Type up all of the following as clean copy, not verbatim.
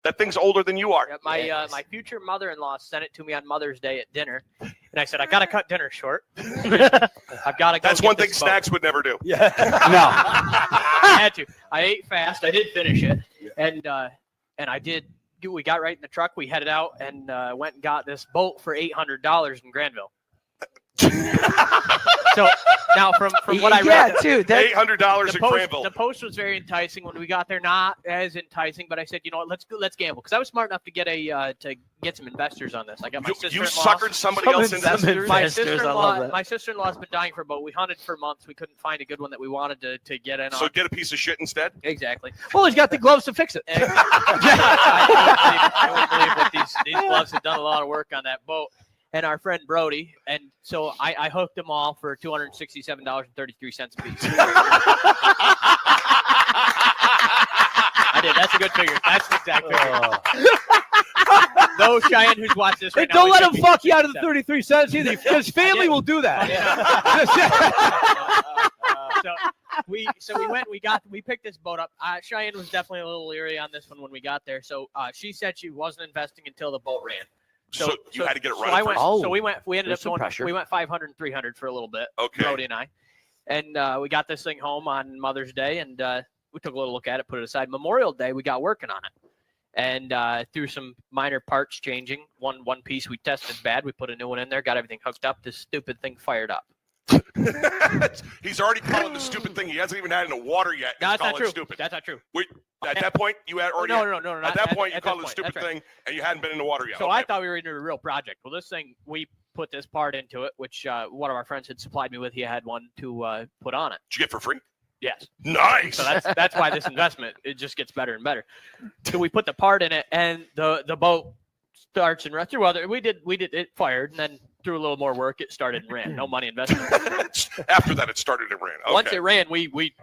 That thing's older than you are. Yeah, my future mother-in-law sent it to me on Mother's Day at dinner, and I said, I got to cut dinner short. I've got to go. That's one thing Snacks would never do. Yeah. No. I had to. I ate fast. I did finish it, and I did. We got right in the truck. We headed out and went and got this boat for $800 in Granville. So now from what I read, dude, $800 in Granville. The post was very enticing. When we got there, not as enticing, but I said, you know what, let's gamble, because I was smart enough to get some investors on this. I got my sister-in-law. You suckered somebody else into this. My sister-in-law's been dying for a boat. We hunted for months. We couldn't find a good one that we wanted to get in on. So get a piece of shit instead. Exactly. Well, he's got the gloves to fix it. I wouldn't believe that these gloves have done a lot of work on that boat. And our friend Brody, and so I hooked them all for $267.33 a piece. I did. That's a good figure. That's the exact figure. No Cheyenne who's watched this right now. Don't let him fuck you out of the 33 cents either, because family will do that. So we picked this boat up. Cheyenne was definitely a little leery on this one when we got there. So she said she wasn't investing until the boat ran. So you had to get it running. We ended up going. Pressure. We went 500 and 300 for a little bit. Okay. Brody and I, and we got this thing home on Mother's Day, and we took a little look at it, put it aside. Memorial Day, we got working on it, and through some minor parts changing, one piece we tested bad. We put a new one in there, got everything hooked up. This stupid thing fired up. He's already calling the stupid thing. He hasn't even had it in the water yet. No, that's not true. Stupid. That's not true. Wait, at that point, you had already. No. At that point, you called it a stupid thing, and you hadn't been in the water yet. So I thought we were into a real project. Well, this thing, we put this part into it, which one of our friends had supplied me with. He had one to put on it. Did you get for free? Yes. Nice. So that's why this investment, it just gets better and better. So we put the part in it, and the boat starts and runs through other. We did it fired, and then through a little more work, it started and ran. No money invested. After that, it started and ran. Okay. Once it ran,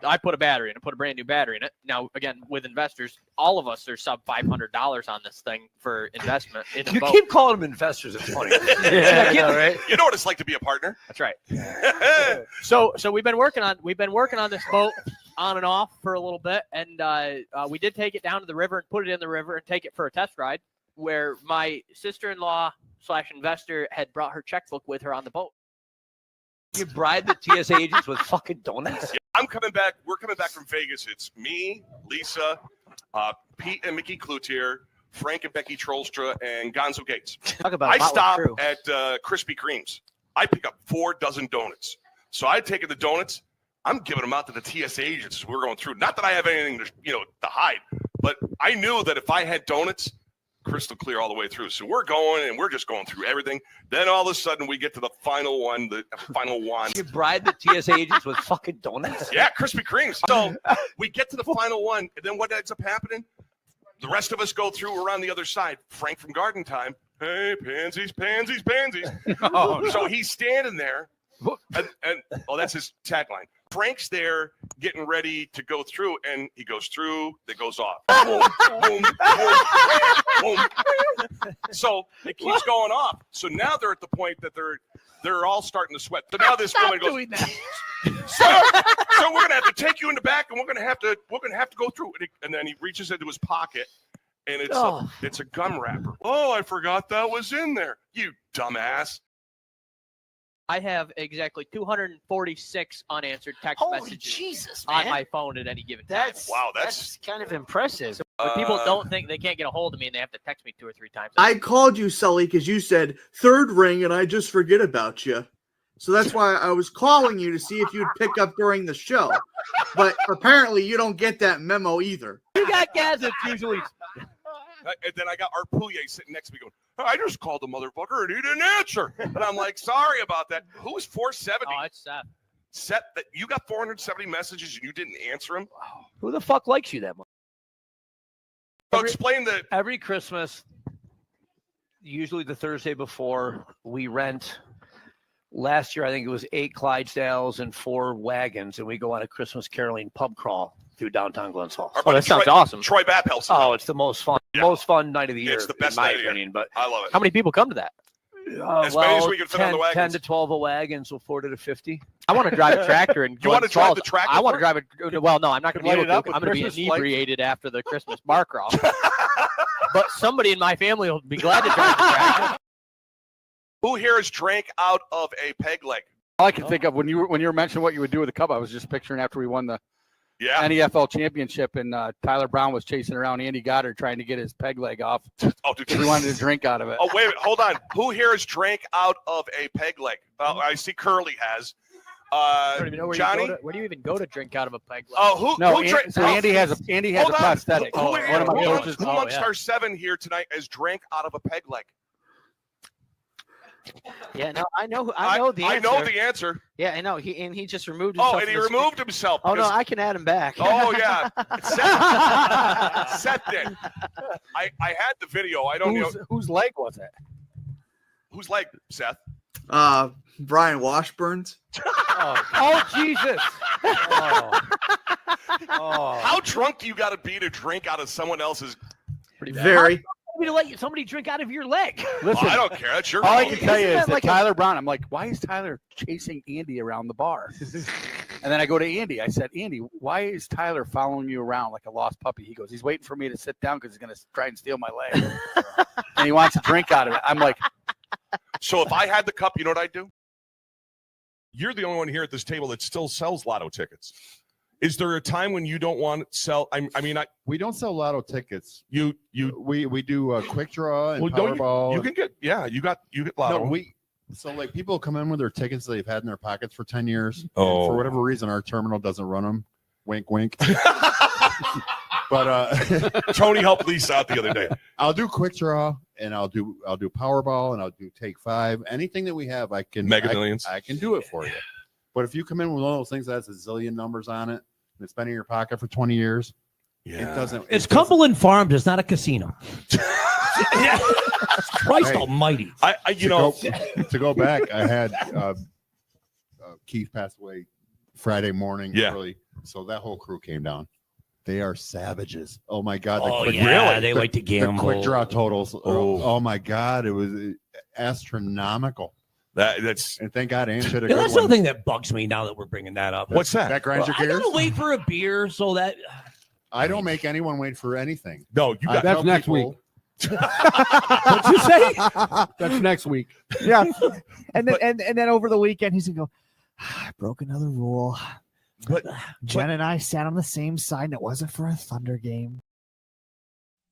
I put a battery in it, put a brand new battery in it. Now, again, with investors, all of us are sub $500 on this thing for investment in a boat. Keep calling them investors. It's funny. Right? You know what it's like to be a partner. That's right. So we've been working on this boat on and off for a little bit, and we did take it down to the river and put it in the river and take it for a test ride, where my sister-in-law / investor had brought her checkbook with her on the boat. You bribed the TSA agents with fucking donuts? Yeah, I'm coming back. We're coming back from Vegas. It's me, Lisa, Pete and Mickey Cloutier, Frank and Becky Trollstra, and Gonzo Gates. I stop at Krispy Kreme's. I pick up 4 dozen donuts. So I taken the donuts. I'm giving them out to the TSA agents as we're going through. Not that I have anything to hide, but I knew that if I had donuts, crystal clear all the way through. So we're going, and we're just going through everything. Then all of a sudden, we get to the final one, the final one. You bribed the TSA agents with fucking donuts? Yeah, Krispy Kreme's. So we get to the final one, and then what ends up happening? The rest of us go through around the other side. Frank from Garden Time. Hey, pansies, pansies, pansies. So he's standing there, and that's his tagline. Frank's there getting ready to go through, and he goes through, that goes off. Boom, boom, boom, boom. So it keeps going off. So now they're at the point that they're all starting to sweat. So now this woman goes, so we're gonna have to take you in the back, and we're gonna have to go through. And then he reaches into his pocket, and it's a gum wrapper. Oh, I forgot that was in there. You dumbass. I have exactly 246 unanswered text messages on my phone at any given time. That's kind of impressive. So people don't think they can't get a hold of me, and they have to text me 2 or 3 times. I called you, Sully, because you said third ring, and I just forget about you. So that's why I was calling you to see if you'd pick up during the show. But apparently you don't get that memo either. You got guys that usually... And then I got Art Poulier sitting next to me going, I just called the motherfucker and he didn't answer. And I'm like, sorry about that. Who's 470? Oh, it's Seth. Seth, that you got 470 messages and you didn't answer them? Wow. Who the fuck likes you that much? So explain that. Every Christmas, usually the Thursday before, we rent. Last year, I think it was 8 Clydesdales and 4 wagons, and we go on a Christmas caroling pub crawl through downtown Glens Falls. Oh, that sounds awesome. Troy Bapp helps. Oh, it's the most fun night of the year. It's the best in my night of the opinion. year. But I love it. How many people come to that? As many as we can fit on the 10 wagons. to 12 a wagon, so 40 to 50. I want to drive a tractor and You want to drive the tractor? I want to drive it. Well, no, I'm not going to be Light able it up to. with I'm going to be Christmas lights. inebriated after the Christmas bar crawl. But somebody in my family will be glad to drive the tractor. Who here has drank out of a peg leg? All I can think of when you were mentioning what you would do with the cup, I was just picturing after we won the Yeah. NFL championship and Tyler Brown was chasing around Andy Goddard trying to get his peg leg off. Oh, dude. He wanted to drink out of it. Oh, wait a minute. Hold on. Who here has drank out of a peg leg? I see Curly has. I don't even know where Johnny? you go to, where do you even go to drink out of a peg leg? Oh, who? No, who drank? so Andy has a Hold on. prosthetic. Who, One of my who coaches. amongst our 7 here tonight has drank out of a peg leg? Yeah, no, I know the answer. I know the answer. Yeah, I know. He just removed himself. Oh, and he removed himself. Oh no, because- I can add him back. Oh yeah, Seth did. I had the video. I don't know Whose leg was it? whose leg. Seth. Brian Washburn's. Oh, Jesus. Oh. How drunk do you got to be to drink out of someone else's? Pretty bad. Very. I'm going to let somebody drink out of your leg. Listen, I don't care. That's your all I fault. can tell you is that that like Tyler Brown, I'm like, why is Tyler chasing Andy around the bar? And then I go to Andy. I said, Andy, why is Tyler following you around like a lost puppy? He goes, he's waiting for me to sit down because he's going to try and steal my leg. And he wants to drink out of it. I'm like, So if I had the cup, you know what I'd do? You're the only one here at this table that still sells lotto tickets. Is there a time when you don't want to sell? We don't sell lotto tickets. We We do quick draw and don't Powerball. you can get you get lotto. No, so like people come in with their tickets they've had in their pockets for 10 years. Oh. And for whatever reason, our terminal doesn't run them. Wink, wink. But Tony helped Lisa out the other day. I'll do quick draw and I'll do Powerball and I'll do Take 5. Anything that we have, I can Mega Millions. I can do it for you. But if you come in with one of those things that has a zillion numbers on it and it's been in your pocket for 20 years, it doesn't. It's Cumberland Farms. It's not a casino. Christ almighty. To go back, I had Keith passed away Friday morning early, so that whole crew came down. They are savages. Oh my God! They like to gamble. The quick draw totals. Oh my God! It was astronomical. That's and thank God Ann did a Yeah, good that's one. the thing that bugs me now that we're bringing that up. what's that? That grinds your I gears. gotta wait for a beer so that I don't make anyone wait for anything. No, you got I tell next people- what'd you say? that's next week. Yeah. And then and then over the weekend he's gonna go, I broke another rule. But Jen and I sat on the same side and it wasn't for a Thunder game.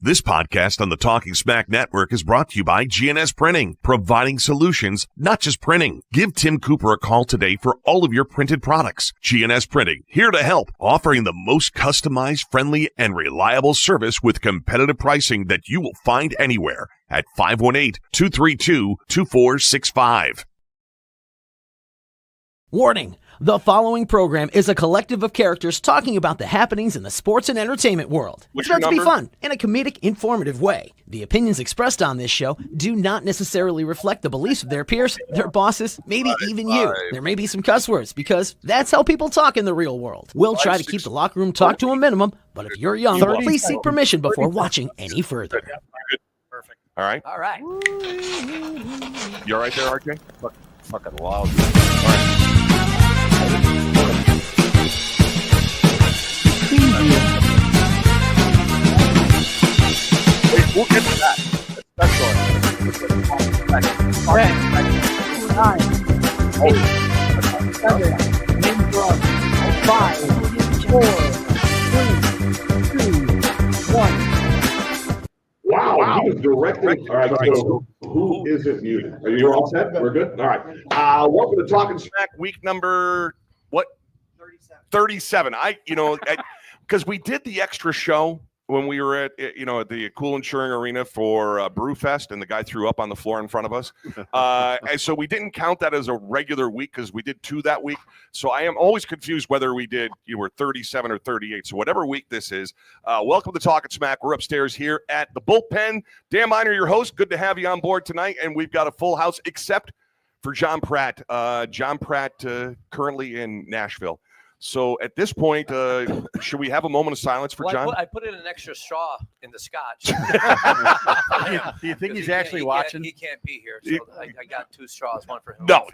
This podcast on the Talking Smack Network is brought to you by GNS Printing, providing solutions, not just printing. Give Tim Cooper a call today for all of your printed products. GNS Printing, here to help, offering the most customized, friendly, and reliable service with competitive pricing that you will find anywhere at 518-232-2465. Warning. The following program is a collective of characters talking about the happenings in the sports and entertainment world. What's It's meant your to be number? fun in a comedic, informative way. The opinions expressed on this show do not necessarily reflect the beliefs of their peers, their bosses, maybe even you. There may be some cuss words because that's how people talk in the real world. We'll try to keep the locker room talk to a minimum, but if you're young, please seek permission before watching any further. perfect. All right. All right. You all right there, RJ? Fucking loud. We'll get to that. That's all. 5, 4, 3, 2, 1. Wow, he was directing. All right, so who isn't muted? Are you all set? We're good? All right. Welcome to Talkin Smack week number, what? 37. Because we did the extra show when we were at the Cool Insuring Arena for Brewfest, and the guy threw up on the floor in front of us. And so we didn't count that as a regular week because we did 2 that week. So I am always confused whether we did 37 or 38. So whatever week this is, welcome to Talkin Smack. We're upstairs here at the Bullpen. Dan Miner, your host. Good to have you on board tonight, and we've got a full house except for John Pratt. John Pratt currently in Nashville. So at this point, should we have a moment of silence for John? I put in an extra straw in the scotch. Do you think he's actually watching? He can't be here, so I got 2 straws, one for him. No,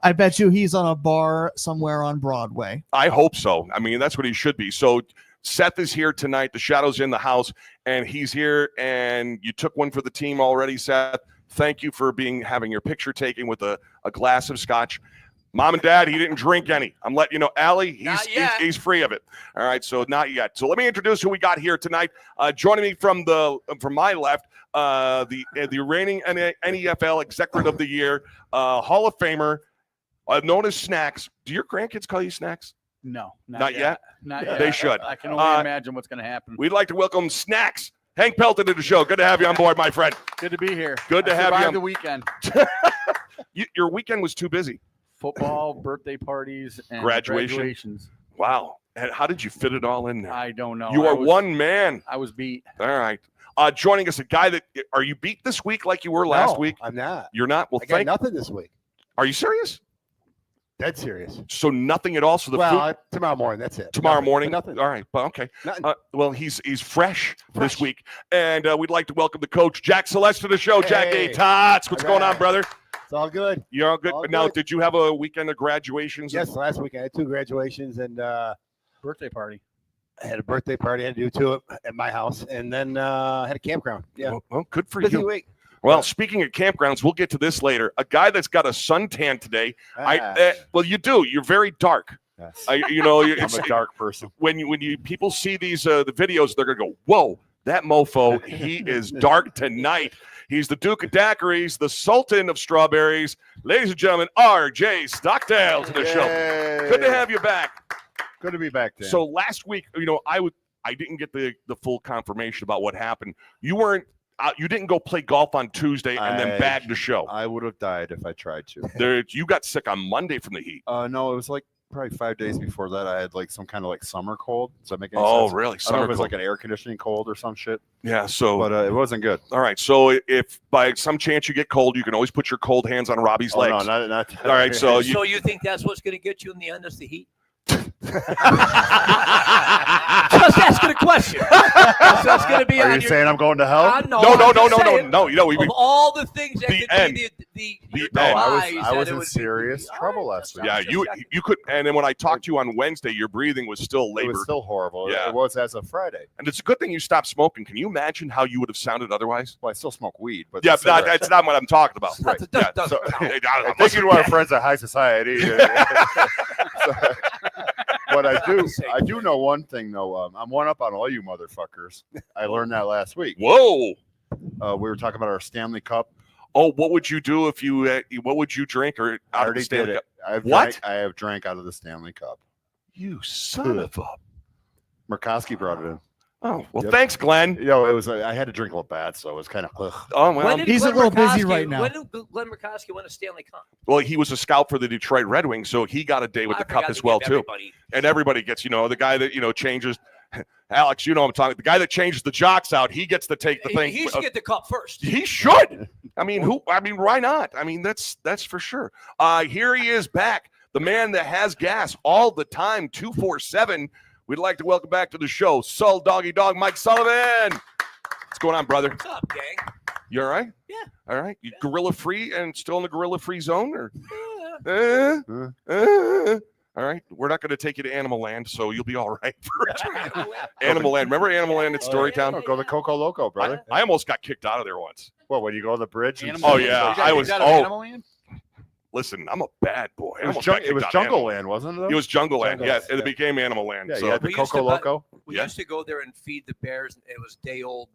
I bet you he's on a bar somewhere on Broadway. I hope so. I mean, that's what he should be. So Seth is here tonight. The Shadow's in the house, and he's here. And you took one for the team already, Seth. Thank you for having your picture taken with a glass of scotch. Mom and Dad, he didn't drink any. I'm letting you know. Allie, he's free of it. All right, so not yet. So let me introduce who we got here tonight. Joining me from my left, the reigning NEFL Executive of the Year, Hall of Famer, known as Snacks. Do your grandkids call you Snacks? No, not yet. Not yet. They should. I can only imagine what's going to happen. We'd like to welcome Snacks. Hank Pelton to the show. Good to have you on board, my friend. Good to be here. Good to have you on the weekend. Your weekend was too busy. Football, birthday parties, and graduations. Wow. And how did you fit it all in there? I don't know. You are one man. I was beat. All right. Joining us, a guy that – are you beat this week like you were last week? I'm not. You're not? Well, I got nothing this week. Are you serious? Dead serious. So nothing at all? So tomorrow morning, that's it. Tomorrow morning? Nothing. All right. Well, okay. Well, he's fresh this week. And we'd like to welcome the coach, Jack Celeste, to the show. Jack A. Tots. What's going on, brother? It's all good. You're all good. Now, did you have a weekend of graduations? Yes, last week I had 2 graduations and birthday party. I had a birthday party. I had to do 2 at my house, and then I had a campground. Yeah. Well, good for Busy you. Week. Well, speaking of campgrounds, we'll get to this later. A guy that's got a suntan today. Well, you do. You're very dark. Yes. I'm a dark person. When you people see these the videos, they're gonna go, "Whoa, that mofo! He is dark tonight." He's the Duke of Daiquiris, the Sultan of Strawberries. Ladies and gentlemen, R.J. Stockdale to the show. Good to have you back. Good to be back, Dan. So last week, I didn't get the full confirmation about what happened. You didn't go play golf on Tuesday and then bag the show. I would have died if I tried to. You got sick on Monday from the heat. No, it was like probably 5 days before that. I had like some kind of like summer cold. Does that make any sense? Really? Really? I don't know if it was like an air conditioning cold or some shit. Yeah. So, but it wasn't good. All right. So if by some chance you get cold, you can always put your cold hands on Robbie's legs. No, not. All right. So you think that's what's going to get you in the end is the heat? Just asking a question. That's going to be. Are you saying I'm going to hell? No. Of all the things that could be the I was in serious trouble last week. Yeah, you could. And then when I talked to you on Wednesday, your breathing was still labored. It was still horrible. Yeah. It was as of Friday. And it's a good thing you stopped smoking. Can you imagine how you would have sounded otherwise? Well, I still smoke weed, but yeah, that's not what I'm talking about. Right. So, thank you to our friends at High Society. But I do know one thing though. I'm one up on all you motherfuckers. I learned that last week. Whoa. We were talking about our Stanley Cup. Oh, what would you do if you? What would you drink or out of the Stanley Cup? I have drank out of the Stanley Cup. You son of a. Murkowski brought it in. Oh well, thanks, Glenn. It was. I had to drink a little bad, so it was kind of. Oh well, he's a little busy right now. When did Glenn Murkowski win a Stanley Cup? Well, he was a scout for the Detroit Red Wings, so he got a day with the cup as well too. And everybody gets, the guy that changes. Alex, I'm talking. The guy that changes the jocks out, he gets to take the thing. He should get the cup first. He should. I mean, why not? I mean, that's for sure. Here he is back, the man that has gas all the time, 247. We'd like to welcome back to the show, Sul Doggy Dog, Mike Sullivan. What's going on, brother? What's up, gang? You all right? Yeah. All right. You gorilla free and still in the gorilla free zone, or? All right. We're not going to take you to Animal Land, so you'll be all right. Animal Land. Remember Animal Land at Storytown? Go to Coco Loco, brother. I almost got kicked out of there once. What? When you go to the bridge? Oh yeah, I was. Animal Land? Listen, I'm a bad boy. It was Jungle Land, wasn't it? It was Jungle Land. Yes, it became Animal Land. Yeah, so. you had the Coco Loco. We used to go there and feed the bears. And it was day old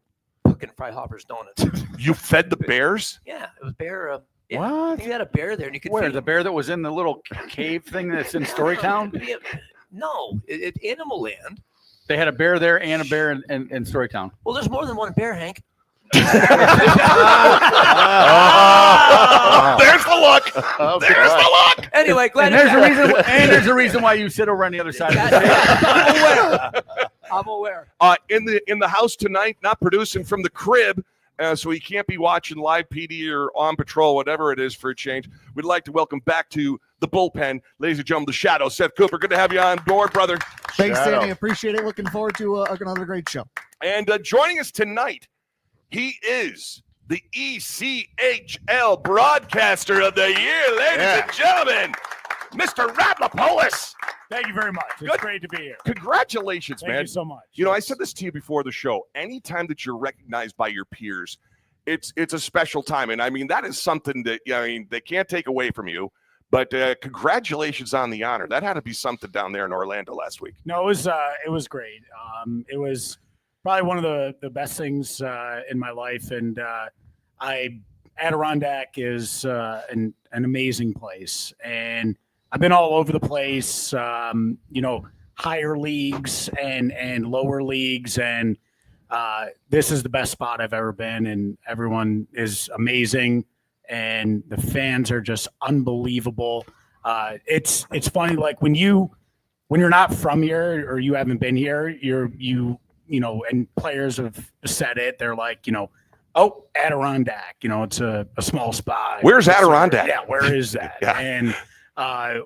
fucking Freihopper's donuts. You fed the bears? Yeah, it was bear. What? You had a bear there, and you could. Where feed the bear that was in the little cave thing that's in Storytown? No, it's Animal Land. They had a bear there and a bear in Storytown. Well, there's more than one bear, Hank. There's the luck. There's the luck. Anyway, glad there's a reason why you sit over on the other side of the table. I'm aware. In the house tonight, not producing from the crib, so he can't be watching live PD or on patrol, whatever it is for a change. We'd like to welcome back to the Bullpen. Ladies and gentlemen, the Shadow, Seth Cooper. Good to have you on board, brother. Thanks, Sammy. Appreciate it. Looking forward to another great show. And joining us tonight, he is the ECHL Broadcaster of the Year, ladies and gentlemen, Mr. Rob Lippolis. Thank you very much. It's great to be here. Congratulations, man. Thank you so much. You know, I said this to you before the show. Anytime that you're recognized by your peers, it's a special time. And I mean, that is something that, they can't take away from you. But congratulations on the honor. That had to be something down there in Orlando last week. No, it was great. It was probably one of the best things in my life. And Adirondack is an amazing place. And I've been all over the place, higher leagues and lower leagues. And this is the best spot I've ever been. And everyone is amazing. And the fans are just unbelievable. It's funny, like when you're not from here or you haven't been here, and players have said it, they're like, oh, Adirondack, it's a small spot. Where's Adirondack? Yeah, where is that? Yeah. And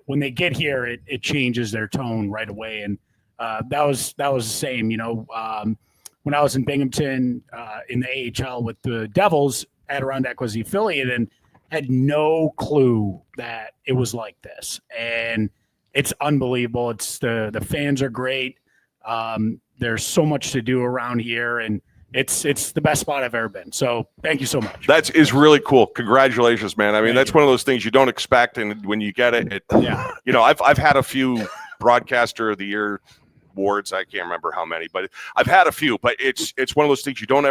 when they get here, it changes their tone right away. And that was the same, when I was in Binghamton in the AHL with the Devils, Adirondack was the affiliate and had no clue that it was like this. And it's unbelievable. It's the fans are great. There's so much to do around here, and it's the best spot I've ever been. So thank you so much. That is really cool. Congratulations, man. I mean, that's one of those things you don't expect, and when you get it, I've had a few Broadcaster of the Year awards. I can't remember how many, but I've had a few. But it's one of those things you don't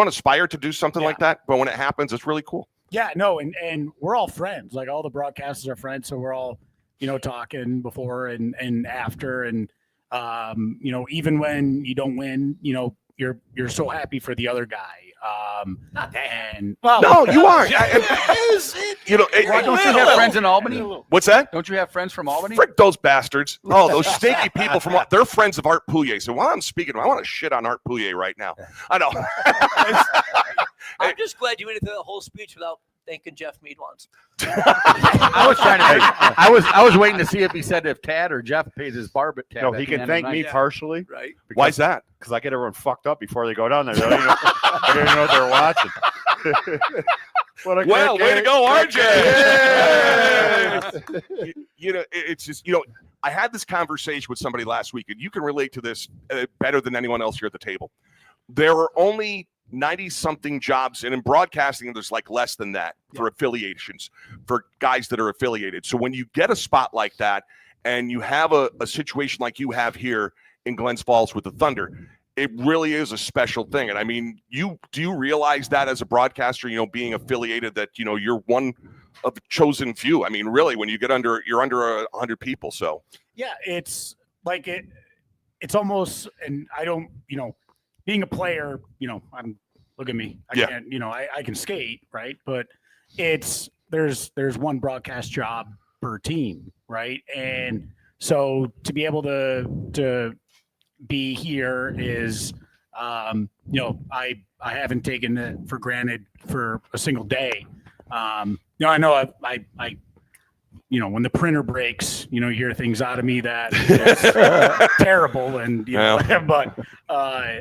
aspire to do something like that, but when it happens, it's really cool. Yeah, no, and we're all friends. Like all the broadcasters are friends, so we're all talking before and after, and even when you don't win, you're so happy for the other guy. Not that. And no, you aren't. Don't you have friends in Albany? What's that? Don't you have friends from Albany? Frick those bastards. Oh, those stinky people from – they're friends of Art Poulier. So while I'm speaking, I want to shit on Art Poulier right now. I know. I'm just glad you went into the whole speech without thanking Jeff Mead once. I was trying to. I was waiting to see if he said if Tad or Jeff paid his bar tab. No, he can thank me partially. Right. Why is that? Because I get everyone fucked up before they go down there. They don't even know what they're watching. Well, way to go, RJ. It's just, I had this conversation with somebody last week, and you can relate to this better than anyone else here at the table. There are only 90-something jobs, and in broadcasting, there's like less than that for affiliations, for guys that are affiliated. So when you get a spot like that, and you have a situation like you have here in Glens Falls with the Thunder, it really is a special thing. And I mean, do you realize that as a broadcaster, being affiliated, that, you're one of the chosen few? I mean, really, when you get you're under 100 people. So yeah, it's like it's almost, and I don't, being a player, look at me. I can't, I can skate, right? But there's one broadcast job per team, right? And so to be able to be here is, I haven't taken it for granted for a single day. I know I when the printer breaks, you hear things out of me that is terrible, and but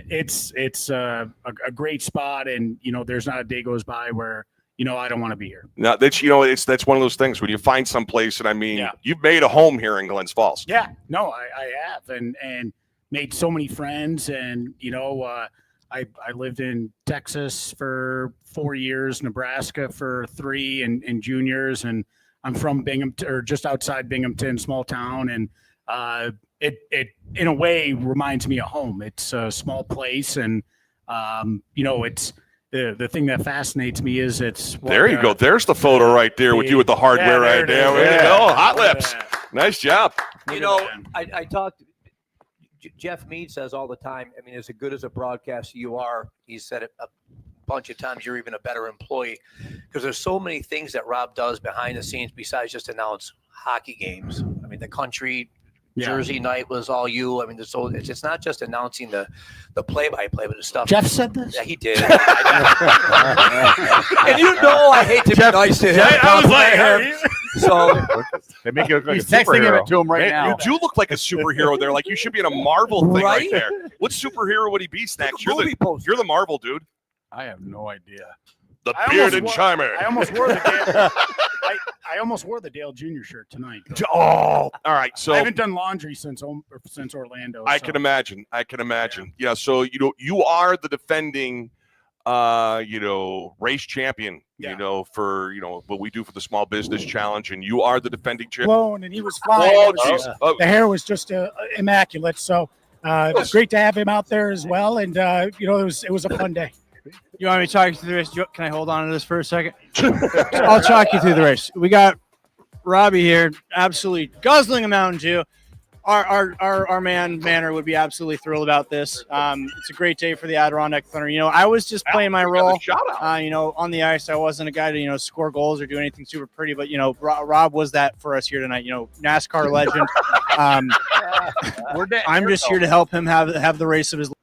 it's a great spot, and there's not a day goes by where I don't want to be here. No, that's one of those things when you find some place, and I mean, you've made a home here in Glens Falls. Yeah, no, I have, and made so many friends, and I lived in Texas for 4 years, Nebraska for 3, and juniors, and I'm from Binghamton, or just outside Binghamton, small town, and it in a way reminds me of home. It's a small place, and it's the thing that fascinates me is it's. There you go. There's the photo right there with you with the hardware right there. There you go. Hot lips. Nice job. I talked. Jeff Mead says all the time, I mean, as good as a broadcaster you are, he said it a bunch of times, you're even a better employee, because there's so many things that Rob does behind the scenes besides just announce hockey games. I mean, the country Jersey night was all you. I mean, so it's not just announcing the play-by-play, but the stuff. Jeff said this? Yeah, he did. And you know I hate to be nice to him. I was like, so they make it look like He's a texting superhero. it to him right man, now. you do look like a superhero there. Like you should be in a Marvel thing right Right? there. What superhero would he be, Snacks? You're movie poster. you're the Marvel dude. I have no idea. The I bearded almost chimer. I almost wore the Dale, I almost wore the Dale Jr. shirt tonight. Oh, all right. So I haven't done laundry since Orlando. I can imagine. Yeah. So you are the defending, race champion. Yeah. For what we do for the Small Business Challenge, and you are the defending champion. blown, and he was flying. Oh, It was- jeez. Oh. The hair was just immaculate. So it was great to have him out there as well. And it was a fun day. You want me to talk you through the race? Can I hold on to this for a second? I'll talk you through the race. We got Robbie here, absolutely guzzling a Mountain Dew. Our man Manor would be absolutely thrilled about this. It's a great day for the Adirondack Thunder. I was just playing my role. On the ice, I wasn't a guy to score goals or do anything super pretty, but Rob was that for us here tonight. NASCAR legend. I'm just here to help him have the race of his life.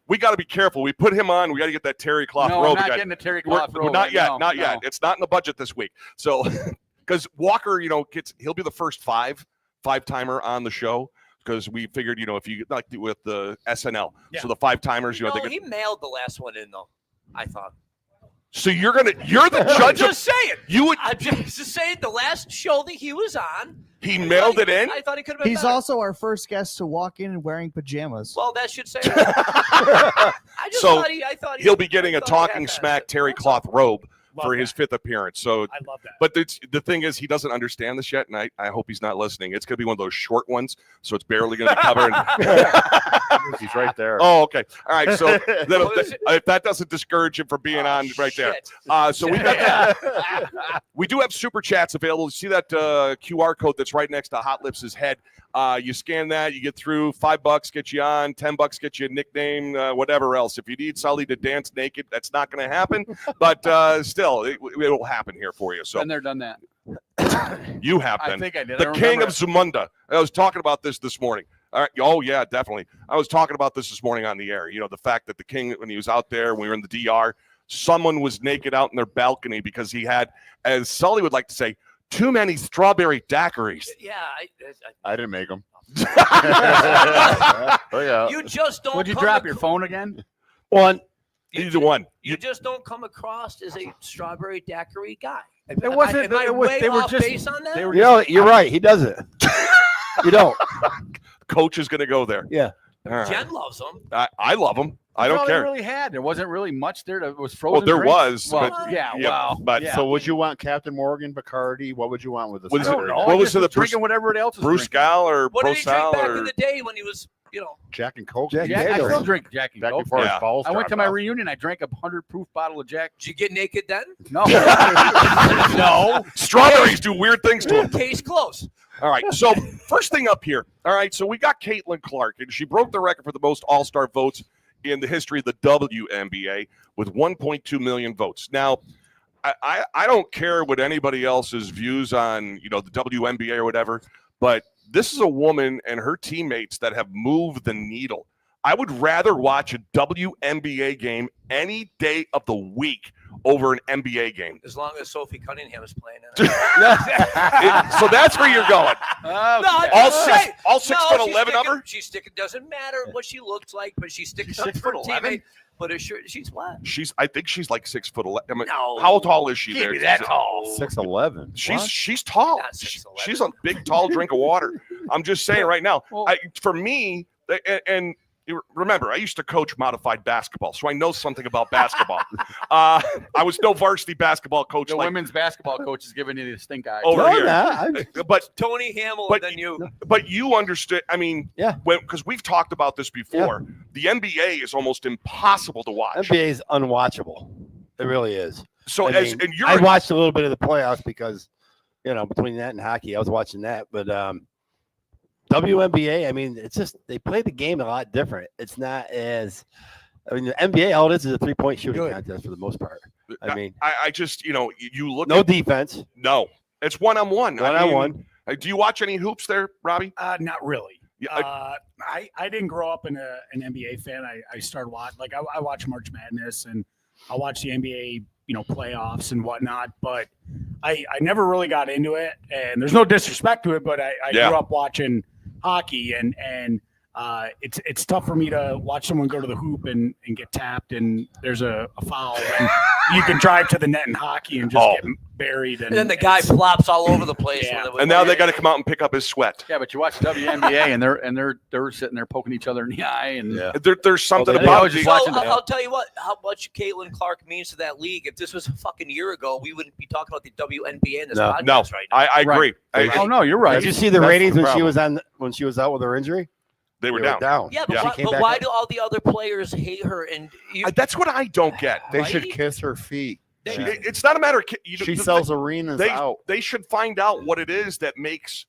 We got to be careful. We put him on. We got to get that terry cloth No, robe. I'm not again. getting the terry cloth robe. Not yet. No, not no. yet. It's not in the budget this week. So, because Walker, he'll be the first five-timer on the show. Because we figured, if you like with the SNL, so the 5-timers, he mailed the last one in though. I thought. So you're the judge. I'm just saying. I'm just saying the last show that he was on. He mailed it in. I thought he could have been. He's better. also our first guest to walk in wearing pajamas. Well, that should say. I thought he'll be getting a Talking had Smack that. terry cloth robe for that. his 5th appearance. So I love that. But the thing is, he doesn't understand this yet, and I hope he's not listening. It's going to be one of those short ones, so it's barely going to be covered. He's right there. Oh, okay. All right. So if that doesn't discourage him from being on right there. So we got we do have super chats available. You see that QR code that's right next to Hot Lips' head. You scan that, you get through. $5 get you on, $10 get you a nickname, whatever else. If you need Sully to dance naked, that's not going to happen. But still, it will happen here for you. So Been there, done that. you have been. I think I did. The I king remember of Zamunda. I was talking about this morning. All right. Oh, yeah, definitely. I was talking about this morning on the air. The fact that the king, when he was out there, when we were in the DR, someone was naked out in their balcony because he had, as Sully would like to say, too many strawberry daiquiris. Yeah, I didn't make them. You just don't. Would you come drop your phone again? One. Either one. You just don't come across as a strawberry daiquiri guy. It wasn't. Am I way they were off just. base on that? They were You're right. He does it. You don't. Coach is going to go there. Yeah. All right. Jen loves them. I love them. I That's don't all care. They really had. There wasn't really much there. That was frozen. Well, there drinks. was. Well, but, yeah. yeah, Wow. But yeah. So would you want Captain Morgan, Bacardi? What would you want with this? What is it? I don't know. What I was just it? The drinking whatever else was Bruce drinking. Gal or What did he drink Prosal back or in the day when he was, Jack and Coke. I still drink Jack and Back Coke. before his Yeah. balls I went to dropped my off. reunion. I drank 100-proof bottle of Jack. did you get naked then? No. no. Strawberries do weird things to him. Case close. All right. So first thing up here. All right. So we got Kaitlyn Clark, and she broke the record for the most All-Star votes in the history of the WNBA with 1.2 million votes. Now, I don't care what anybody else's views on the WNBA or whatever, but this is a woman and her teammates that have moved the needle. I would rather watch a WNBA game any day of the week over an NBA game. As long as Sophie Cunningham is playing in it. So that's where you're going. All 6'11" of her. She's sticking. Doesn't matter what she looks like, but she's sticking up 6'11". for her teammate. But she's what? I think she's like 6'11". I mean, No. how tall is she? Can't There? be that tall. 6'11". She's tall. Not 6'11". She's a big, tall drink of water. I'm just saying right now. For me, and remember, I used to coach modified basketball, so I know something about basketball. I was no varsity baskall coach. The like women's basketball coach is giving you the stink eye. over here. But Tony Hamill but- than you. But you understood. I mean, Yeah. because we've talked about this before. The NBA is almost impossible to watch. NBA is unwatchable. It really is. So I you're I watched a little bit of the playoffs because, between that and hockey, I was watching that. But WNBA, I mean, it's just they play the game a lot different. It's not as, the NBA, all it is a 3-point shooting contest for the most part. I mean, I just you look no at, defense. No, it's one-on-one. One-on-one. Do you watch any hoops there, Robbie? Not really. Yeah, I didn't grow up an NBA fan. I started watching, like I watch March Madness and I watch the NBA, playoffs and whatnot, but I never really got into it. And there's no disrespect to it, but I grew up watching hockey and it's tough for me to watch someone go to the hoop and get tapped and there's a foul and you can drive to the net in hockey and just get buried. And then the guy flops all over the place. And now they got to come out and pick up his sweat. Yeah, but you watch WNBA and they're sitting there poking each other in the eye and there's something about it. I'll tell you what, how much Kaitlyn Clark means to that league. If this was a fucking year ago, we wouldn't be talking about the WNBA in this podcast right now. I agree. Oh no, you're right. Did you see the ratings when she was out with her injury? They were down. Yeah, but why do all the other players hate her? And that's what I don't get. They should kiss her feet. It's not a matter of she sells arenas out. They should find out what it is that makes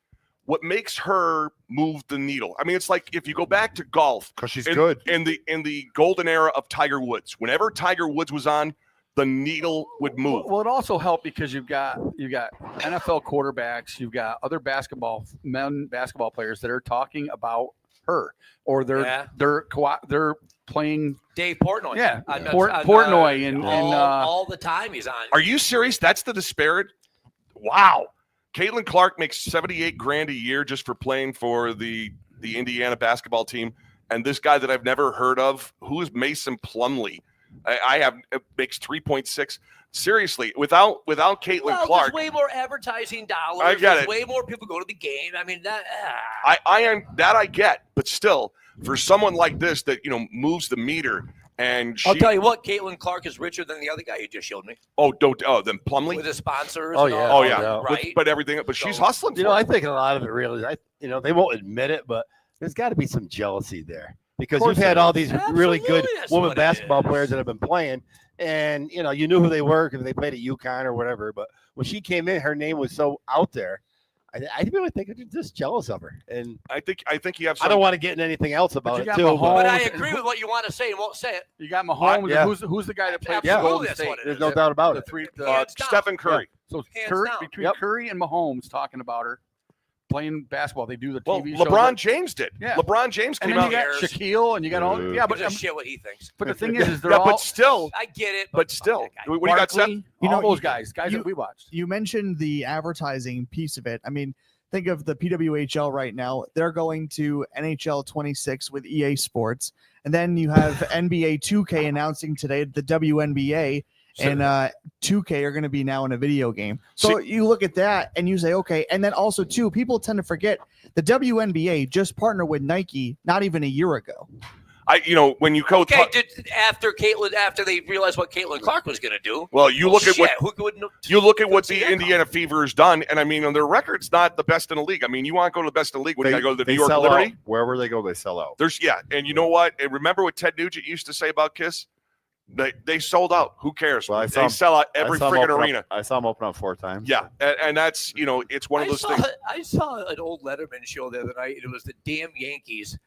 her move the needle. I mean, it's like if you go back to golf, because she's good in the golden era of Tiger Woods. Whenever Tiger Woods was on, the needle would move. Well, it also helped because you've got NFL quarterbacks, you've got other men basketball players that are talking about her, or they're playing Dave Portnoy. Yeah, Portnoy and all the time he's on. Are you serious? That's the disparate. Wow, Kaitlyn Clark makes $78,000 a year just for playing for the Indiana basketball team, and this guy that I've never heard of, who is Mason Plumlee, makes 3.6. Seriously, without Kaitlyn Clark, there's way more advertising dollars. I get it. Way more people go to the game. I mean that. I get, but still, for someone like this that moves the meter, and I'll tell you what, Kaitlyn Clark is richer than the other guy you just showed me. Then Plumlee with his sponsors. Right. But everything, but she's hustling. I think a lot of it really, they won't admit it, but there's got to be some jealousy there because you've had all these really good women basketball players that have been playing. And, you knew who they were because they played at UConn or whatever. But when she came in, her name was so out there. I really think they're just jealous of her. And I think you have I don't want to get into anything else about it, too. But I agree with what you want to say and won't say it. You got Mahomes. Who's the guy that played for Golden State? There's no doubt about it. Stephen Curry. Yeah. So between Curry and Mahomes talking about her playing basketball, they do the TV show. LeBron James did. Yeah. LeBron James came and then out. You got Shaquille, and you got all. Yeah, but shit what he thinks. But the thing is they're all. But still, I get it. But still, what do you got, Seth? All those guys that we watched. You mentioned the advertising piece of it. I mean, think of the PWHL right now. They're going to NHL 26 with EA Sports, and then you have NBA 2K announcing today the WNBA. And 2K are going to be now in a video game. So you look at that and you say, okay. And then also, too, people tend to forget the WNBA just partnered with Nike not even a year ago. When you go after they realized what Kaitlyn Clark was going to do. Well, you look at what the Indiana Fever has done, and I mean, their record's not the best in the league. I mean, you want to go to the best in the league when you got to go to the New York Liberty. Wherever they go, they sell out. And you know what? And remember what Ted Nugent used to say about Kiss? They sold out. Who cares? Well, they sell out every freaking arena. I saw them open up 4 times. Yeah, and that's it's one of those things. I saw an old Letterman show the other night. It was the damn Yankees.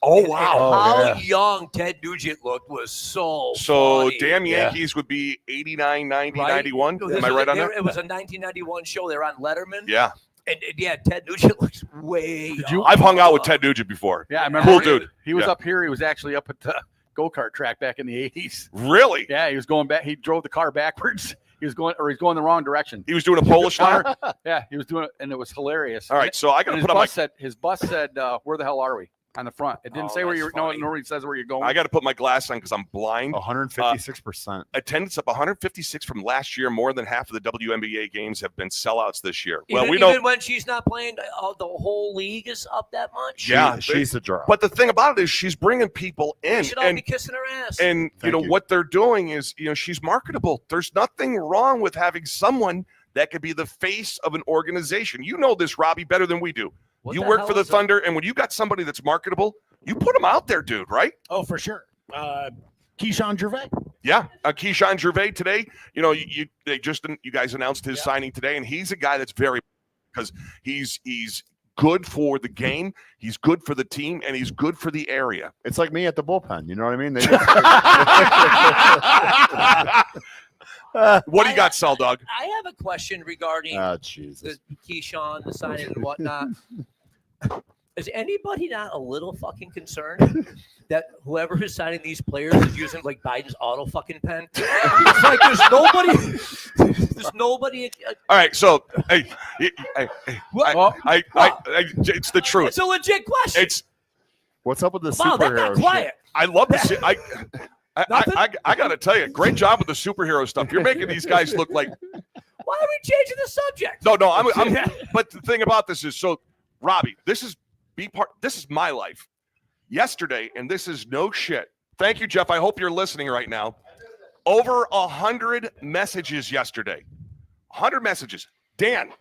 Oh wow! How young Ted Nugent looked was so funny. Damn Yankees would be 89, 90, 91. Am I right on that? It was a 1991 show. They're on Letterman. Yeah. And Ted Nugent looks way young. I've hung out with Ted Nugent before. Yeah, I remember. Cool dude. He was up here. He was actually up at the go-kart track back in the 80s. Really? Yeah, he was going back. He drove the car backwards. He's going the wrong direction. He was doing a Polish car? Yeah, he was doing it, and it was hilarious. All right, so I got to put on his bus said, where the hell are we? On the front. It didn't say where you're going. Nobody says where you're going. I got to put my glass on because I'm blind. 156%. Attendance up 156 from last year. More than half of the WNBA games have been sellouts this year. Even when she's not playing, the whole league is up that much. Yeah, she's a draw. But the thing about it is she's bringing people in. They should all be kissing her ass. And what they're doing is, she's marketable. There's nothing wrong with having someone that could be the face of an organization. You know this, Robbie, better than we do. You work for the Thunder, and when you got somebody that's marketable, you put them out there, dude, right? Oh, for sure. Keyshawn Gervais. Yeah, Keyshawn Gervais today. You guys announced his signing today, and he's a guy that's very because he's good for the game, he's good for the team, and he's good for the area. It's like me at the bullpen. You know what I mean? What do you got, Cell Dog? I have a question regarding Jesus. the Keyshawn, the signing and whatnot. Is anybody not a little fucking concerned that whoever is signing these players is using like Biden's auto fucking pen? It's like there's nobody. All right, so hey, it's the truth. It's a legit question. It's what's up with the wow, that got superhero quiet. shit? I love this. I got to tell you, great job with the superhero stuff. You're making these guys look like. Why are we changing the subject? No, I'm but the thing about this is, so Robbie, this is my life. Yesterday, and this is no shit. Thank you, Jeff. I hope you're listening right now. Over 100 messages yesterday. 100 messages. Dan.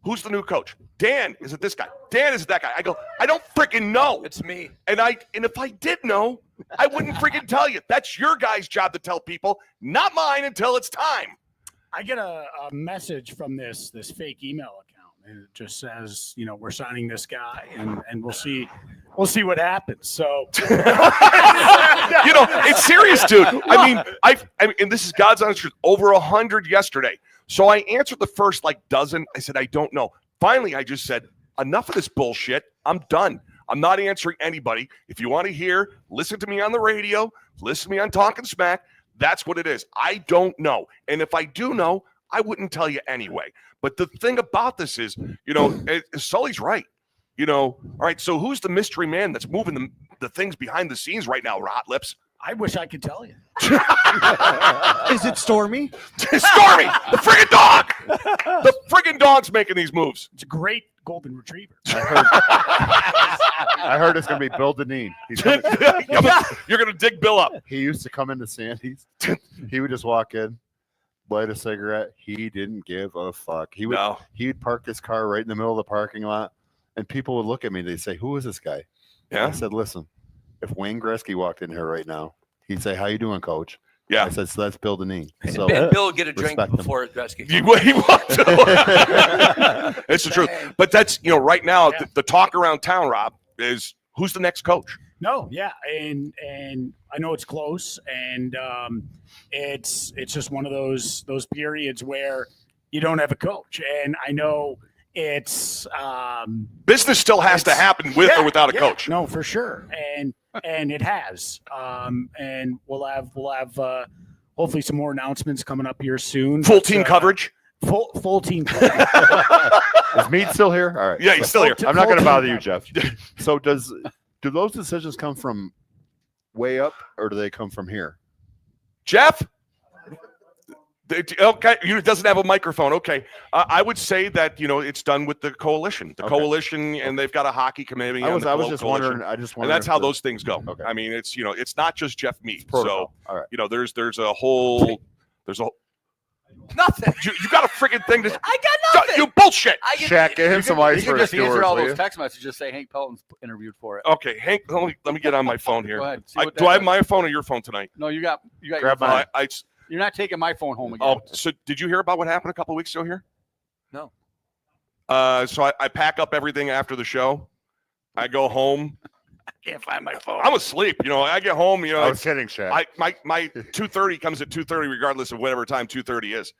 Who's the new coach? Dan, is it this guy? Dan, is it that guy? I go, I don't freaking know. It's me. And if I did know, I wouldn't freaking tell you. That's your guy's job to tell people, not mine until it's time. I get a message from this fake email account, and it just says, we're signing this guy, and we'll see what happens. So, it's serious, dude. I mean, and this is God's honest truth. Over 100 yesterday. So I answered the first dozen. I said, I don't know. Finally, I just said, enough of this bullshit. I'm done. I'm not answering anybody. If you want to hear, listen to me on the radio, listen to me on Talkin Smack. That's what it is. I don't know. And if I do know, I wouldn't tell you anyway. But the thing about this is, Sully's right. All right, so who's the mystery man that's moving the things behind the scenes right now, Hot Lips? I wish I could tell you. Is it Stormy? Stormy, the friggin' dog. The friggin' dog's making these moves. It's a great golden retriever. I heard it's going to be Bill Deneen. You're going to dig Bill up. He used to come into Sandy's. He would just walk in, light a cigarette. He didn't give a fuck. He'd park his car right in the middle of the parking lot, and people would look at me. They'd say, "Who is this guy?" Yeah. I said, "Listen, if Wayne Gretzky walked in here right now, he'd say, 'How you doing, Coach?'" Yeah. I said, "So that's Bill Deneen." So Bill would get a drink respect him. before Gretzky. He wants to. It's the truth. But that's right now the talk around town, Rob, is who's the next coach? No, yeah, and I know it's close, and it's just one of those periods where you don't have a coach, and I know it's business still has to happen with or without a coach. No, for sure, and it has, and we'll have hopefully some more announcements coming up here soon. Full team coverage. Full team coverage. Is Meade still here? All right. Yeah, he's still here. I'm not going to bother you, Jeff. So do those decisions come from way up, or do they come from here? Jeff? Okay, he doesn't have a microphone. Okay. I would say that, it's done with the coalition. The coalition, and they've got a hockey committee. I was just wondering. And that's how those things go. Okay. I mean, it's not just Jeff Meade. So, all right. There's a whole Nothing. You got a freaking thing to. I got nothing. You bullshit. Shaq, get him some ice You for can a just answer stewards, all will those you? text messages. Say Hank Pelton's interviewed for it. Okay, Hank. Let me get on my phone here. Go ahead. Do I have my phone or your phone tonight? No, you got Grab your mine. phone. You're not taking my phone home again. Oh, so did you hear about what happened a couple weeks ago here? No. So I pack up everything after the show. I go home. I can't find my phone. I'm asleep. I get home. I was kidding, Shaq. My 2:30 comes at 2:30, regardless of whatever time 2:30 is,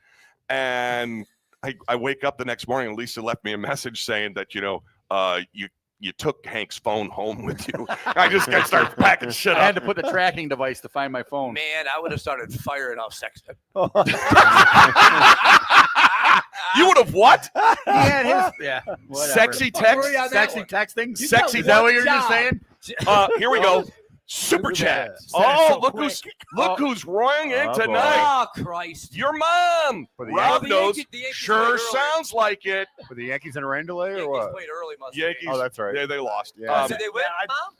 and I wake up the next morning. And Lisa left me a message saying that you took Hank's phone home with you. I just got to start packing shit up. I had to put the tracking device to find my phone. Man, I would have started firing off sex. You would have what? He had his whatever. Sexy text. Sexy texting. Sexy. Is that what you're just saying? Here we go. Super chat. Oh, look who's roaring in tonight. Oh, Christ. Your mom. Rob knows. The Yankees Sure sounds like it. Were the Yankees in a rain delay or Yankees what? played early, must Yankees. Oh, that's right. Yeah, they lost. Yeah. Did they win, Mom?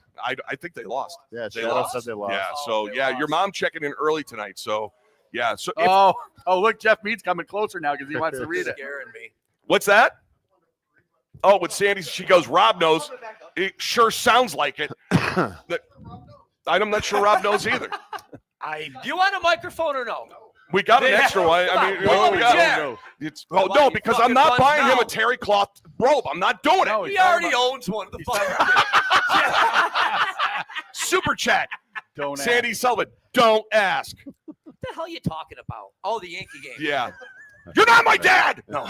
I think they lost. Yeah, They Shadow lost. said they lost. Yeah. So your mom checking in early tonight. So yeah. So Look, Jeff Meade's coming closer now because he wants to read it. Scaring me. what's that? Oh, with Sandy, she goes, Rob knows. It sure sounds like it. I'm not sure Rob knows either. Do you want a microphone or no? We got an extra one. I mean, no, because I'm not buying him a terry cloth robe. I'm not doing it. He already owns one. The fuck. Super chat. Don't Sandy Sullivan. Don't ask. the hell are you talking about? Oh, the Yankee game. Yeah. You're not my dad. No.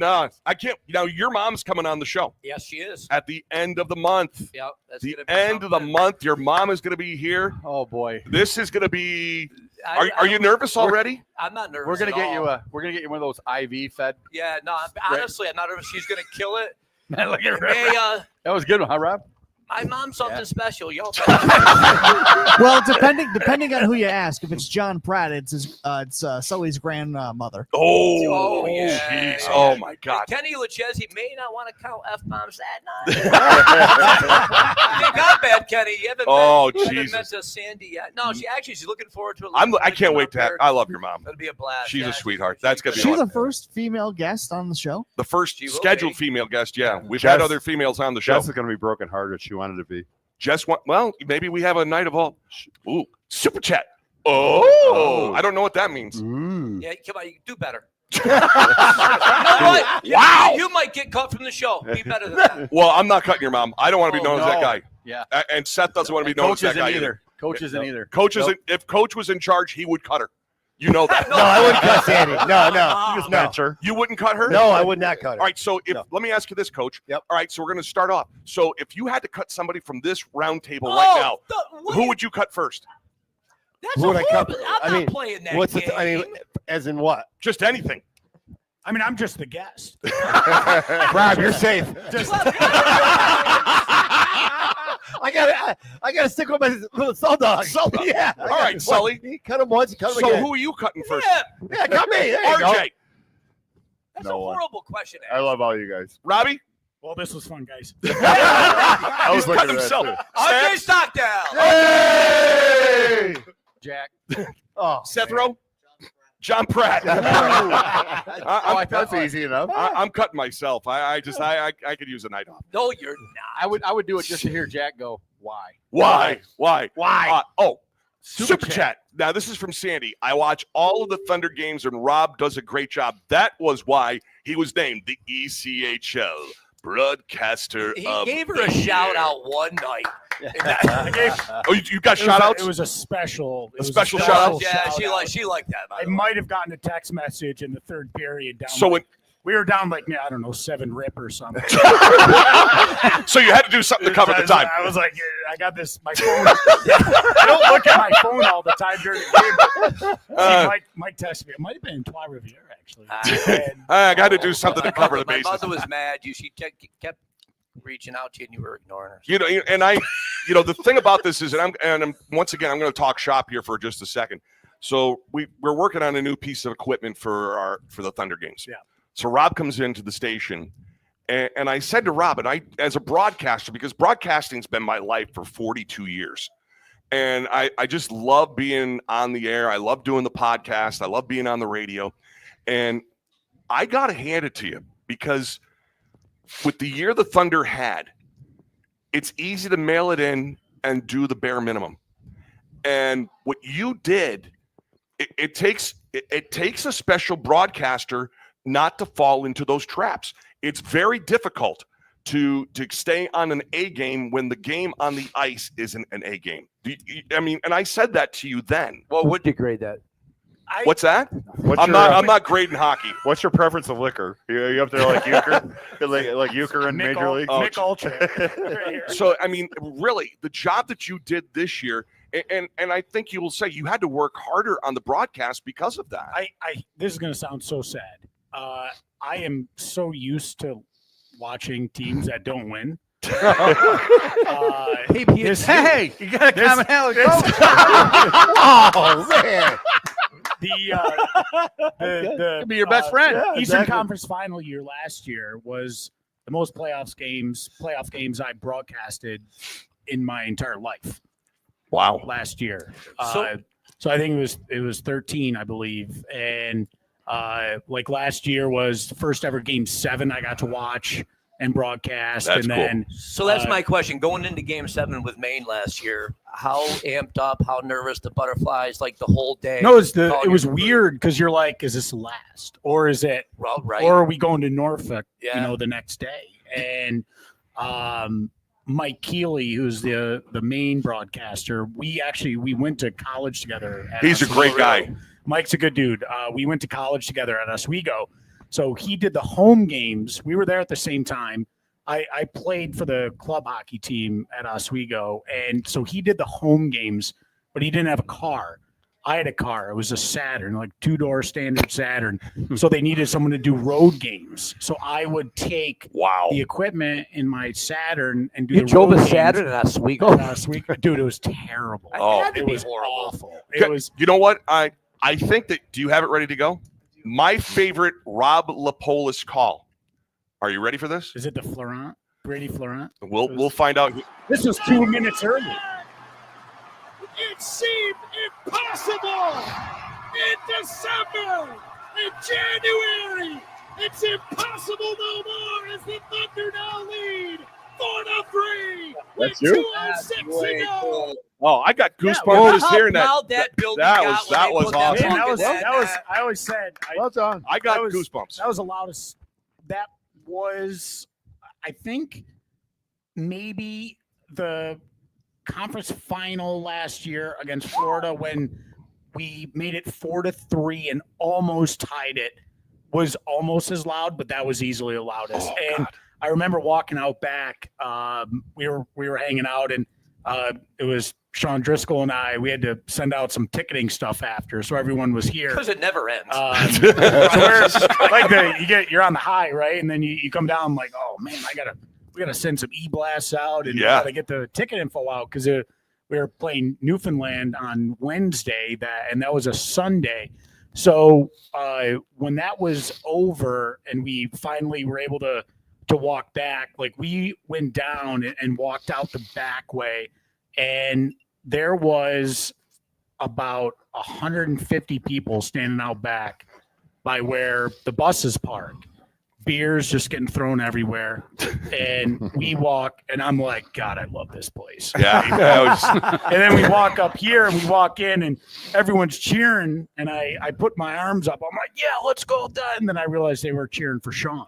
No, I can't. You know, your mom's coming on the show. Yes, she is. At the end of the month. Yep. That's the gonna be end of the month. Your mom is going to be here. Oh boy. This is going to be. Are you nervous already? I'm not nervous. We're gonna at get you all. We're gonna get you one of those IV fed. Yeah, no. Honestly, I'm not nervous. She's gonna kill it. Man, look at her. Hey, That was good, huh, Rob? my mom's something special, yo. Well, depending on who you ask, if it's John Pratt, it's Sully's grandmother. Oh, yeah. jeez. Oh my God. Kenny Lucchesi may not want to count F-bombs that night. You got bad, Kenny. You haven't met Sandy yet. No, she's looking forward to it. I can't wait to have. I love your mom. It'll be a blast. She's a sweetheart. That's gonna be. She's the first female guest on the show. The first scheduled female guest. Yeah, we've had other females on the show. Jess is going to be brokenhearted. She wanted to be. Jess, well, maybe we have a night of all. Ooh, super chat. Oh, I don't know what that means. Yeah, come on, you can do better. You know what? Wow. You might get cut from the show. Be better than that. Well, I'm not cutting your mom. I don't want to be known as that guy. Yeah. And Seth doesn't want to be known as that guy either. Coach isn't either. Coach isn't. If Coach was in charge, he would cut her. You know that. No, I wouldn't cut Sandy. No. You wouldn't cut her? No, I would not cut her. All right, so let me ask you this, Coach. Yep. All right, so we're going to start off. So if you had to cut somebody from this round table right now, who would you cut first? That's Who would I cut? I'm not playing that what's game. I mean, as in what? Just anything. I mean, I'm just the guest. Rob, you're safe. I gotta stick with my little soul dog. Yeah. All right, Sully. He cut him once. He cut him So again. who are you cutting first? Yeah, cut me. There you go. RJ. That's No a one. horrible question. I love all you guys. Robbie? Well, this was fun, guys. I was He's looking cutting at himself. that, RJ Stockdale. Hey! Jack. Oh, Seth Rowe? John Pratt. That's easy enough. I'm cutting myself. I could use a night off. No, you're not. I would do it just to hear Jack go, why? Why? Super chat. Now, this is from Sandy. I watch all of the Thunder games, and Rob does a great job. That was why he was named the ECHL Broadcaster He of gave her the a Year. shout out one night. You got shout outs? It was a special. A special shout out? Yeah, she liked that. I might have gotten a text message in the third period. Down So we were down like, I don't know, 7 rip or something. So you had to do something to cover the time. I was like, I got this. My phone. I don't look at my phone all the time during the game. Mike texted me. It might have been in Trois Riviere, actually. I got to do something to cover the My bases. mother was mad. She kept reaching out to you, and you were ignoring her. You know, and the thing about this is, and I'm once again, I'm going to talk shop here for just a second. So we're working on a new piece of equipment for the Thunder games. Yeah. So Rob comes into the station, and I said to Rob, and I, as a broadcaster, because broadcasting's been my life for 42 years, and I just love being on the air. I love doing the podcast. I love being on the radio, and I got to hand it to you because with the year the Thunder had, it's easy to mail it in and do the bare minimum. And what you did, it takes a special broadcaster not to fall into those traps. It's very difficult to stay on an A game when the game on the ice isn't an A game. I mean, and I said that to you then. What would you grade that? What's that? I'm not grading hockey. What's your preference of liquor? You up there like euchre, like euchre in Major League? Nick Ultra. So I mean, really, the job that you did this year, and I think you will say you had to work harder on the broadcast because of that. This is going to sound so sad. I am so used to watching teams that don't win. Hey, you got a commonality. Oh man. The Could be your best friend. Eastern exactly. Conference Final year last year was the most playoff games I broadcasted in my entire life. Wow. Last year. So So I think it was 13, I believe, and like last year was the first ever Game 7 I got to watch and broadcast. That's and cool. then So that's my question. Going into Game 7 with Maine last year, how amped up, how nervous, the butterflies, like the whole day? no, it was weird because you're like, is this last, or is it, Well, right. or are we going to Norfolk? Yeah. You know, the next day, and Mike Keeley, who's the main broadcaster. We went to college together. He's a great guy. Mike's a good dude. We went to college together at Oswego. So he did the home games. We were there at the same time. I played for the club hockey team at Oswego, and so he did the home games, but he didn't have a car. I had a car. It was a Saturn, like 2-door standard Saturn. So they needed someone to do road games. So I would take the equipment in my Saturn and do You the drove road a games. Saturn in Oswego? Dude, it was terrible. It was awful. It was. You know what? I think that. Do you have it ready to go? My favorite Rob Lippolis call. Are you ready for this? Is it the Florent? Brady Florent? We'll find out. This was 2 minutes early. It seemed impossible in December, in January. It's impossible no more as the Thunder now lead 4-3 with That's you? 2:06 to go. Oh, I got goosebumps just hearing that. proud that building That got was when they awesome. put that Man, fucking that was. I always said. Well done. I got that was- goosebumps. That was the loudest. That was, I think, maybe the conference final last year against Florida when we made it 4-3 and almost tied it. Was almost as loud, but that was easily the loudest. And I remember walking out back. We were hanging out, and it was Sean Driscoll and I. We had to send out some ticketing stuff after, so everyone was here. Because it never ends. So we're, like you're on the high, right? And then you come down like, oh man, we gotta send some e-blasts out and gotta get the ticket info out because we were playing Newfoundland on Wednesday and that was a Sunday. So when that was over and we finally were able to walk back, like we went down and walked out the back way, and there was about 150 people standing out back by where the buses park. Beers just getting thrown everywhere, and we walk, and I'm like, God, I love this place. Yeah. And then we walk up here, and we walk in, and everyone's cheering, and I put my arms up. I'm like, yeah, let's go. And then I realized they were cheering for Sean.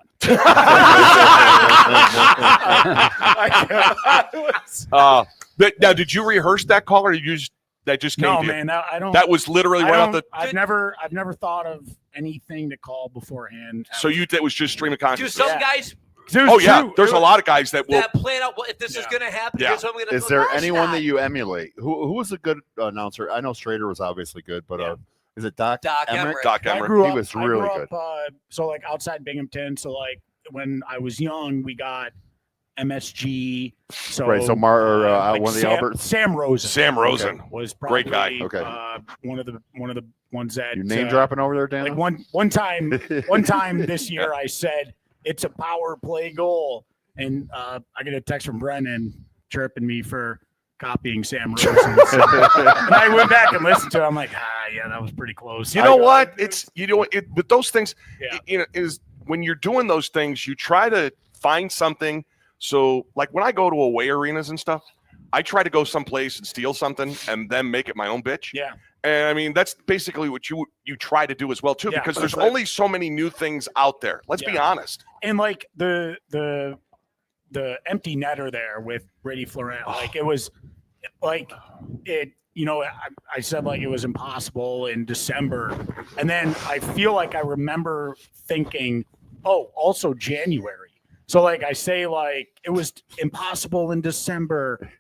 Now, did you rehearse that call, or you just that just came No, to you? man, I don't. That was literally right off the. I've never thought of anything to call beforehand. So it was just stream of Do consciousness. some guys Oh yeah, there's a lot of guys that will. that plan out if this is going to happen? Yeah. Here's what I'm gonna Is do. there No, it's anyone not. that you emulate? Who was a good announcer? I know Strader was obviously good, but is it Doc Emmerich? Doc I Emmerich. grew He up- was I really grew good. up, so like outside Binghamton. So like when I was young, we got MSG. So Right, so one of the Sam, Alberts? Sam Rosen. Sam Rosen. was probably Great guy. Okay. one of the ones that You name dropping over there, Dan? Like one time this year, I said it's a power play goal, and I get a text from Brennan chirping me for copying Sam Rosen. And I went back and listened to it. I'm like, yeah, that was pretty close. You know what? But those things, is when you're doing those things, you try to find something. So, like when I go to away arenas and stuff, I try to go someplace and steal something and then make it my own bitch. Yeah. And I mean, that's basically what you try to do as well too, Yeah, because there's right. only so many new things out there. Let's be honest. And like the empty netter there with Brady Florent, like it was like it. I said like it was impossible in December, and then I feel like I remember thinking, oh, also January. So like I say like it was impossible in December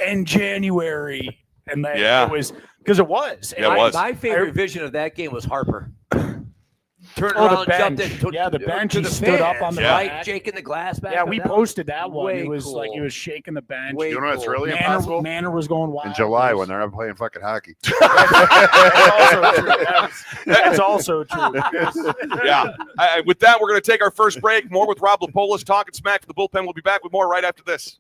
and January, and then it was because it was. And My favorite vision of that game was Harper. Turned Oh, the around, jumped bench. in. Yeah, the bench. To He the stood up fans, on the right, back. shaking the glass back. Yeah, there. we That posted that one. way It was cool. like he was shaking the bench. Way You know what's really impossible? Manor was going wild. In July when they're not playing fucking hockey. That's also true. Yeah. With that, we're going to take our first break. More with Rob Lippolis, Talkin Smack for the Bullpen. We'll be back with more right after this.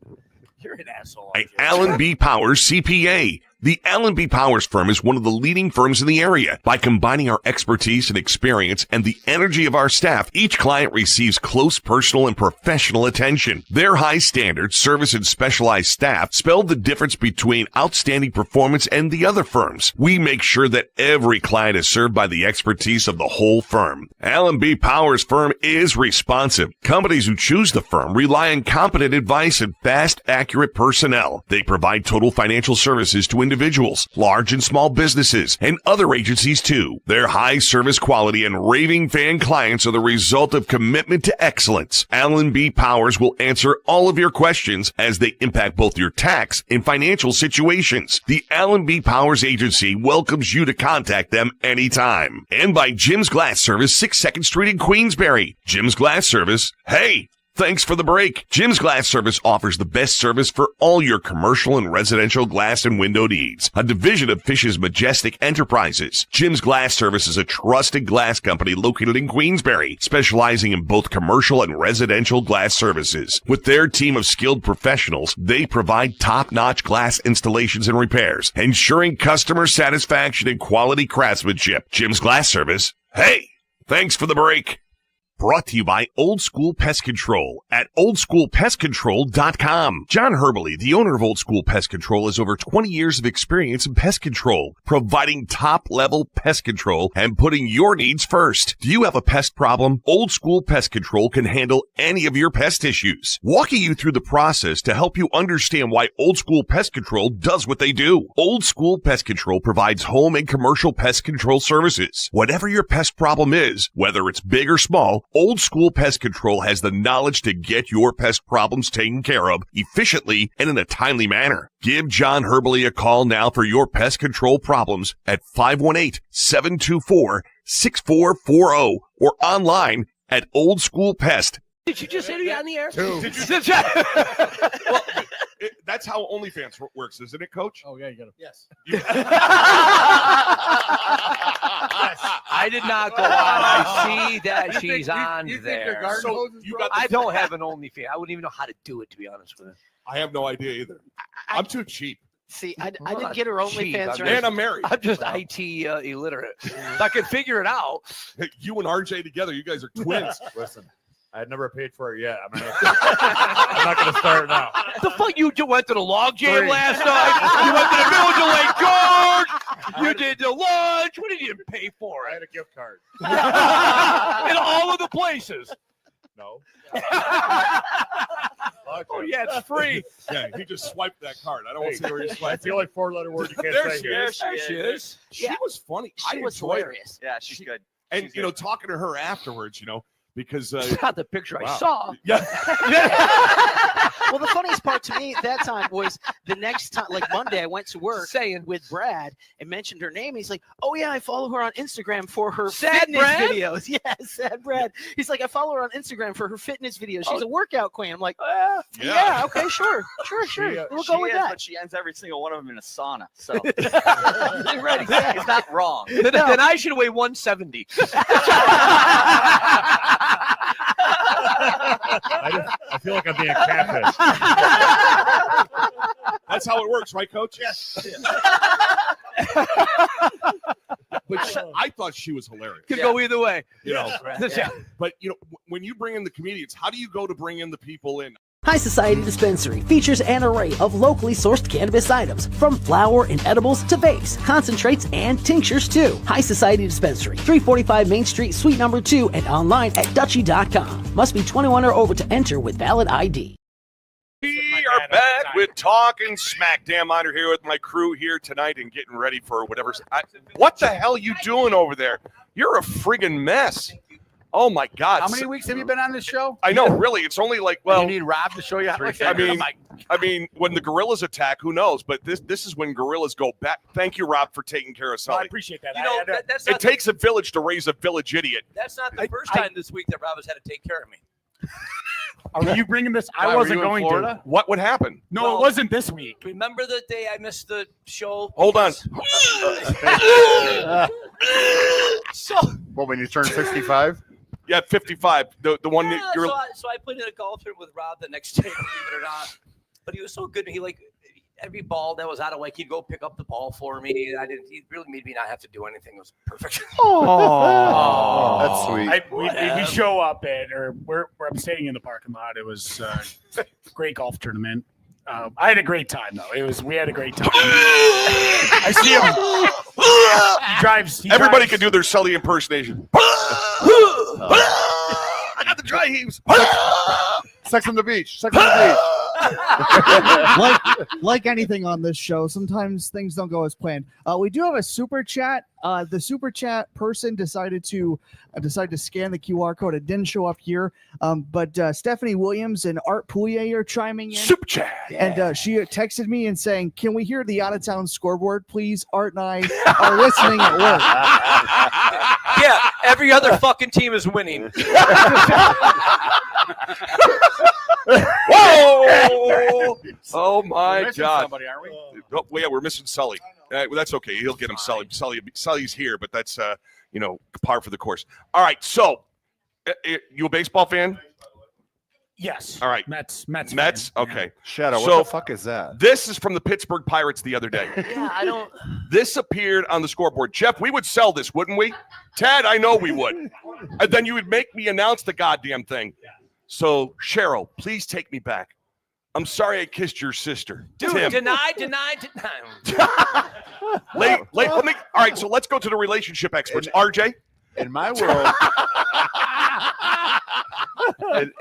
You're an asshole. By Allen B. Powers CPA. The Allen B. Powers firm is one of the leading firms in the area. By combining our expertise and experience and the energy of our staff, each client receives close personal and professional attention. Their high standards, service, and specialized staff spell the difference between outstanding performance and the other firms. We make sure that every client is served by the expertise of the whole firm. Allen B. Powers firm is responsive. Companies who choose the firm rely on competent advice and fast, accurate personnel. They provide total financial services to individuals, large and small businesses, and other agencies too. Their high service quality and raving fan clients are the result of commitment to excellence. Allen B. Powers will answer all of your questions as they impact both your tax and financial situations. The Allen B. Powers Agency welcomes you to contact them anytime. And by Jim's Glass Service, 6 2nd Street in Queensbury. Jim's Glass Service. Hey! Thanks for the break. Jim's Glass Service offers the best service for all your commercial and residential glass and window needs. A division of Fish's Majestic Enterprises. Jim's Glass Service is a trusted glass company located in Queensbury, specializing in both commercial and residential glass services. With their team of skilled professionals, they provide top-notch glass installations and repairs, ensuring customer satisfaction and quality craftsmanship. Jim's Glass Service. Hey, thanks for the break. Brought to you by Old School Pest Control at oldschoolpestcontrol.com. John Herbley, the owner of Old School Pest Control, has over 20 years of experience in pest control, providing top-level pest control and putting your needs first. Do you have a pest problem? Old School Pest Control can handle any of your pest issues, walking you through the process to help you understand why Old School Pest Control does what they do. Old School Pest Control provides home and commercial pest control services. Whatever your pest problem is, whether it's big or small, Old School Pest Control has the knowledge to get your pest problems taken care of efficiently and in a timely manner. Give John Herbley a call now for your pest control problems at 518-724-6440 or online at Old School Pest. Did you just say me on the air? Did you well, that's how OnlyFans works, isn't it, Coach? Oh, yeah, you got to. Yes. I did not go on. I see that she's on there. So you got I don't have an OnlyFans. I wouldn't even know how to do it, to be honest with you. I have no idea either. I'm too cheap. See, I didn't get her OnlyFans. And I'm married. I'm just IT illiterate. I could figure it out. You and RJ together, you guys are twins. Listen, I had never paid for it yet. I'm not going to start now. The fuck you went to the log jam last night? You went to the Village of Lake George. You did the lunch. What did you pay for? I had a gift card. In all of the places. No. Oh, yeah, it's free. Yeah, he just swiped that card. I don't want to see where you swiped. That's the only 4-letter word you can't There say she here. is. There she is. She was funny. She was enjoyed it. hilarious. Yeah, she's good. And, She's you know, talking to her afterwards, you know, because It's not the picture I wow. saw. Yeah. Well, the funniest part to me at that time was the next time, like Monday, I went to work with Brad and mentioned her name. He's like, "Oh yeah, I follow her on Instagram for her fitness Brad? videos." Yeah, Sad Brad. He's like, "I follow her on Instagram for her fitness videos. She's a workout queen." I'm like, yeah, okay, sure. We'll go with that." But she ends every single one of them in a sauna. So Right, exactly. it's not wrong. Then I should weigh 170. I feel like I'm being catfished. That's how it works, right, Coach? Yes. But I thought she was hilarious. Could go either way. You know, Yeah. But, you know, when you bring in the comedians, how do you go to bring in the people in? High Society Dispensary features an array of locally sourced cannabis items, from flower and edibles to vapes, concentrates, and tinctures too. High Society Dispensary, 345 Main Street, Suite number 2, and online at Dutchie.com. Must be 21 or over to enter with valid ID. We are back with Talkin Smack. Dan Miner here with my crew here tonight and getting ready for whatever. What the hell you doing over there? You're a friggin' mess. Oh my God! How many weeks have you been on this show? I know, really. It's only like, well, you need Rob to show you how. I mean, when the gorillas attack, who knows? But this is when gorillas go back. Thank you, Rob, for taking care of Sully. I appreciate that. You know, that's it takes a village to raise a village idiot. That's not the first time this week that Rob has had to take care of me. Are you bringing this? I Why, were wasn't you in going Florida? to. What would happen? No, Well, it wasn't this week. Remember the day I missed the show? Hold on. So Well, when you turn 65? Yeah, 55. The one that so I played in a golf tournament with Rob the next day, believe it or not. But he was so good. He every ball that was out of whack, he'd go pick up the ball for me. He really made me not have to do anything. It was perfect. Oh, that's sweet. We show up where I'm staying in the parking lot. It was a great golf tournament. I had a great time though. We had a great time. I see him. He drives. Everybody can do their Sully impersonation. I got the dry heaves. Sex on the beach. Sex on the beach. like anything on this show, sometimes things don't go as planned. We do have a super chat. The super chat person decided to scan the QR code. It didn't show up here, but Stephanie Williams and Art Poulier are chiming in. Super chat, and she texted me and saying, "Can we hear the out of town scoreboard, please? Art and I are listening at work." Yeah, every other fucking team is winning. Whoa! Oh my God! Somebody, aren't we? Oh, well, yeah, we're missing Sully. Well, that's okay. He'll get him. Sully's here, but that's par for the course. All right. So, you a baseball fan? Yes. All right. Mets. Okay. Shadow. So, what the fuck is that? This is from the Pittsburgh Pirates the other day. Yeah, I don't. This appeared on the scoreboard. Jeff, we would sell this, wouldn't we? Ted, I know we would. And then you would make me announce the goddamn thing. So, Cheryl, please take me back. I'm sorry I kissed your sister. Dude, Tim. deny. Let me. All right, so let's go to the relationship experts. RJ? In my world,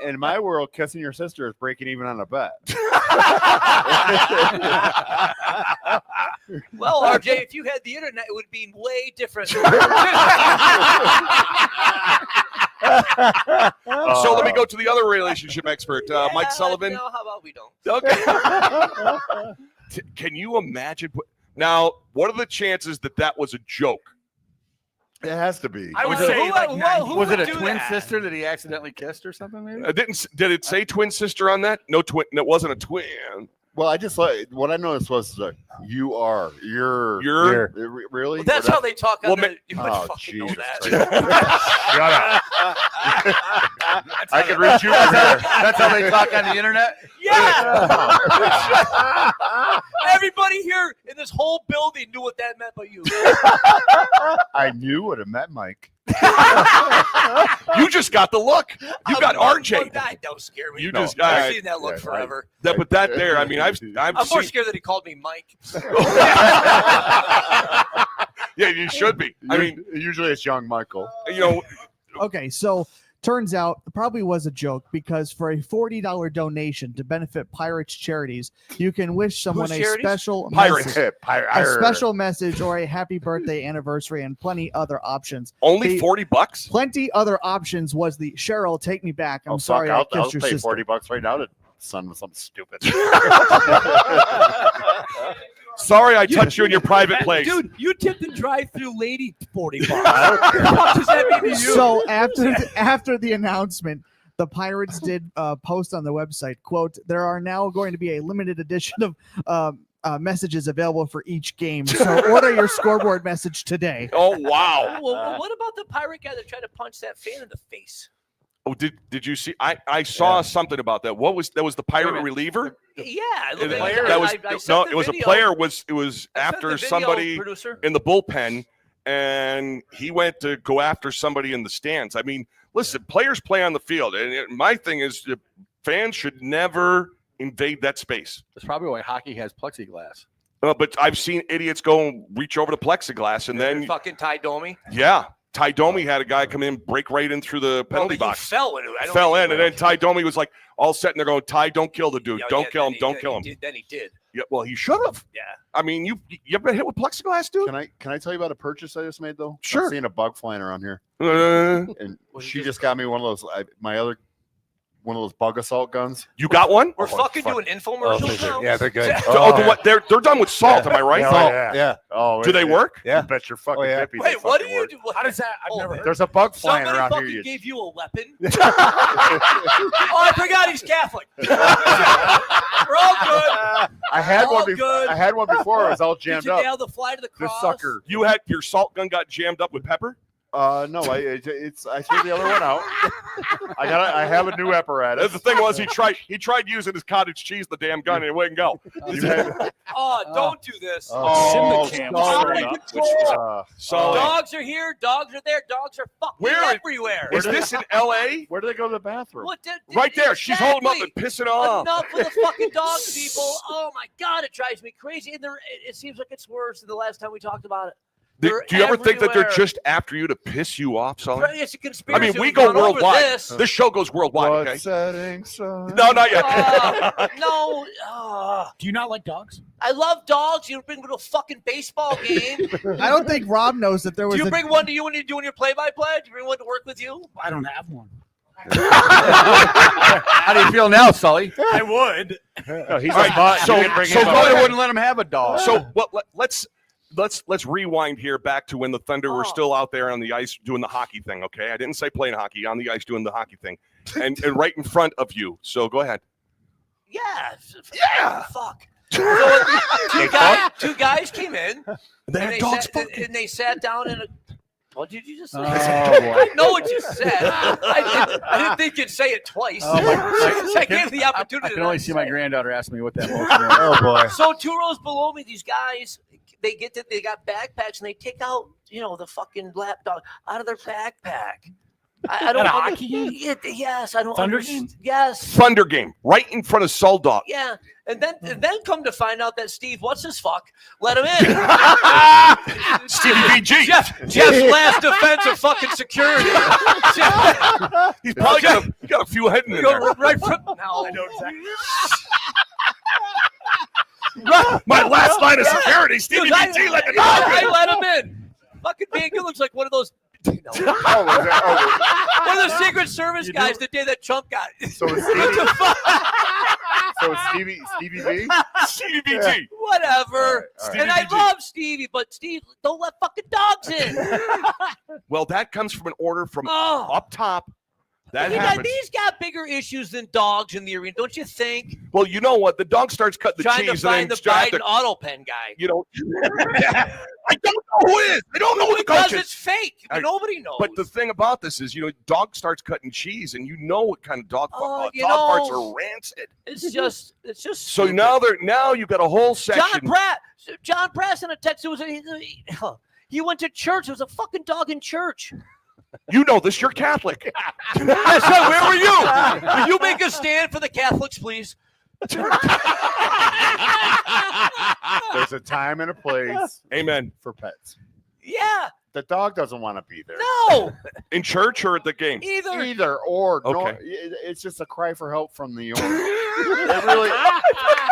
in my world, kissing your sister is breaking even on a bet. Well, RJ, if you had the internet, it would be way different. So let me go to the other relationship expert, Mike Sullivan. No, how about we don't? Okay. Can you imagine? Now, what are the chances that was a joke? It has to be. I would say Was would it a do twin that? sister that he accidentally kissed or something? Maybe. Did it say twin sister on that? No twin. It wasn't a twin. Well, I just what I noticed was you're really. Well, that's how they talk. Well, You would fucking know that. Shut up. I can reach you from here. That's how they talk on the internet. Yeah. Everybody here in this whole building knew what that meant by you. I knew what it meant, Mike. You just got the look. You got RJ. Don't scare me. I've seen that look forever. But that there, I mean, I'm more scared that he called me Mike. Yeah, you should be. I mean, usually it's young Michael. Okay, so turns out it probably was a joke because for a $40 donation to benefit Pirates charities, you can wish someone a special message, a special message or a happy birthday, anniversary, and plenty other options. Only $40? Plenty other options was the Cheryl, take me back. I'm sorry I kissed your pay sister. $40 right now to son with something stupid. Sorry, I touched you in your private place. Dude, you tipped the drive-through lady $40. What does that mean to you? So after the announcement, the Pirates did post on the website, quote, "There are now going to be a limited edition of messages available for each game. So order your scoreboard message today." Oh, wow. Well, what about the pirate guy that tried to punch that fan in the face? Oh, did you see? I saw something about that. What was that? Was the pirate reliever? Yeah, it was a player. It was after somebody in the bullpen, and he went to go after somebody in the stands. I mean, listen, players play on the field, and my thing is, fans should never invade that space. That's probably why hockey has plexiglass. But I've seen idiots go and reach over the plexiglass, and then fucking Ty Domi. Yeah. Ty Domi had a guy come in, break right in through the penalty box. Fell in, and then Ty Domi was like, all set, and they're going, Ty, don't kill the dude. Don't kill him. Don't kill him. Then he did. Yeah, well, he should have. Yeah. I mean, you ever been hit with plexiglass, dude? Can I tell you about a purchase I just made, though? Sure. I'm seeing a bug flying around here. And she just got me one of those, one of those bug assault guns. You got one? We're fucking doing infomercials now? Yeah, they're good. They're done with salt, am I right? Yeah. Oh, do they work? Yeah. Bet your fucking hippie. Wait, what do you do? How does that? I've never heard. There's a bug flying Somebody around fucking here. gave you a weapon. Oh, I forgot he's Catholic. We're all good. I had All one good. before. I had one before. I was all jammed Did you up. nail the fly to the cross? This sucker. Your salt gun got jammed up with pepper? No, I threw the other one out. I have a new apparatus. The thing was, he tried using his cottage cheese, the damn gun, and it wouldn't go. Don't do this. Dogs are here. Dogs are there. Dogs are fucking everywhere. Is this in L.A.? Where do they go to the bathroom? Right there. She's holding them up and pissing off. Enough with the fucking dogs, people. Oh my God, it drives me crazy. And it seems like it's worse than the last time we talked about it. Do you ever think that they're everywhere. just after you to piss you off, Sully? It's a conspiracy. I mean, we We've go gone over worldwide. this. This show goes worldwide. Okay. Setting sun. No, not yet. No. Do you not like dogs? I love dogs. You bring me to a fucking baseball game. I don't think Rob knows that there was. Do you bring one to you when you're doing your play-by-play? Do you bring one to work with you? I don't have one. How do you feel now, Sully? I would. No, he's All right, so Sully wouldn't let him have a dog. So let's rewind here back to when the Thunder were still out there on the ice doing the hockey thing. Okay, I didn't say playing hockey, on the ice doing the hockey thing, and right in front of you. So go ahead. Yeah. Fuck. So two guys came in. And they sat down in a. What did you just say? I know what you said. I didn't think you'd say it twice. I gave the opportunity. I can only see my granddaughter ask me what that motion is. Oh boy! So 2 rows below me, these guys, they got backpacks and they take out, the fucking lapdog out of their backpack. I don't. Hockey? Yes, I don't. Thunder game? Yes. Thunder game right in front of Suldog. Yeah, and then come to find out that Steve, what's his fuck, let him in. Stevie BG. Jeff's last defense of fucking security. He's probably got a few hidden in there. Right from now. I know exactly. My last line of security, Stevie BG let the dog in. I let him in. Fucking Bianca looks like one of those. One of the Secret Service guys the day that Trump got. So it's Stevie B? Stevie BG. Whatever. All right. And I love Stevie, but Steve, don't let fucking dogs in. Well, that comes from an order from up top. That happens. These got bigger issues than dogs in the arena, don't you think? Well, you know what? The dog starts cutting the Trying cheese to find and the then Biden auto pen guy. I don't know who it is. I don't know who the coach Because is. it's fake. Nobody knows. But the thing about this is, dog starts cutting cheese, and you know what kind of dog parts are rancid. It's just. So now you've got a whole section. John Pratt sent a text. He went to church. There was a fucking dog in church. You know this. You're Catholic. That's right. Where were you? Will you make a stand for the Catholics, please? There's a time and a place. Amen. For pets. Yeah. The dog doesn't want to be there. No. In church or at the game? Either or. Okay. No, it's just a cry for help from the owner.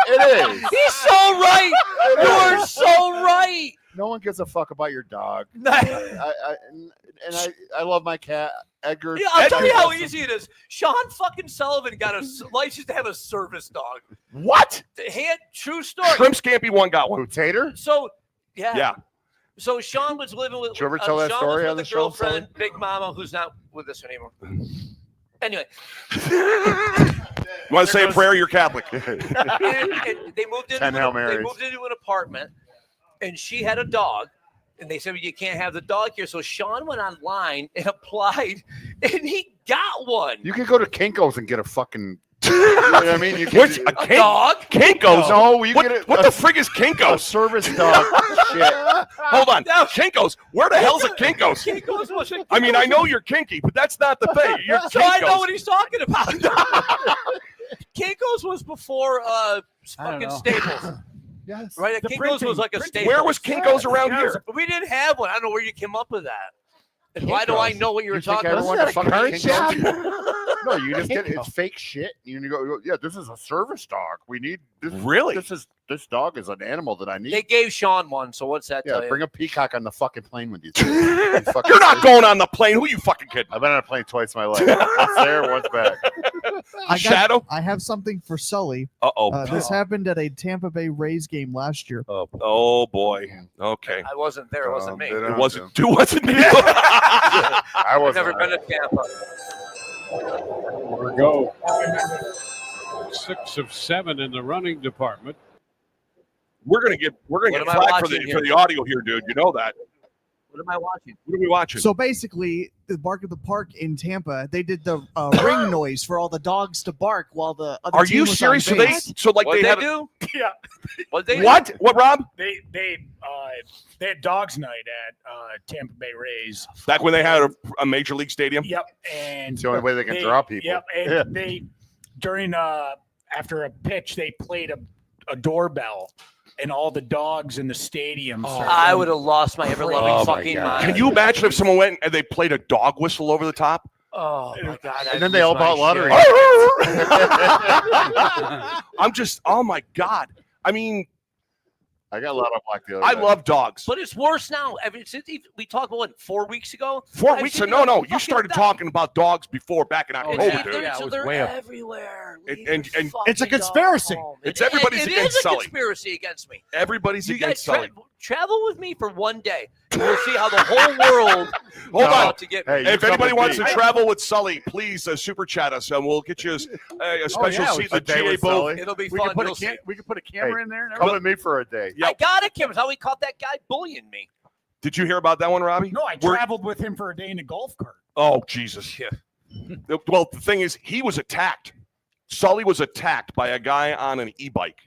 It is. He's so right. You are so right. No one gives a fuck about your dog. I love my cat, Edgar. Yeah, I'll tell you how easy it is. Sean fucking Sullivan got a license to have a service dog. What? True story. Shrimp Scampi one got one. Tater? So, yeah. Yeah. So Sean was living with. Did you ever tell that Sean story was on with the a show, girlfriend, Sully? Big Mama, who's not with us anymore. Anyway. You want to say a prayer? You're Catholic. and they moved into 10 Hail Marys. They moved into an apartment, and she had a dog. And they said, well, you can't have the dog here. So Sean went online and applied, and he got one. You can go to Kinko's and get a fucking. You know what I mean? You can, a dog? Kinko's? No, you what, get what the frig is Kinko's? A service dog. Shit. Hold on. Kinko's? Where the hell's a Kinko's? Kinko's was a I mean, I know you're kinky, but that's not the thing. You're So I know Kinko's. what he's talking about. Kinko's was before fucking Staples. Yes. Right? Kinko's was like a Staples. Where was Kinko's around here? We didn't have one. I don't know where you came up with that. And why do I know what you were think talking I ever about? went to fucking Kinko's? No, you just get it's fake shit. You go, yeah, this is a service dog. We need this. Really? This dog is an animal that I need. They gave Sean one, so what's that tell Yeah, you? bring a peacock on the fucking plane with you. You're not going on the plane. Who you fucking kidding? I've been on a plane twice in my life. Once there, once back. Shadow? I have something for Sully. Uh-oh. This happened at a Tampa Bay Rays game last year. Oh boy. Okay. I wasn't there. It wasn't me. It wasn't me. I I've wasn't. never been to Tampa. Here we go. 6 of 7 in the running department. We're gonna get What am I flagged for watching the here? audio here, dude. You know that. What am I watching? What are we watching? So basically, the Bark of the Park in Tampa, they did the ring noise for all the dogs to bark while the other Are team you was on serious? So base. What'd they they have do? Yeah. What they what? do? What, Rob? They had dogs night at Tampa Bay Rays. Back when they had a major league stadium. Yep, and It's the only way they can draw people. Yep, and they during after a pitch they played a doorbell, and all the dogs in the stadium. I would have lost my ever-loving fucking mind. Can you imagine if someone went and they played a dog whistle over the top? Oh my God! And then they all bought lottery. I'm just, oh my God. I mean, I got a lot of black the other I day. love dogs. But it's worse now. I mean, we talked about what 4 weeks ago. 4 weeks ago? No. You started talking about dogs before back in October, dude. They're everywhere. And It's a conspiracy. It's everybody's It against is a Sully. conspiracy against me. Everybody's You against guys Sully. travel with me for one day. And we'll see how the whole world Hold is on. out to get me. Hey, if anybody wants to travel with Sully, please super chat us, and we'll get you a special seat in the GA booth. It'll be We fun. could put You'll a see. we could put a camera in there. And Come everything. with me for a day. I got a camera. How we caught that guy bullying me. Did you hear about that one, Robbie? No, I traveled with him for a day in a golf cart. Oh, Jesus. Yeah. Well, the thing is, he was attacked. Sully was attacked by a guy on an e-bike.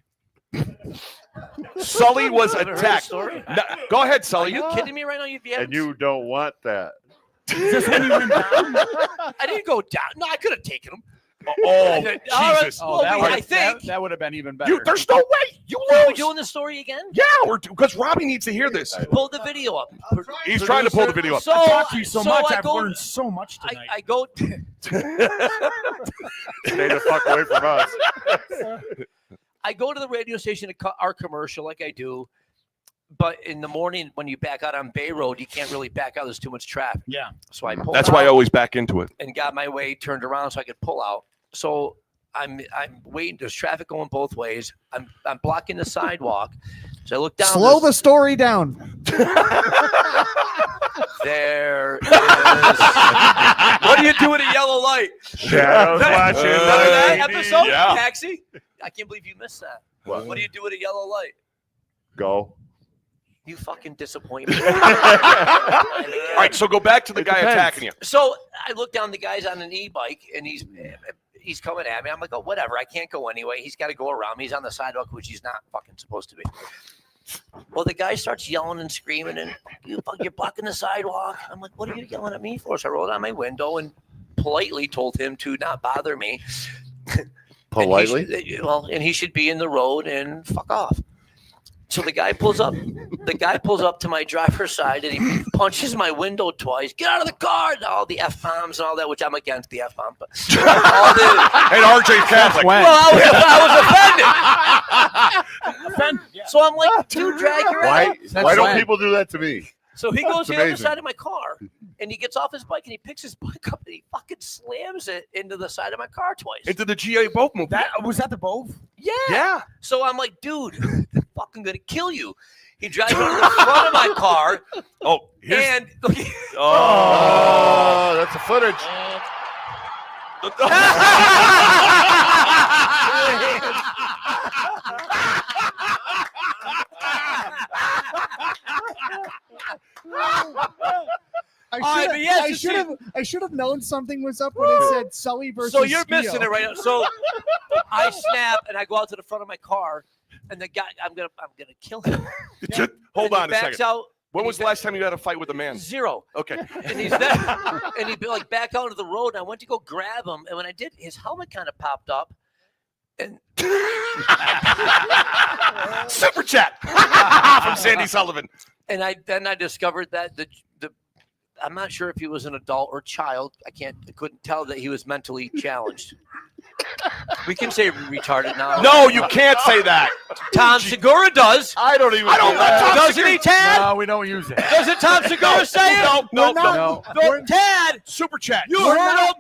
Sully was Ever heard the attacked. story? No, go ahead, Are Sully. you kidding me right now? You'd be And you don't want that. Is this when you went down? I didn't go down. No, I could have taken him. Oh, All right. Jesus. Well, I think. that would have been even better. There's no way. You Are we lose. doing the story again? Yeah, because Robbie needs to hear this. Pull the video up. He's trying to pull the video up. So, I talked to you so much. I I've go, learned so much tonight. I go. Stay the fuck away from us. I go to the radio station to cut our commercial like I do. But in the morning, when you back out on Bay Road, you can't really back out. There's too much traffic. Yeah. So I pulled That's why I out always back into it. and got my way turned around so I could pull out. So I'm waiting. There's traffic going both ways. I'm blocking the sidewalk. So I look down. Slow the story down. There is. What do you do with a yellow light? Shadows watching. Remember that episode? Yeah. Taxi? I can't believe you missed that. What? What do you do with a yellow light? Go. You fucking disappoint me. All right, so go back to the guy attacking you. So I look down the guy's on an e-bike and he's coming at me. I'm like, oh, whatever. I can't go anyway. He's got to go around me. He's on the sidewalk, which he's not fucking supposed to be. Well, the guy starts yelling and screaming and you're blocking the sidewalk. I'm like, what are you yelling at me for? So I rolled down my window and politely told him to not bother me. Politely? And he should be in the road and fuck off. So the guy pulls up. The guy pulls up to my driver's side and he punches my window twice. Get out of the car! And all the f-bombs and all that, which I'm against the f-bomb. But all And RJ Catholic. well, I was offended. So I'm like, dude, drag your ass. Why don't people do that to me? So he goes It's to the other amazing. side of my car and he gets off his bike and he picks his bike up and he fucking slams it into the side of my car twice. Into the GA boat movie. Was that the Bove? Yeah. Yeah. So I'm like, dude, I'm fucking gonna kill you. He drives out the front of my car. Oh, and Oh, that's the footage. I should have known something was up when it said Sully versus. So you're Spio. missing it right now. So I snap and I go out to the front of my car, and the guy, I'm gonna kill him. Hold And he on a backs second. out. When was the last time you had a fight with a man? Zero. Okay. And he's there, and he like back out into the road. And I went to go grab him, and when I did, his helmet kind of popped up. And Super chat from Sandy Sullivan. And I discovered that the I'm not sure if he was an adult or child. I couldn't tell that he was mentally challenged. We can say retarded now. No, you can't say that. Tom Segura does. I don't even. Doesn't he, Tad? No, we don't use it. Doesn't Tom Segura say it? No. Tad. Super chat. You heard him.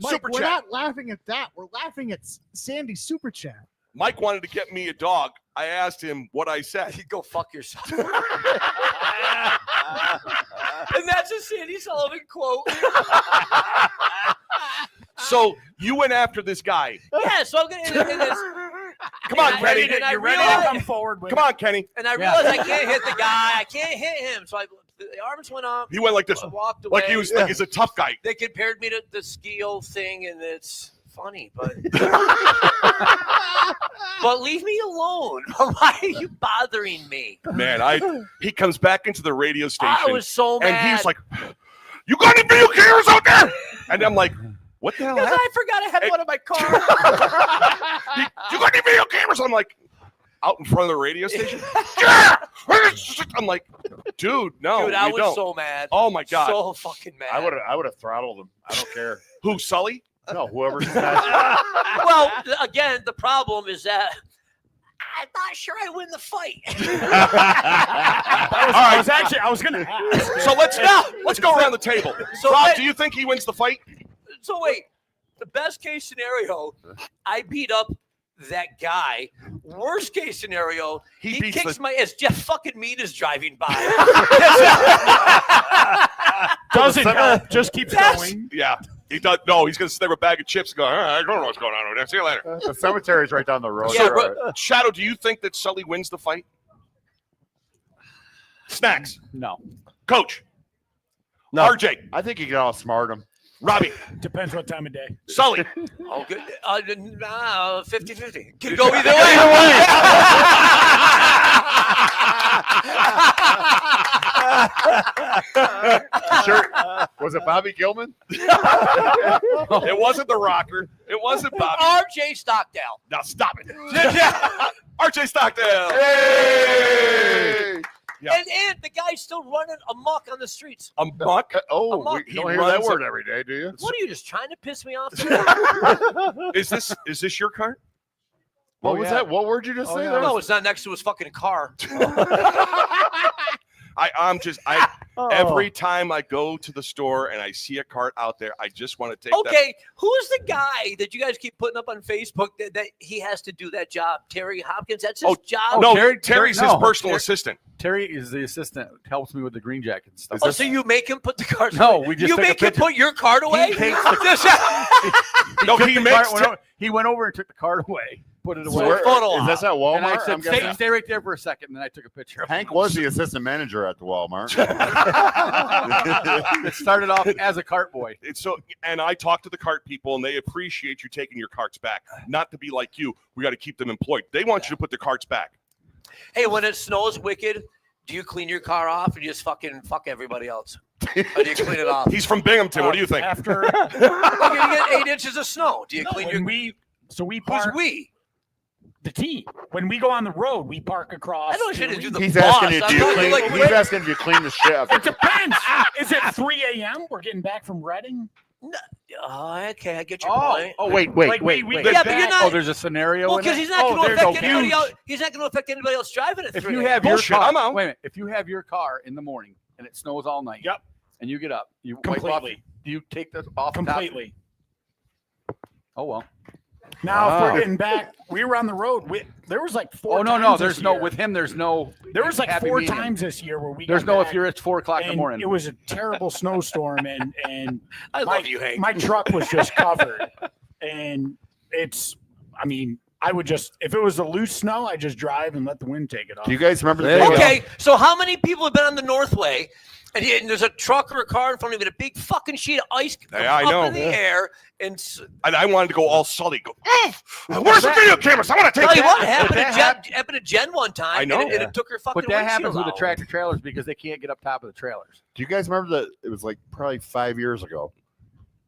Mike, Super we're chat. not laughing at that. We're laughing at Sandy's super chat. Mike wanted to get me a dog. I asked him what I said. You go fuck yourself. And that's a Sandy Sullivan quote. So you went after this guy. Yeah, so I'm gonna. Come on, Kenny. You're ready to come forward with Come on, Kenny. And I realized I can't hit the guy. I can't hit him. So I The arms went up. He went like this. I walked away. Like he was like he's a tough guy. They compared me to the Skio thing, and it's funny, but but leave me alone. Why are you bothering me? Man, he comes back into the radio station. I was so mad. And he's like, "You got any video cameras out there?" And I'm like, "What the hell?" Because I forgot I had one in my car. You got any video cameras? I'm like, out in front of the radio station. Yeah! I'm like, dude, no, Dude, I we was don't. so mad. Oh my god, So fucking mad. I would have throttled him. I don't care. Who, Sully? No, whoever. Well, again, the problem is that I'm not sure I win the fight. I was gonna ask. So let's go around the table. So Rob, wait- do you think he wins the fight? So wait, the best case scenario, I beat up that guy. Worst case scenario, he beats kicks the- my ass. Jeff fucking Mead is driving by. Doesn't help. Just keeps Yes. going. Yeah. He does. No, he's going to sit there with a bag of chips and go, all right, I don't know what's going on over there. See you later. The cemetery's right down the road. So, You're right. Shadow, do you think that Sully wins the fight? Snacks. No. Coach. No. RJ. I think you can outsmart him. Robbie. Depends what time of day. Sully. Oh, good. 50-50. Could go either way. Sure. Was it Bobby Gilman? It wasn't the Rocker. It wasn't Bobby. RJ Stockdale. Now stop it. RJ Stockdale. Hey! Yeah. And the guy's still running amok on the streets. Amok? Oh, Amok. you don't hear that word every day, do you? What are you just trying to piss me off? Is this your car? What was that? What word you just say? No, it's not next to his fucking car. Every time I go to the store and I see a cart out there, I just want to take that. Okay, who's the guy that you guys keep putting up on Facebook that he has to do that job? Terry Hopkins, that's his job? No, Terry's his personal assistant. Terry is the assistant. Helps me with the green jacket and stuff. Oh, so you make him put the card No, away? we just You take a make him picture. put your card away? He takes the he went over and took the card away, put it away. Is that at Walmart? And I said, I'm guessing? stay right there for a second. And then I took a picture of Hank him. was the assistant manager at the Walmart. It started off as a cart boy. And I talked to the cart people, and they appreciate you taking your carts back. Not to be like you, we got to keep them employed. They want you to put the carts back. Hey, when it snows wicked, do you clean your car off or you just fucking fuck everybody else? Or do you clean it off? He's from Binghamton. What do you think? After Look, you get 8 inches of snow. Do you clean your? we Who's park we? the team. When we go on the road, we park across. I don't shit to do the He's boss. asking I'm you, talking like he's asking if you clean the shit up. It depends. Is it 3 a.m.? We're getting back from Reading. Oh, okay, I get your point. Oh, wait. Like, we Yeah, but you're not. Oh, there's a scenario. Well, in because it? he's not going to there's affect no anybody huge- else. He's not going to affect anybody else driving it. If 3 you a.m. have Bullshit, your car, I'm out. wait a minute. If you have your car in the morning and it snows all night, Yep. and you get up, you wipe off. Completely. Do you take this off the top? Completely. Oh well. Now, if Wow. we're getting back, we were on the road. There was like 4 Oh no, times no. this There's no year. with him. There's no. There was like happy 4 medium. times this year where we. There's got no back, if you're at 4 o'clock in the and morning. It was a terrible snowstorm, and I my, love you, Hank. My truck was just covered, and it's. I mean, I would just if it was a loose snow, I just drive and let the wind take it off. Do you guys remember the day? Okay, so how many people have been on the Northway, and there's a truck or a car in front of you with a big fucking sheet of ice Yeah, I up know. in the air, and And I wanted to go all Sully. Go, where's the video cameras? I want to take tell you what that. happened to Jen one time. I know. and it took her fucking. But that happens windshield with the out. tractor trailers because they can't get up top of the trailers. Do you guys remember that it was like probably 5 years ago,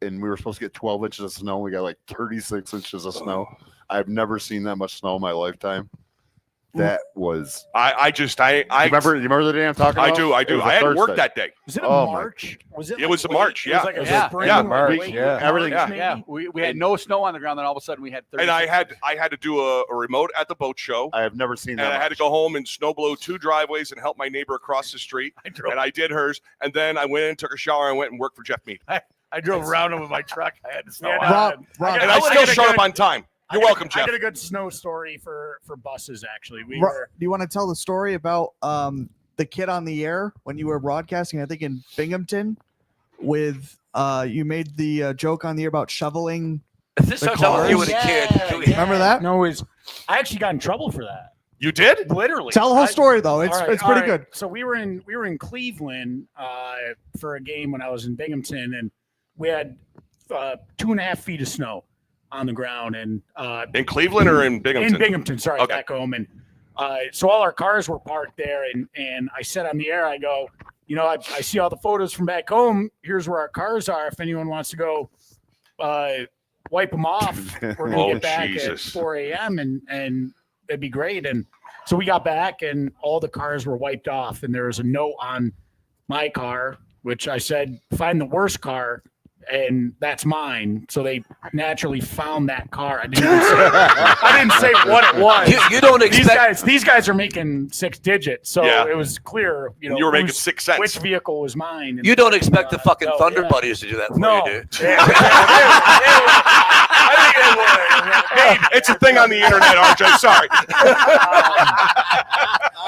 and we were supposed to get 12 inches of snow. We got like 36 inches of snow. I've never seen that much snow in my lifetime. That was. I remember. You remember the day I'm talking about? I do. It was a I had work Thursday. that day. Was it Oh, my- March? Was it? It was a March. Yeah. It was like a Yeah. spring, Yeah. like March, late yeah. March, Everything- maybe? Yeah, we had no snow on the ground, then all of a sudden we had 30. And I had to do a remote at the boat show. I have never seen that. And I had to much. go home and snow blow 2 driveways and help my neighbor across the street. And I did hers. And then I went in, took a shower, and went and worked for Jeff Mead. I drove around with my truck. I had to snow. Yeah, on. Rob, And I still showed up on time. You're welcome, I Jeff. got a good snow story for buses. Actually, we Ro- were. do you want to tell the story about the kid on the air when you were broadcasting? I think in Binghamton, with you made the joke on the air about shoveling. This the sounds like cars. you and a kid. Remember that? No, I actually got in trouble for that. You did? Literally. Tell the whole story though. It's All right, it's pretty all right. good. So we were in Cleveland for a game when I was in Binghamton, and we had 2.5 feet of snow on the ground. And in Cleveland or in Binghamton? In Binghamton, sorry, Okay. back home. And so all our cars were parked there, and I said on the air, I go, you know, I see all the photos from back home. Here's where our cars are. If anyone wants to go wipe them off, we're going to get back at 4 a.m. and it'd be great. And so we got back, and all the cars were wiped off, and there was a note on my car, which I said, find the worst car, and that's mine. So they naturally found that car. I didn't say what it was. You don't expect these guys are making 6 digits, so Yeah. it was clear. You know, You were making 6 cents. Which vehicle was mine? And, You don't expect the fucking no, Thunder yeah. Buddies to do that for No. you, dude. It's a thing on the internet, RJ. Sorry.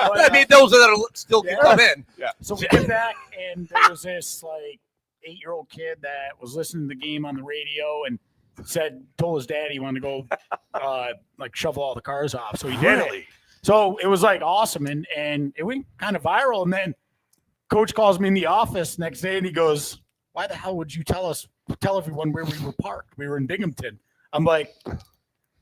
I mean, those that are still can come in. Yeah. So we get back, and there was this like 8-year-old kid that was listening to the game on the radio and told his dad he wanted to go like shovel all the cars off. So he did it. So it was like awesome, and it went kind of viral. And then coach calls me in the office next day, and he goes, "Why the hell would you tell everyone where we were parked? We were in Binghamton." I'm like,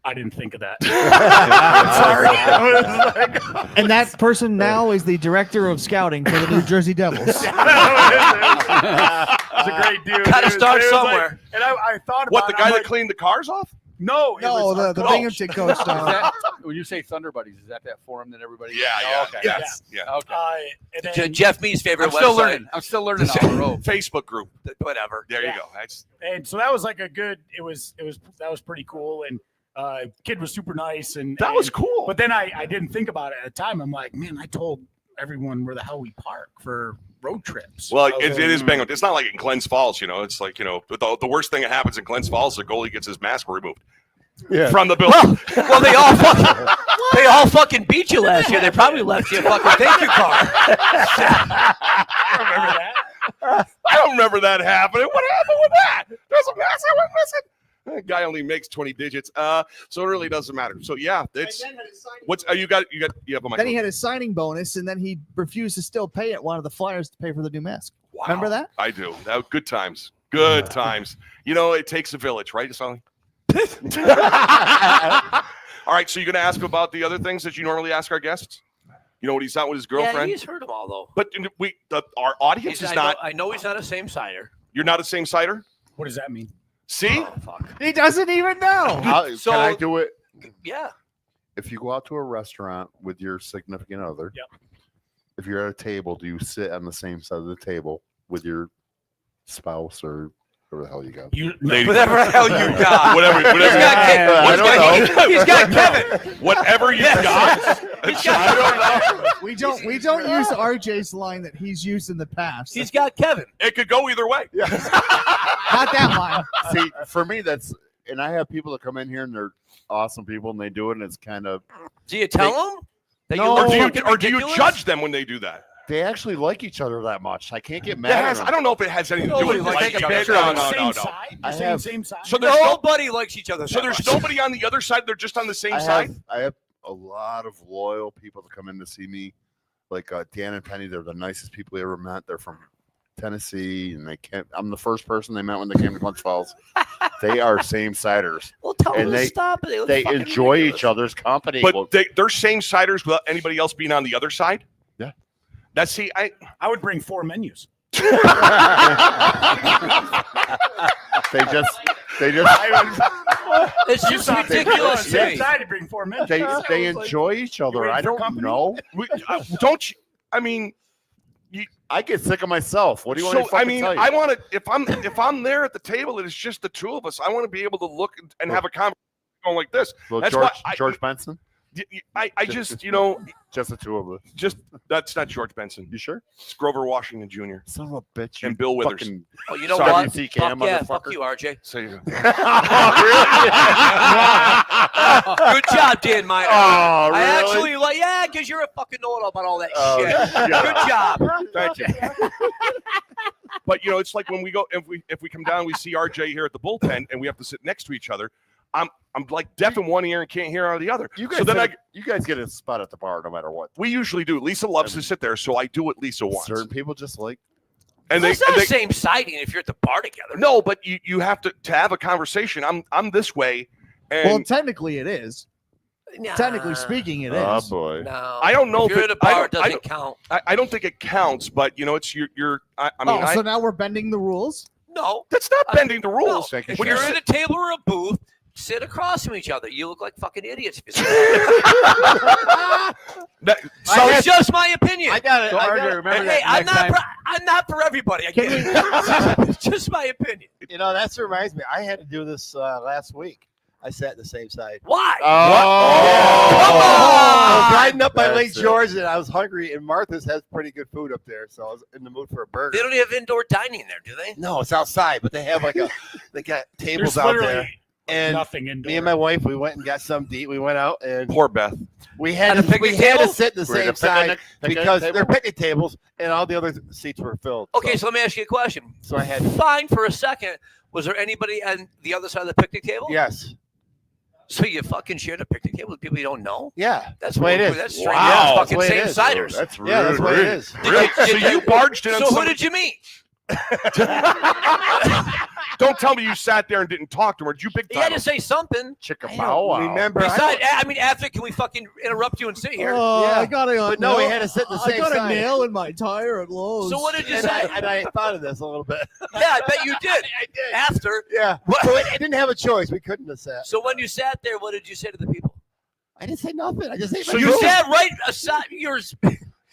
I didn't think of that. Sorry. I was like, And that person now is the director of scouting for the New Jersey Devils. He's a great dude. Gotta start It was somewhere. Like, and I thought about What, the it, guy I'm that like, cleaned the cars off? No, No, the Binghamton coach. Is that, when you say Thunder Buddies, is that forum that everybody? Yeah, Oh, yeah, okay. yes, yeah. Okay. and then, Jeff Mee's favorite I'm still website. learning. I'm still learning on the road. Facebook group. Whatever. There Yeah. you go. That's and so that was like that was pretty cool. And kid was super nice. And That was cool. But then I didn't think about it at the time. I'm like, man, I told everyone where the hell we park for road trips. Well, I was it like, is Binghamton. It's not like in Glens Falls, you know. It's like, you know, the worst thing that happens in Glens Falls, the goalie gets his mask removed from the building. Well, they all fucking beat you last year. They probably left you a fucking thank you card. I remember that. I don't remember that happening. What happened with that? There's a mask I went missing. That guy only makes 20 digits. So it really doesn't matter. So yeah, it's what's you have a Then he microphone. had a signing bonus, and then he refused to still pay it. Wanted the Flyers to pay for the new mask. Wow. Remember that? I do. That good times. Good times. You know, it takes a village, right, Sully? All right, so you're going to ask him about the other things that you normally ask our guests? You know, when he's out with his girlfriend? Yeah, he's heard them all though. But our audience is not. I know he's not a same sider. You're not a same cider? What does that mean? See? Oh, fuck. He doesn't even know. Can I do it? Yeah. If you go out to a restaurant with your significant other, if you're at a table, do you sit on the same side of the table with your spouse or whatever the hell you got? Whatever the hell you got. Whatever He's got Kevin. Whatever you got. We don't use RJ's line that he's used in the past. He's got Kevin. It could go either way. Not that line. See, for me, that's, and I have people that come in here and they're awesome people and they do it, and it's kind of. Do you tell them? Or do you judge them when they do that? They actually like each other that much. I can't get mad at them. I don't know if it has anything to do with Nobody like likes each each other. other. No. I have- Same side. So there's Nobody likes each other. So there's nobody on the other side. They're just on the same side. I have a lot of loyal people that come in to see me, like Dan and Penny. They're the nicest people I ever met. They're from Tennessee, and I'm the first person they met when they came to Glens Falls. They are same siders. Well, tell them and to stop it. look They fucking enjoy ridiculous. each other's company. But they're same siders without anybody else being on the other side. Yeah. That's I would bring 4 menus. they just It's just ridiculous. to me. Side to bring 4 menus. they enjoy each other. I don't know. Don't you? I mean, I get sick of myself. What do you want me to so I fucking mean, tell you? I want to. If I'm there at the table, and it's just the two of us. I want to be able to look and have a conversation going like this. Well, That's George Benson. I just, you know, just the two of us. Just that's not George Benson. You sure? It's Grover Washington Jr. Son of a bitch. And Bill Withers. Oh, you know Sorry, what? WCK, Fuck yeah, motherfucker. fuck you, RJ. So you Good job, Dan Miner. Oh, really? I actually like, because you're a fucking know-it-all about all that Oh, shit. yeah. Good job. Thank you. But you know, it's like when we go if we come down, we see RJ here at the bullpen, and we have to sit next to each other. I'm like deaf in one ear and can't hear out of the other. You guys, so then you guys get a spot at the bar no matter what. we usually do. Lisa loves to sit there, so I do what Lisa wants. Certain people just like. And It's not the same sighting if you're at the bar together. No, but you have to have a conversation. I'm this way, and Well, technically it is. Technically speaking, it is. Oh boy. No, I don't know if you're if at a bar, it doesn't count. I don't think it counts, but it's your. I mean, so now we're bending the rules. No, that's not bending the rules. No. If you're at a table or a booth, sit across from each other. You look like fucking idiots. So it's just my opinion. I got it. So, RJ, remember that I'm not. I'm not for everybody. I get it. It's just my opinion. You know, that reminds me. I had to do this last week. I sat the same side. Why? I was riding up by That's Lake it. George, and I was hungry. And Martha's has pretty good food up there, so I was in the mood for a burger. They don't have indoor dining there, do they? No, it's outside, but they have they got tables There's out literally there. And nothing indoor. me and my wife, we went and got something to eat. We went out and poor Beth. We had At a picnic table? to sit the We're at same a side picnic because table? they're picnic tables, and all the other seats were filled. Okay, so let me ask you a question. So I had Fine for a second. Was there anybody on the other side of the picnic table? yes, So you fucking shared a picnic table with people you don't know? yeah, That's the way it is. That's strange. Wow. That's That's fucking the way it same is. ciders. That's rude. yeah, that's the way it is. Really? So you barged in on So who somebody- did you meet? Don't tell me you sat there and didn't talk to her. Did you big You had time? to say something. Chicka I bow don't wow. remember. Besides, I mean, after, can we fucking interrupt you and sit here? Yeah. I got But no, we had to sit the I same got side. a nail in my tire at Lowe's. So what did you And say? I thought of this a little bit. Yeah, I bet you did. I did. After. Yeah. What? So I didn't have a choice. We couldn't have sat. So when you sat there, what did you say to the people? I didn't say nothing. I just ate So my you food. sat right aside yours.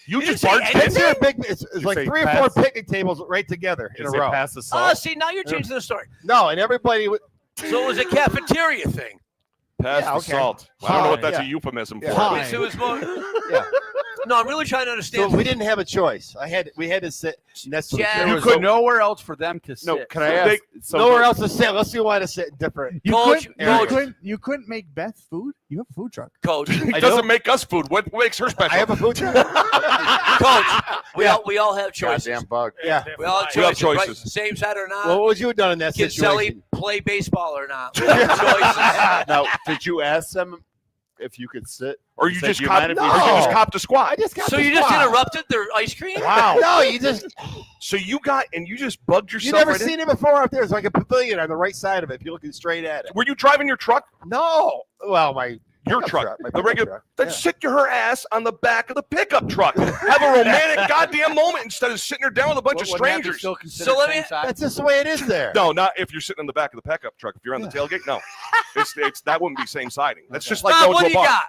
You didn't just say barged in. anything? It's You like say 3 or pass. 4 picnic tables right together in a row. Pass the Oh, salt. see, now you're changing the story. No, and everybody would. So it was a cafeteria thing. Pass Yeah, the okay. salt. I don't know what that's Yeah. a euphemism Yeah. for. Hi. So it was more. Yeah. No, I'm really trying to So understand. we didn't have a choice. We had to sit next to each Jack, other. There was nowhere else for them to sit. No, can I So ask? they- Nowhere else to sit. Let's see why to sit different. Coach, You couldn't make Beth food. You have a food truck. Coach, It doesn't make us food. What makes her special? I have a food truck. Coach, we all have choices. Goddamn bug. Yeah. We all have We have choices. Right? choices. Same side or not. Well, what would you have done in that Can situation? Sully play baseball or not? We have choices. Now, did you ask them if you could sit? Or you Say, just "Do you copped, mind if or we you sit?" just copped a squat. I just got So the you just squad. interrupted their ice cream? Wow. No, you just So you just bugged yourself. you never right in? seen it before up there. It's like a pavilion on the right side of it. If you're looking straight at it. Were you driving your truck? No. Well, Your pickup truck. my The pickup regular. truck. Then Yeah. sit her ass on the back of the pickup truck. Have a romantic goddamn moment instead of sitting her down with a bunch of strangers. So let me. That's just the way it is there. No, not if you're sitting in the back of the pickup truck. If you're on the tailgate, no. It's that wouldn't be same siding. That's just like Bob, going what to do a you bar. got?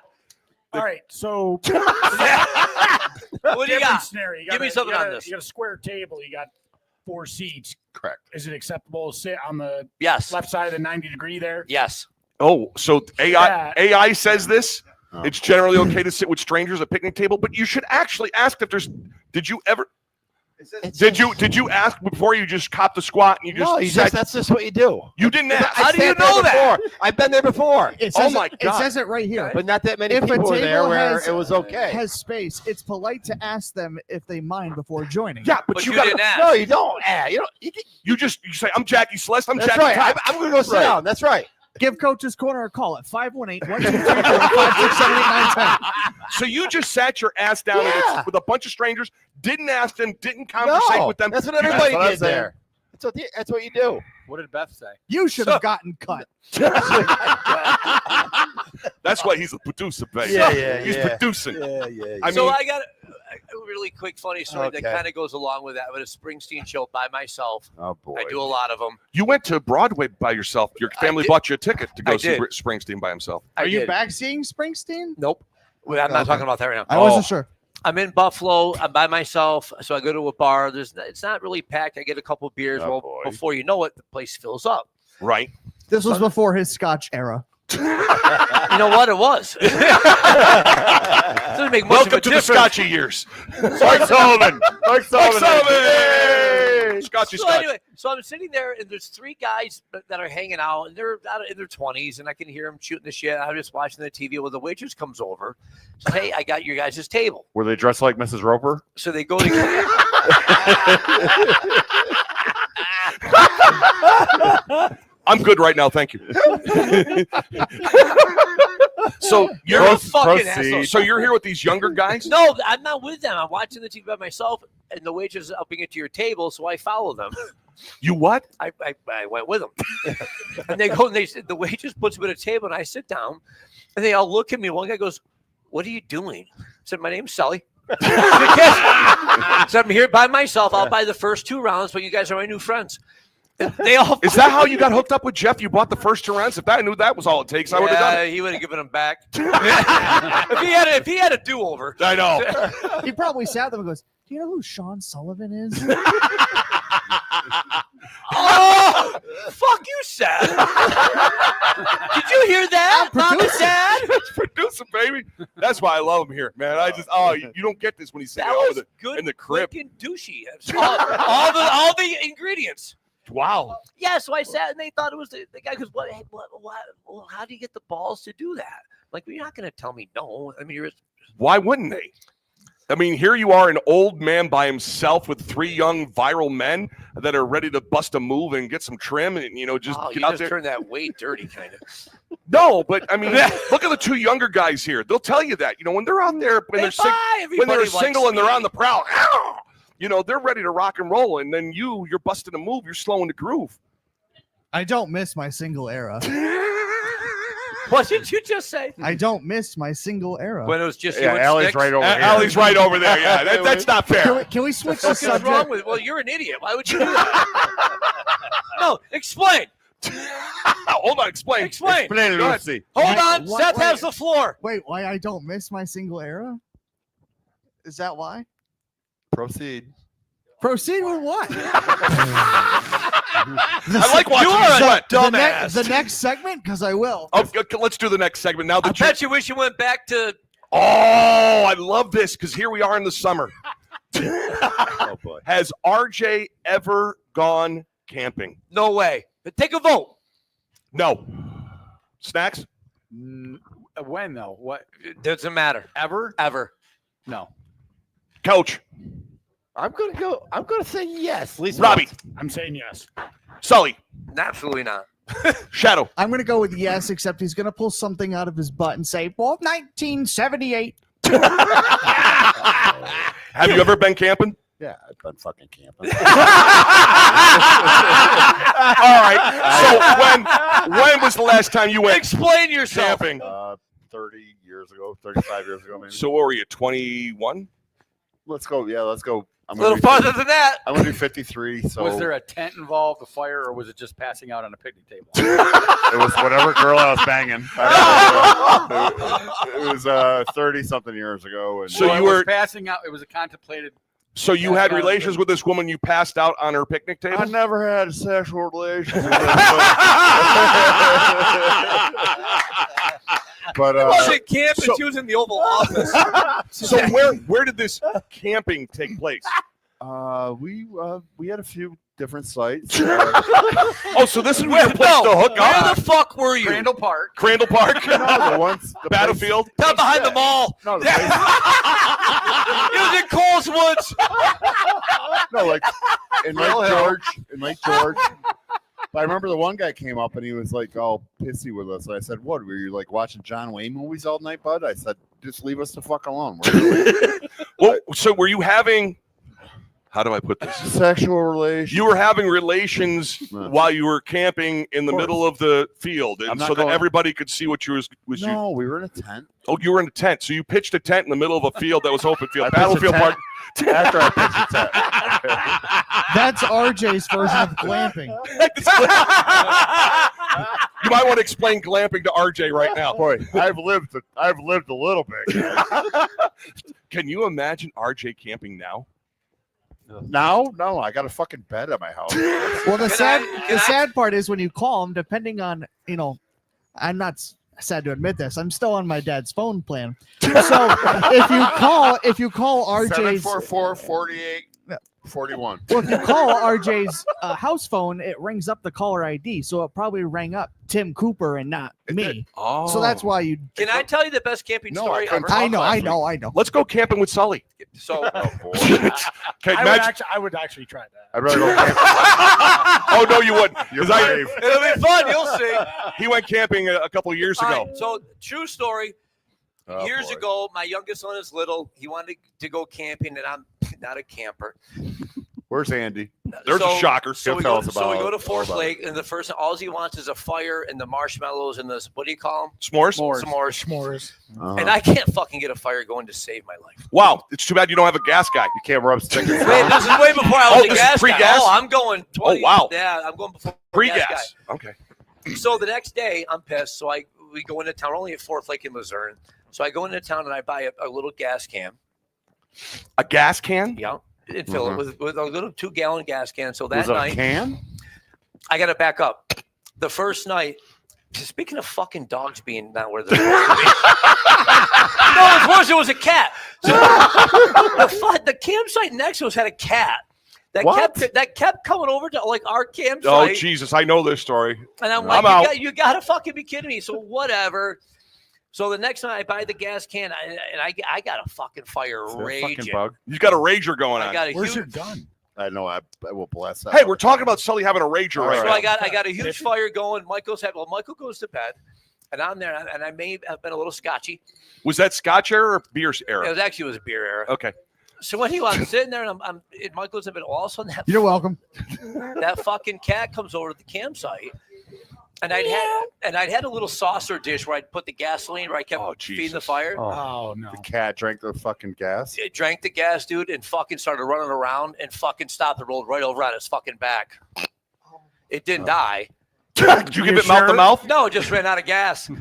All right, so What do you different got? scenario. Give me something on this. You got a square table. You got 4 seats. Correct. Is it acceptable to sit on the Yes. left side of the 90-degree there? Yes. Oh, so Yeah. AI says this. It's generally okay to sit with strangers at a picnic table, but you should actually ask if there's. Did you ever? Did you ask before you just copped the squat and you just? No, that's just what you do. You didn't ask. How do you know that? I've been there before. It Oh says my It God. says it right here. But not that many If a people were table there where has, it was okay. has space, it's polite to ask them if they mind before joining. Yeah, but But you you got. didn't ask. No, you don't. You don't. You say, "I'm Jackie Celeste. I'm That's Jackie right. Top." I'm going to go sit down. That's right. Give Coach's Corner a call at 518-123-567-8910. So you just sat your ass down Yeah. with a bunch of strangers, didn't ask them, didn't conversate No, with them. that's what everybody what I'm did saying. there. That's what you do. What did Beth say? You should have gotten cut. That's why he's a producer, baby. Yeah, He's yeah. producing. Yeah. I So mean, I got a really quick, funny story Okay. that kind of goes along with that. With a Springsteen show by myself. Oh boy. I do a lot of them. you went to Broadway by yourself. Your family did. bought you a ticket to go I see did. Springsteen by himself. Are you did. back seeing Springsteen? Nope. Well, I'm not talking about that right now. I wasn't sure. I'm in Buffalo. I'm by myself, so I go to a bar. It's not really packed. I get a couple beers. Oh, well, boy. before you know it, the place fills up. Right. This was before his Scotch era. You know what? It was. Doesn't make much Welcome of a to the difference. Scotchy years. Mike Sullivan. Mike Sullivan. Hey! Scotchy So Scotch. anyway, so I'm sitting there, and there's 3 guys that are hanging out, and they're out in their 20s, and I can hear them shooting the shit. I'm just watching the TV. Well, the waitress comes over, says, "Hey, I got your guys' table." Were they dressed like Mrs. Roper? So they go together. I'm good right now, thank you. So you're a fucking asshole. So you're here with these younger guys? No, I'm not with them. I'm watching the TV by myself, and the waitress is upping it to your table, so I follow them. You what? I went with them. And they go, and the waitress puts me at a table, and I sit down, and they all look at me. One guy goes, "What are you doing?" I said, "My name's Sully." So I'm here by myself. I'll buy the first 2 rounds, but you guys are my new friends. And they all. Is that how you got hooked up with Jeff? You bought the first 2 rounds? If I knew that was all it takes, I would have done it. He would have given them back. if he had a do-over. I know. He probably sat there and goes, "Do you know who Sean Sullivan is?" Oh, fuck you, Sad. Did you hear that? Mom and Dad? Producer, baby. That's why I love him here, man. You don't get this when he's sitting That over was good in the crib. Freaking douchey. all the ingredients. Wow. Yeah, so I sat and they thought it was the guy goes, what, how do you get the balls to do that? Like, you're not going to tell me no. I mean, Why wouldn't they? I mean, here you are, an old man by himself with 3 young viral men that are ready to bust a move and get some trim and, just get out there. Turn that weight dirty, kind of. No, but I mean, look at the 2 younger guys here. They'll tell you that, when they're out there, when they're single and they're on the prowl, they're ready to rock and roll. And then you're busting a move. You're slowing the groove. I don't miss my single era. What did you just say? I don't miss my single era. When it was just Allie's right over here. Allie's right over there. Yeah, that's not fair. Can we switch the What's subject? wrong with? Well, you're an idiot. Why would you do that? No, explain. Hold on, explain. Explain, Lucy. Hold on. Seth has the floor. Wait, why I don't miss my single era? Is that why? Proceed. Proceed with what? I like watching you sweat. The next segment, because I will. Oh, let's do the next segment now. I bet you wish you went back to. Oh, I love this because here we are in the summer. Oh boy. Has RJ ever gone camping? No way. But take a vote. No. Snacks? When though? What? It doesn't matter. Ever? No. Coach? I'm gonna say yes. At least Robbie? I'm saying yes. Sully? Absolutely not. Shadow? I'm going to go with yes, except he's going to pull something out of his butt and say, well, 1978. Have you ever been camping? Yeah, I've been fucking camping. All right. So when was the last time you went? Explain yourself. Camping. 30 years ago, 35 years ago, maybe. So what were you, 21? Let's go. Yeah, let's go. A little farther than that. I'm gonna do 53. So was there a tent involved, a fire, or was it just passing out on a picnic table? It was whatever girl I was banging. It was 30 something years ago. And So you were passing out. It was a contemplated. So you had relations with this woman. You passed out on her picnic table. I never had a sexual relations with But It wasn't camping. She was in the Oval Office. So where did this camping take place? We had a few different sites. Oh, so this is where the place to hook up. Where the fuck were you? Crandall Park. Crandall Park. No, the Battlefield. Down behind the mall. No, It was in Coles Woods. No, like in Lake George. But I remember the one guy came up and he was like all pissy with us. I said, "What? Were you like watching John Wayne movies all night, bud?" I said, "Just leave us the fuck alone." Well, so were you having? How do I put this? Sexual relations. You were having relations while you were camping in the middle of the field, and so that everybody could see what you was. No, we were in a tent. Oh, you were in a tent. So you pitched a tent in the middle of a field that was open field. Battlefield Park. After I pitched a tent. That's RJ's version of glamping. You might want to explain glamping to RJ right now. Boy, I've lived a little bit. Can you imagine RJ camping now? No, I got a fucking bed at my house. Well, the sad part is when you call him, depending on, I'm not sad to admit this, I'm still on my dad's phone plan. So if you call RJ's 744-48. 41. Well, if you call RJ's house phone, it rings up the caller ID, so it probably rang up Tim Cooper and not me. Oh. So that's why you. Can I tell you the best camping story ever? I know. Let's go camping with Sully. So, Okay, I would actually try that. I'd rather go camping. Oh no, you wouldn't. You're 'Cause brave. it'll be fun. You'll see. He went camping a couple of years All ago. right, so true story. Oh, Years boy. ago, my youngest son is little. He wanted to go camping, and I'm not a camper. Where's Andy? There's a shocker. So He'll we tell go, us so we about- go to all Fourth about Lake, and the first all he wants is a fire and the marshmallows and the what do you call them? S'mores? S'mores. Uh-huh. And I can't fucking get a fire going to save my life. Wow, it's too bad you don't have a gas guy. You can't rub stickers. Wait, this is way before I was a this is gas guy. pre-gas? Oh, I'm going 20. Oh, wow. Yeah, I'm going before Pre-gas. gas guy. Okay. So the next day, I'm pissed. So we go into town. We're only at Fourth Lake in Luzerne. So I go into town and I buy a little gas can. A gas can? Yeah. And fill it with a little 2-gallon gas can. So that Was it a night, can? I got to back up. The first night, speaking of fucking dogs being not where they're supposed to be. No, it's worse. It was a cat. So the campsite next to us had a cat that kept coming over to like our campsite. Oh Jesus, I know this story. And I'm I'm like, out. you got to fucking be kidding me. So whatever. So the next time I buy the gas can, and I got a fucking fire raging. Fucking bug. You got a rager going on. I got a Where's huge, your gun? I know. I will bless that. Hey, we're talking about Sully having a rager right So now. I got a huge fire going. Michael goes to bed, and I'm there, and I may have been a little scotchy. Was that Scotch era or beer era? It was a beer era. Okay. So anyway, I'm sitting there, and I'm Michael's in bed. All of a sudden, You're welcome. that fucking cat comes over to the campsite. And I'd had a little saucer dish where I'd put the gasoline where I kept feeding the fire. Oh no! The cat drank the fucking gas. It drank the gas, dude, and fucking started running around and fucking stopped and rolled right over on its fucking back. It didn't die. Did you give it mouth to mouth? No, it just ran out of gas. And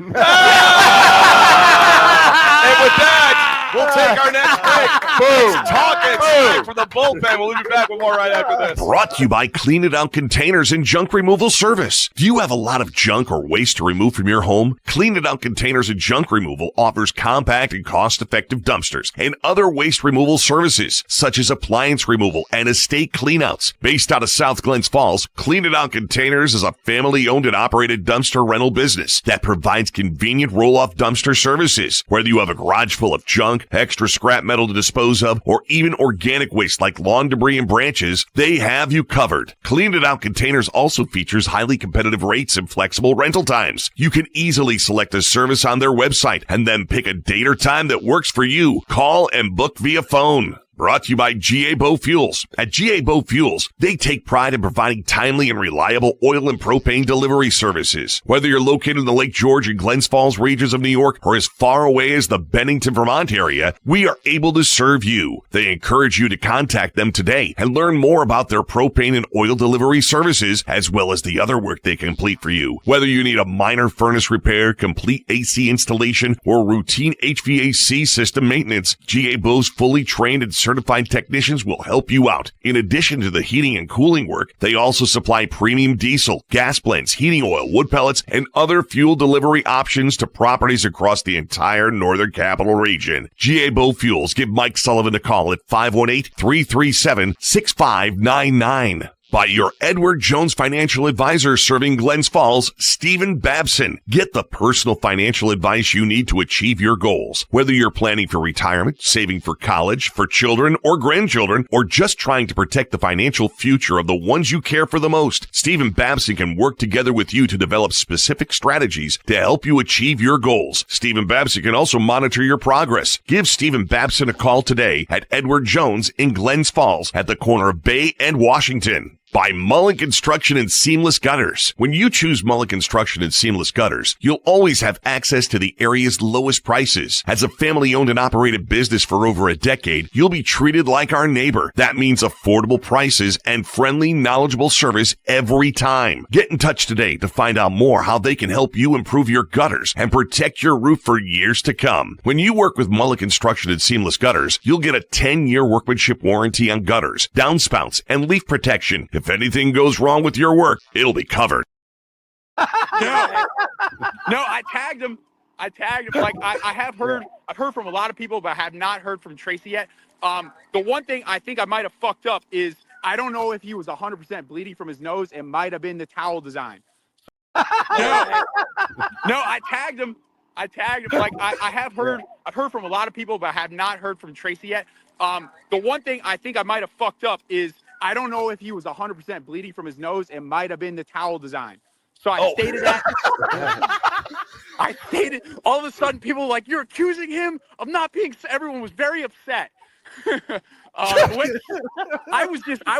with that, we'll take our next break. Boom. Talkin Smack from the bullpen. We'll leave you back with more right after this. Brought to you by Clean It Out Containers and Junk Removal Service. Do you have a lot of junk or waste to remove from your home? Clean It Out Containers and Junk Removal offers compact and cost-effective dumpsters and other waste removal services, such as appliance removal and estate cleanouts. Based out of South Glens Falls, Clean It Out Containers is a family-owned and operated dumpster rental business that provides convenient roll-off dumpster services. Whether you have a garage full of junk, extra scrap metal to dispose of, or even organic waste like lawn debris and branches, they have you covered. Clean It Out Containers also features highly competitive rates and flexible rental times. You can easily select a service on their website and then pick a date or time that works for you. Call and book via phone. Brought to you by GA Bow Fuels. At GA Bow Fuels, they take pride in providing timely and reliable oil and propane delivery services. Whether you're located in the Lake George and Glens Falls regions of New York or as far away as the Bennington, Vermont area, we are able to serve you. They encourage you to contact them today and learn more about their propane and oil delivery services, as well as the other work they complete for you. Whether you need a minor furnace repair, complete AC installation, or routine HVAC system maintenance, GA Bow's fully trained and certified technicians will help you out. In addition to the heating and cooling work, they also supply premium diesel, gas blends, heating oil, wood pellets, and other fuel delivery options to properties across the entire Northern Capital Region. GA Bow Fuels. Give Mike Sullivan a call at 518-337-6599. By your Edward Jones financial advisor serving Glens Falls, Stephen Babson. Get the personal financial advice you need to achieve your goals. Whether you're planning for retirement, saving for college, for children or grandchildren, or just trying to protect the financial future of the ones you care for the most, Stephen Babson can work together with you to develop specific strategies to help you achieve your goals. Stephen Babson can also monitor your progress. Give Stephen Babson a call today at Edward Jones in Glens Falls at the corner of Bay and Washington. By Mullen Construction and Seamless Gutters. When you choose Mullen Construction and Seamless Gutters, you'll always have access to the area's lowest prices. As a family-owned and operated business for over a decade, you'll be treated like our neighbor. That means affordable prices and friendly, knowledgeable service every time. Get in touch today to find out more how they can help you improve your gutters and protect your roof for years to come. When you work with Mullen Construction and Seamless Gutters, you'll get a 10-year workmanship warranty on gutters, downspouts, and leaf protection. If anything goes wrong with your work, it'll be covered. No, I tagged him. I tagged him. Like I have heard, I've heard from a lot of people, but I have not heard from Tracy yet. The one thing I think I might have fucked up is I don't know if he was 100% bleeding from his nose. It might have been the towel design. No, I tagged him. Like I have heard, I've heard from a lot of people, but I have not heard from Tracy yet. The one thing I think I might have fucked up is I don't know if he was 100% bleeding from his nose. It might have been the towel design. So I stated that. I stated, all of a sudden people were like, you're accusing him of not being, everyone was very upset. I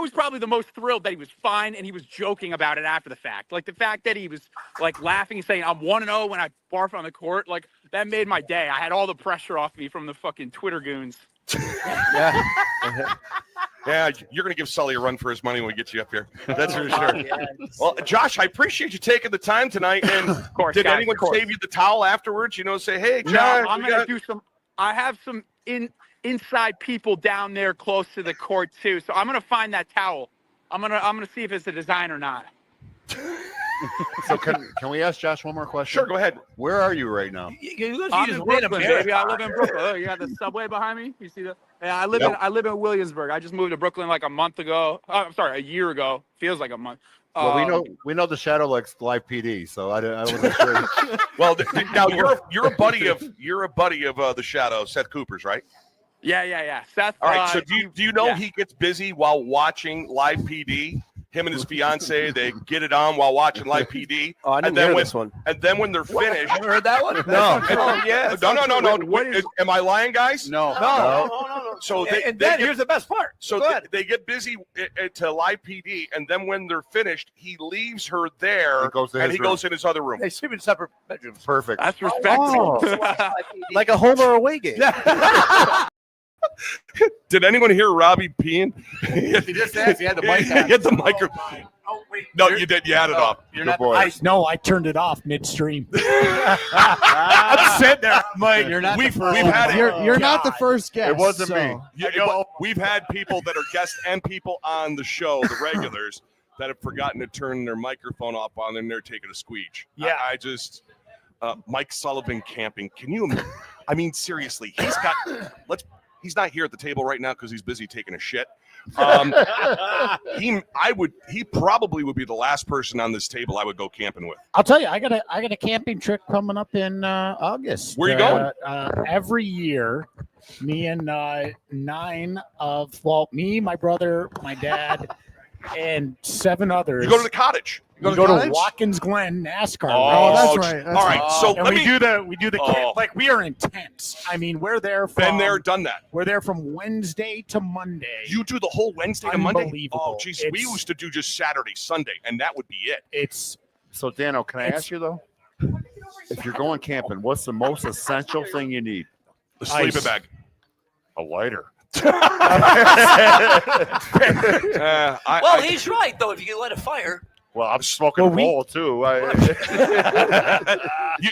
was probably the most thrilled that he was fine and he was joking about it after the fact. Like the fact that he was like laughing and saying, I'm 1-0 when I barf on the court, like that made my day. I had all the pressure off me from the fucking Twitter goons. Yeah. Yeah, you're going to give Sully a run for his money when we get you up here. That's for sure. Well, Josh, I appreciate you taking the time tonight. And of course, did anyone save you the towel afterwards? You know, say, hey, Josh. No, I'm going to do some. I have some inside people down there close to the court too. So I'm going to find that towel. I'm going to see if it's a design or not. So can we ask Josh one more question? Sure, go ahead. Where are you right now? I'm in Brooklyn, baby. I live in Brooklyn. Oh, you got the subway behind me? You see that? Yeah, I live in Williamsburg. I just moved to Brooklyn like a month ago. I'm sorry, a year ago. Feels like a month. Well, we know the Shadow likes live PD, so I wasn't sure. Well, now you're a buddy of the Shadow, Seth Cooper's, right? Yeah. Seth. All right. So do you know he gets busy while watching live PD? Him and his fiance, they get it on while watching live PD. Oh, I didn't hear this one. And then when they're finished, Have you heard that one? No. Oh, yeah. No. Am I lying, guys? No. So here's the best part. So they get busy to live PD, and then when they're finished, he leaves her there, and he goes in his other room. They sleep in separate bedrooms. Perfect. That's respectful. Like a home or away game. Did anyone hear Robbie peeing? He just asked. He had the mic on. He had the microphone. Oh, wait. No, you did. You had it off. You're Good not boy. I turned it off midstream. I'm sitting there, Mike. You're not We've the first. had You're not the first guest. It wasn't me. But we've had people that are guests and people on the show, the regulars, that have forgotten to turn their microphone off on, and they're taking a squeege. Yeah. I just Mike Sullivan camping. Can you? I mean, seriously, he's not here at the table right now because he's busy taking a shit. He probably would be the last person on this table I would go camping with. I'll tell you, I got a camping trip coming up in August. Where you going? Every year, me and me, my brother, my dad, and 7 others. You go to the cottage. We go to Watkins Glen NASCAR. Oh, that's right. All right. So and we do the camp. Like we are intense. I mean, we're there from. Been there, done that. We're there from Wednesday to Monday. You do the whole Wednesday to Monday? Unbelievable. Oh, geez. We used to do just Saturday, Sunday, and that would be it. It's So, Dano, can I ask you though? If you're going camping, what's the most essential thing you need? A sleeping bag. A lighter. He's right though. If you can light a fire. Well, I'm smoking a bowl too.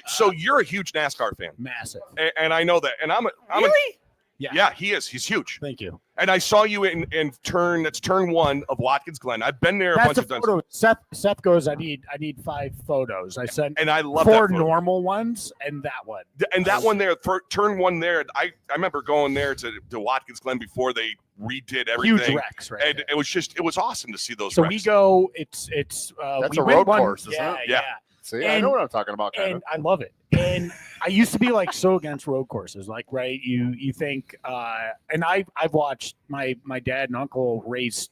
So you're a huge NASCAR fan, massive, and I know that. And I'm really. Yeah, he is. He's huge. Thank you. And I saw you in turn 1 of Watkins Glen. I've been there a bunch of times. Seth goes, I need 5 photos. I sent and I love 4 that normal ones and that one. And that one there, for turn 1 there, I remember going there to Watkins Glen before they redid everything. Huge wrecks, right? And it was awesome to see those So wrecks. we go, it's that's we a road went course, isn't it? Yeah. See, I know what I'm talking about. And I love it. And I used to be like so against road courses, like right. You think, and I've watched my dad and uncle race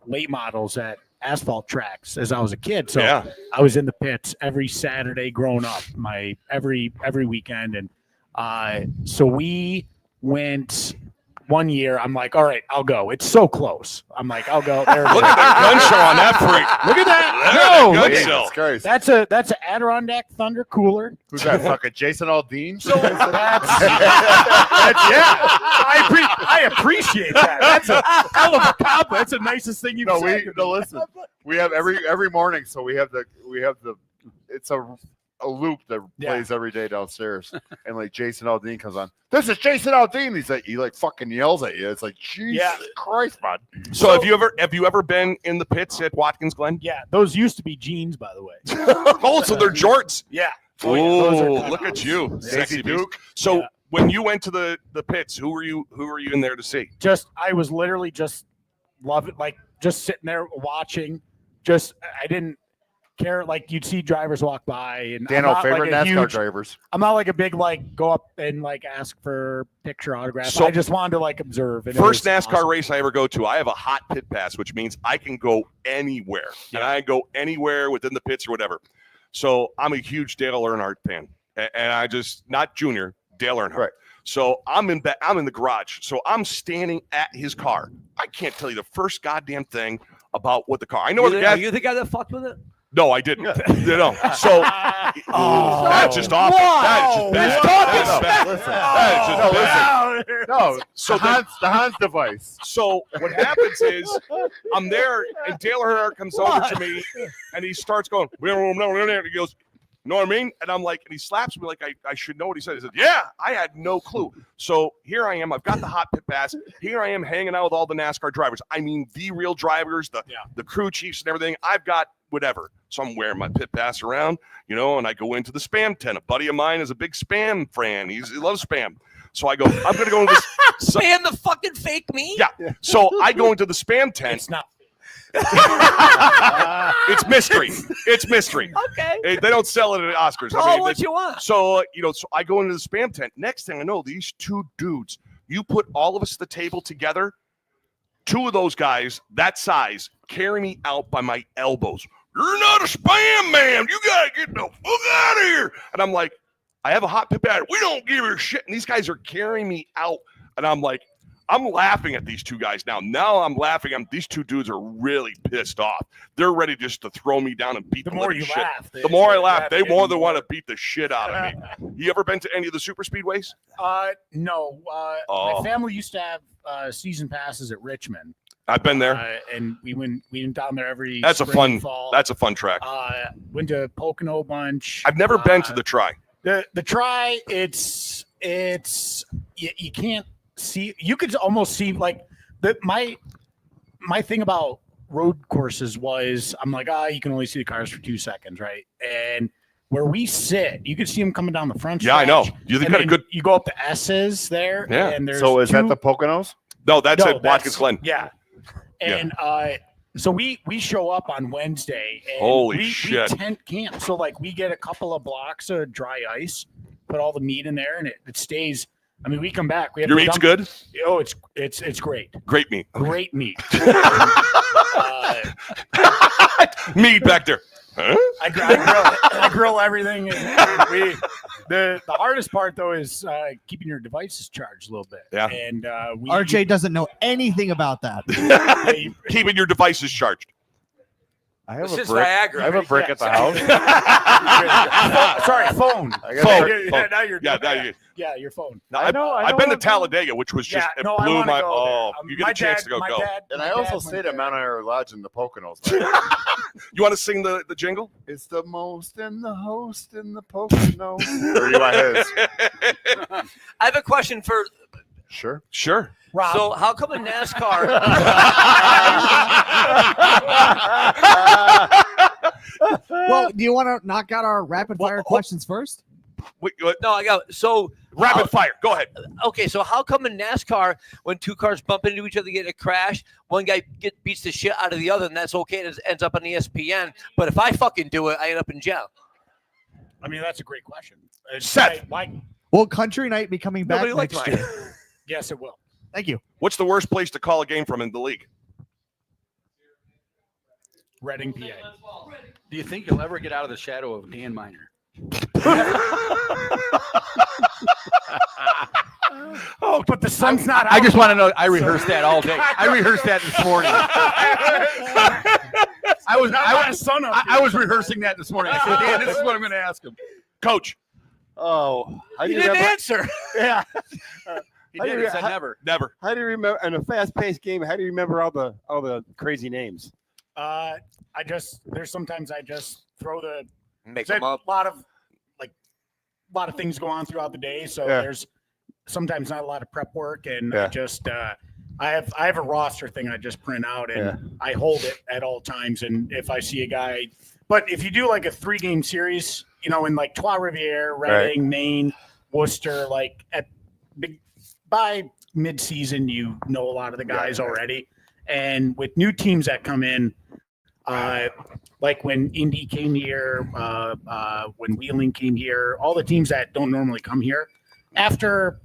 late models at asphalt tracks as I was a kid. So yeah. I was in the pits every Saturday growing up, every weekend, and so we went. One year, I'm like, all right, I'll go. It's so close. I'm like, I'll go. There Look at that gun show on that freak. Look at that. Look at No, that gun show. That's an Adirondack Thunder cooler. Who's that? Fucking Jason Aldean? So that's yeah. I appreciate that. That's a hell of a compliment. That's the nicest thing you've said. Listen. We have every morning, so we have the it's a loop that plays every day downstairs, and like Jason Aldean comes on. This is Jason Aldean. He fucking yells at you. It's like Jesus Christ, man. So have you ever been in the pits at Watkins Glen? Yeah, those used to be jeans, by the way. Oh, so they're jorts. Yeah. Oh, look at you, sexy Duke. Duke. So when you went to the pits, who were you in there to see? I was literally just love it, like just sitting there watching. I didn't care. Like you'd see drivers walk by, and Dano, favorite like NASCAR drivers. I'm not like a big go up and ask for picture autographs. So- I just wanted to observe. And it First was NASCAR awesome. race I ever go to, I have a hot pit pass, which means I can go anywhere, and I go anywhere within the pits or whatever. So I'm a huge Dale Earnhardt fan, and I just not Junior, Dale Earnhardt. Right. So I'm in the garage. So I'm standing at his car. I can't tell you the first goddamn thing about what the car. I know what the guy. Are you the guy that fucked with it? No, I didn't. So that's just awful. That is just bad. No, So the Hans device. So what happens is I'm there, and Dale Earnhardt comes over to me, and he starts going, he goes, you know what I mean? And I'm like, and he slaps me like I should know what he said. He said, yeah, I had no clue. So here I am. I've got the hot pit pass. Here I am hanging out with all the NASCAR drivers. I mean, the real drivers, the crew chiefs and everything. I've got whatever. So I'm wearing my pit pass around, and I go into the spam tent. A buddy of mine is a big spam fan. He loves spam. So I go, I'm going to go into this. Spam the fucking fake me? Yeah. So I go into the spam tent. It's not. It's mystery. It's mystery. Okay. They don't sell it at Oscars. Call what you want. So, so I go into the spam tent. Next thing I know, these two dudes, you put all of us at the table together, two of those guys that size carry me out by my elbows. You're not a spam man. You got to get the fuck out of here. And I'm like, I have a hot pit pad. We don't give a shit. And these guys are carrying me out. And I'm like, I'm laughing at these two guys now. Now I'm laughing. These two dudes are really pissed off. They're ready just to throw me down and beat the more living you shit. laugh, The more I laugh, they more than want to beat the shit out of me. You ever been to any of the super speedways? No. Oh. My family used to have season passes at Richmond. I've been there. And we went down there every That's a spring and fun. fall. That's a fun track. Went to Pocono a bunch. I've never been to the Tri. The Tri, it's you can't see. You could almost see my thing about road courses was I'm like, you can only see the cars for 2 seconds, right? And where we sit, you can see them coming down the front. Yeah, I know. stretch, You and got a then good. You go up the S's there. Yeah. And there's So is that two- the Poconos? No, that's No, at Watkins Glen. Yeah. And so we show up on Wednesday. And Holy we shit. We tent camp. So we get a couple of blocks of dry ice, put all the meat in there, and it stays. I mean, we come back. We have Your to meat's dump- good? Oh, it's great. Great meat. Great meat. Meat back there. Huh? I grill everything. And the hardest part though is keeping your devices charged a little bit. Yeah. And RJ doesn't know anything about that. Keeping your devices charged. I have This a is brick. Viagra. I have a brick at the house. Sorry, phone. I got Yeah, now you're Yeah, now you. Yeah, your phone. No, I know I've been to what I'm doing. Talladega, which was just it no, I blew wanna my. go Oh, there. you get a chance to go. My Go. dad- And my I also dad stayed went at Mount Ira Lodge in the Poconos. You want to sing the jingle? It's the most and the host in the Poconos. Or you want his? I have a question for. Sure. Sure. Rob. So how come in NASCAR? Well, do you want to knock out our rapid fire questions first? Wait, what? No, I got so Rapid fire. Go ahead. Okay, so how come in NASCAR when two cars bump into each other, get in a crash, one guy beats the shit out of the other, and that's okay, and it ends up on ESPN. But if I fucking do it, I end up in jail. I mean, that's a great question. Seth. Why? Will Country Night be coming back Nobody likes next mine. year? Yes, it will. Thank you. What's the worst place to call a game from in the league? Reading, PA. Do you think you'll ever get out of the shadow of Dan Miner? Oh, but the sun's not out. I just want to know. I rehearsed that all day. I rehearsed that this morning. I was rehearsing that this morning. I said, Dan, this is what I'm going to ask him. Coach. Oh, He didn't answer. Yeah. He did. He said never. Never. How do you remember in a fast-paced game? How do you remember all the crazy names? There's sometimes I just throw the Make them up. A lot of things go on throughout the day, so there's sometimes not a lot of prep work, and I just I have a roster thing I just print out and I hold it at all times, and if I see a guy, but if you do like a 3-game series, in like Trois-Rivières, Reading, Maine, Worcester, like by mid-season, you know a lot of the guys already. And with new teams that come in, like when Indy came here, when Wheeling came here, all the teams that don't normally come here, after,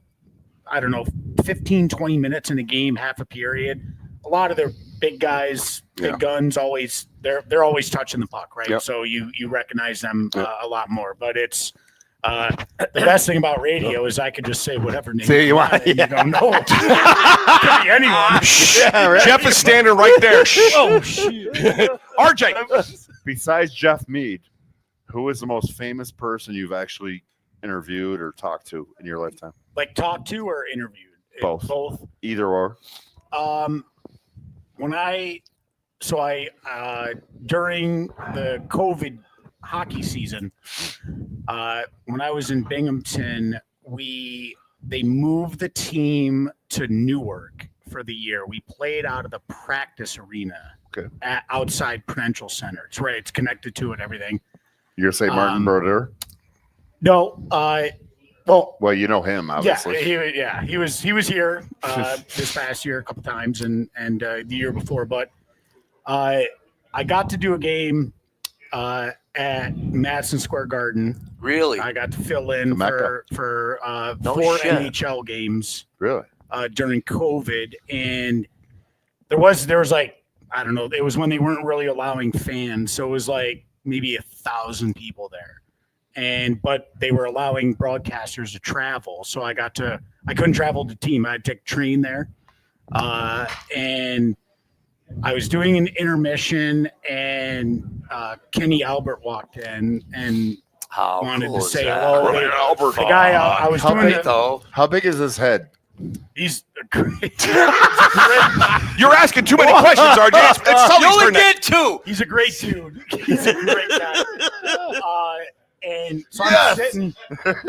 I don't know, 15, 20 minutes in a game, half a period, a lot of the big guys, big guns, always they're always touching the puck, right? Yep. So you recognize them a lot more. But it's the best thing about radio is I could just say whatever name you want. and you don't know. It could be anyone. Yeah, right. Jeff is standing right there. Oh shit. RJ. Besides Jeff Mead, who is the most famous person you've actually interviewed or talked to in your lifetime? Like talked to or interviewed? Both. Both. Either or. When I during the COVID hockey season, when I was in Binghamton, they moved the team to Newark for the year. We played out of the practice arena outside Prudential Center. It's right. It's connected to it, everything. You're saying Martin Brodeur? No, well, you know him, obviously. He was here this past year a couple times and the year before. But I got to do a game at Madison Square Garden. Really? I got to fill in for 4 NHL games. Really? During COVID, and there was like, I don't know, it was when they weren't really allowing fans, so it was like maybe 1,000 people there. But they were allowing broadcasters to travel, so I couldn't travel the team. I had to take a train there, and I was doing an intermission, and Kenny Albert walked in and wanted to say hello. Albert, the guy I was doing How big is his head? He's great. You're asking too many questions, RJ. It's Sully's you only turn get 2. He's a great dude. He's a great guy. And so I'm sitting.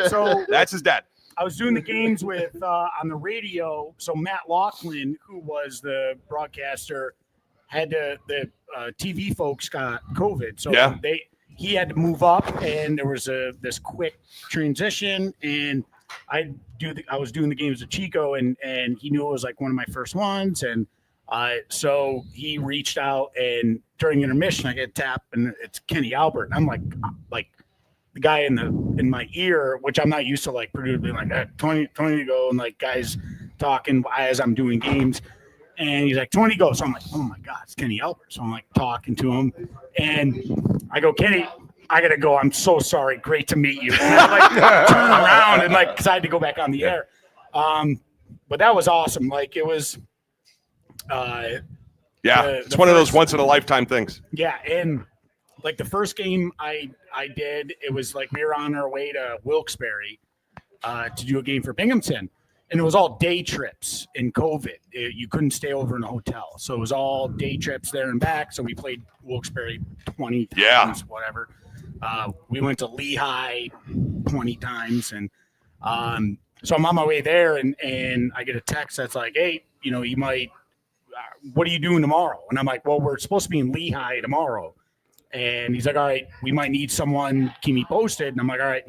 So that's his dad. I was doing the games with on the radio. So Matt Laughlin, who was the broadcaster, had the TV folks got COVID. So he had to move up, and there was this quick transition, and I was doing the games with Chico, and he knew it was like one of my first ones, and so he reached out, and during intermission I get tapped, and it's Kenny Albert, and I'm like the guy in my ear, which I'm not used to, like Purdue being like 20 to go, and like guys talking as I'm doing games, and he's like 20 to go, so I'm like, oh my god, it's Kenny Albert, so I'm like talking to him, and I go, Kenny, I gotta go. I'm so sorry. Great to meet you. And I like turn around and like, cause I had to go back on the air. But that was awesome. Like it was. It's one of those once in a lifetime things. Yeah, and like the first game I did, it was like we were on our way to Wilkes-Barre to do a game for Binghamton, and it was all day trips in COVID. You couldn't stay over in a hotel, so it was all day trips there and back. So we played Wilkes-Barre 20 times, whatever. We went to Lehigh 20 times, and so I'm on my way there, and I get a text that's like, hey, you might, what are you doing tomorrow? And I'm like, well, we're supposed to be in Lehigh tomorrow. And he's like, all right, we might need someone, keep me posted. And I'm like, all right.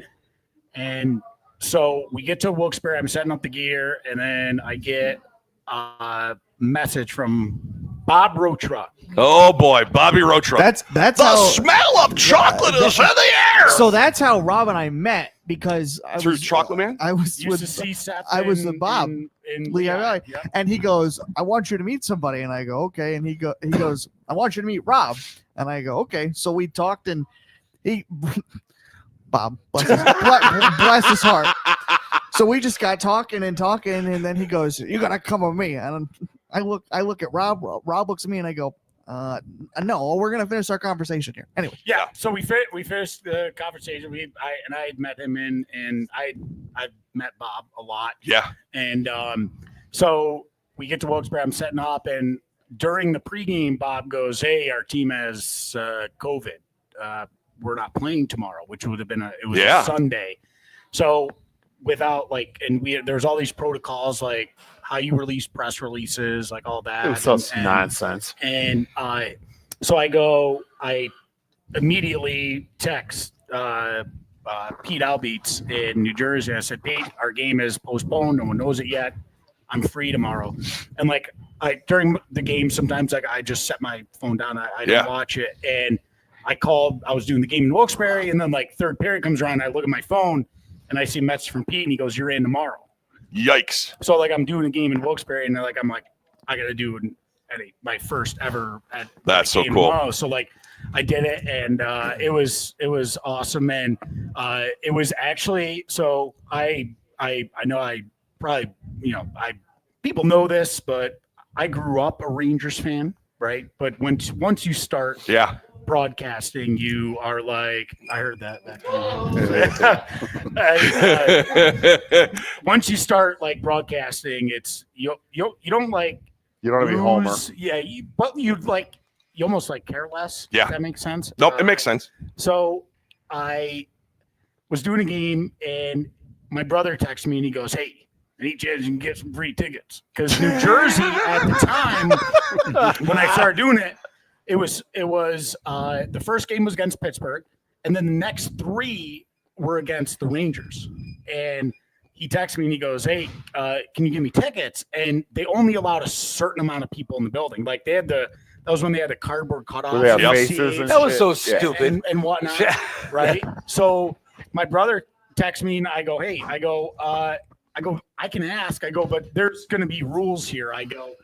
And so we get to Wilkes-Barre, I'm setting up the gear, and then I get a message from Bob Rotruck. Oh boy, Bobby Rotruck. That's the how smell of chocolate is in the air. So that's how Rob and I met, because I Through was Chocolate Man. I was Used with to see Seth I was in- with Bob in Lehigh Valley, Yep. and he goes, "I want you to meet somebody," and I go, "Okay," and he goes, "I want you to meet Rob," and I go, "Okay." So we talked, and he Bob bless his heart. So we just got talking, and then he goes, "You gotta come with me," and I look at Rob. Rob looks at me, and I go, "No, we're gonna finish our conversation here." Anyway, Yeah, so we finished the conversation. I had met him and I've met Bob a lot. Yeah. And so we get to Wilkes-Barre, I'm setting up, and during the pregame, Bob goes, "Hey, our team has COVID. We're not playing tomorrow," which would have been a Sunday. So without there's all these protocols, like how you release press releases, like all that. It was such nonsense. And so I immediately text Pete Albeats in New Jersey. I said, Pete, our game is postponed. No one knows it yet. I'm free tomorrow. And like during the game, sometimes like I just set my phone down. I didn't watch it. And I called. I was doing the game in Wilkes-Barre, and then like third period comes around. I look at my phone, and I see a message from Pete, and he goes, "You're in tomorrow." Yikes! So like I'm doing a game in Wilkes-Barre, and I'm like, I got to do my first ever at that's so game cool. Tomorrow. So like I did it, and it was awesome, and it was actually so I know I probably people know this, but I grew up a Rangers fan, right? But once you start broadcasting, you are like, I heard that. Once you start like broadcasting, it's you don't like you don't want to be Homer. Yeah, but you almost like care less. Yeah, if that makes sense. Nope, it makes sense. So I was doing a game, and my brother texted me, and he goes, "Hey, any chance you can get some free tickets?" Because New Jersey at the time, when I started doing it, it was the first game was against Pittsburgh, and then the next 3 were against the Rangers. And he texted me and he goes, "Hey, can you give me tickets?" And they only allowed a certain amount of people in the building. Like that was when they had the cardboard cutoff. That was so stupid and whatnot, right? So my brother texts me and I go, "Hey, I go, I can ask. I go, but there's going to be rules here." I go,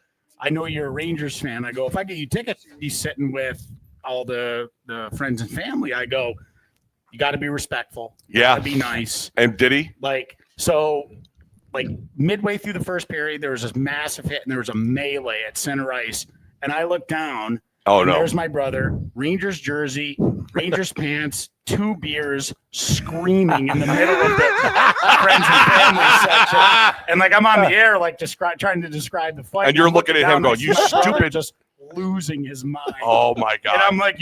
"I know you're a Rangers fan." I go, "If I get you tickets, he's sitting with all the friends and family." I go, "You got to be respectful. You got to be nice." And did he? Like midway through the first period, there was this massive hit, and there was a melee at center ice. And I looked down. Oh, and no. There's my brother, Rangers jersey, Rangers pants, 2 beers, screaming in the middle of the friends and family section. And like I'm on the air, like trying to describe the fight. And you're looking at him going, "You stupid." Just losing his mind. Oh my God. And I'm like,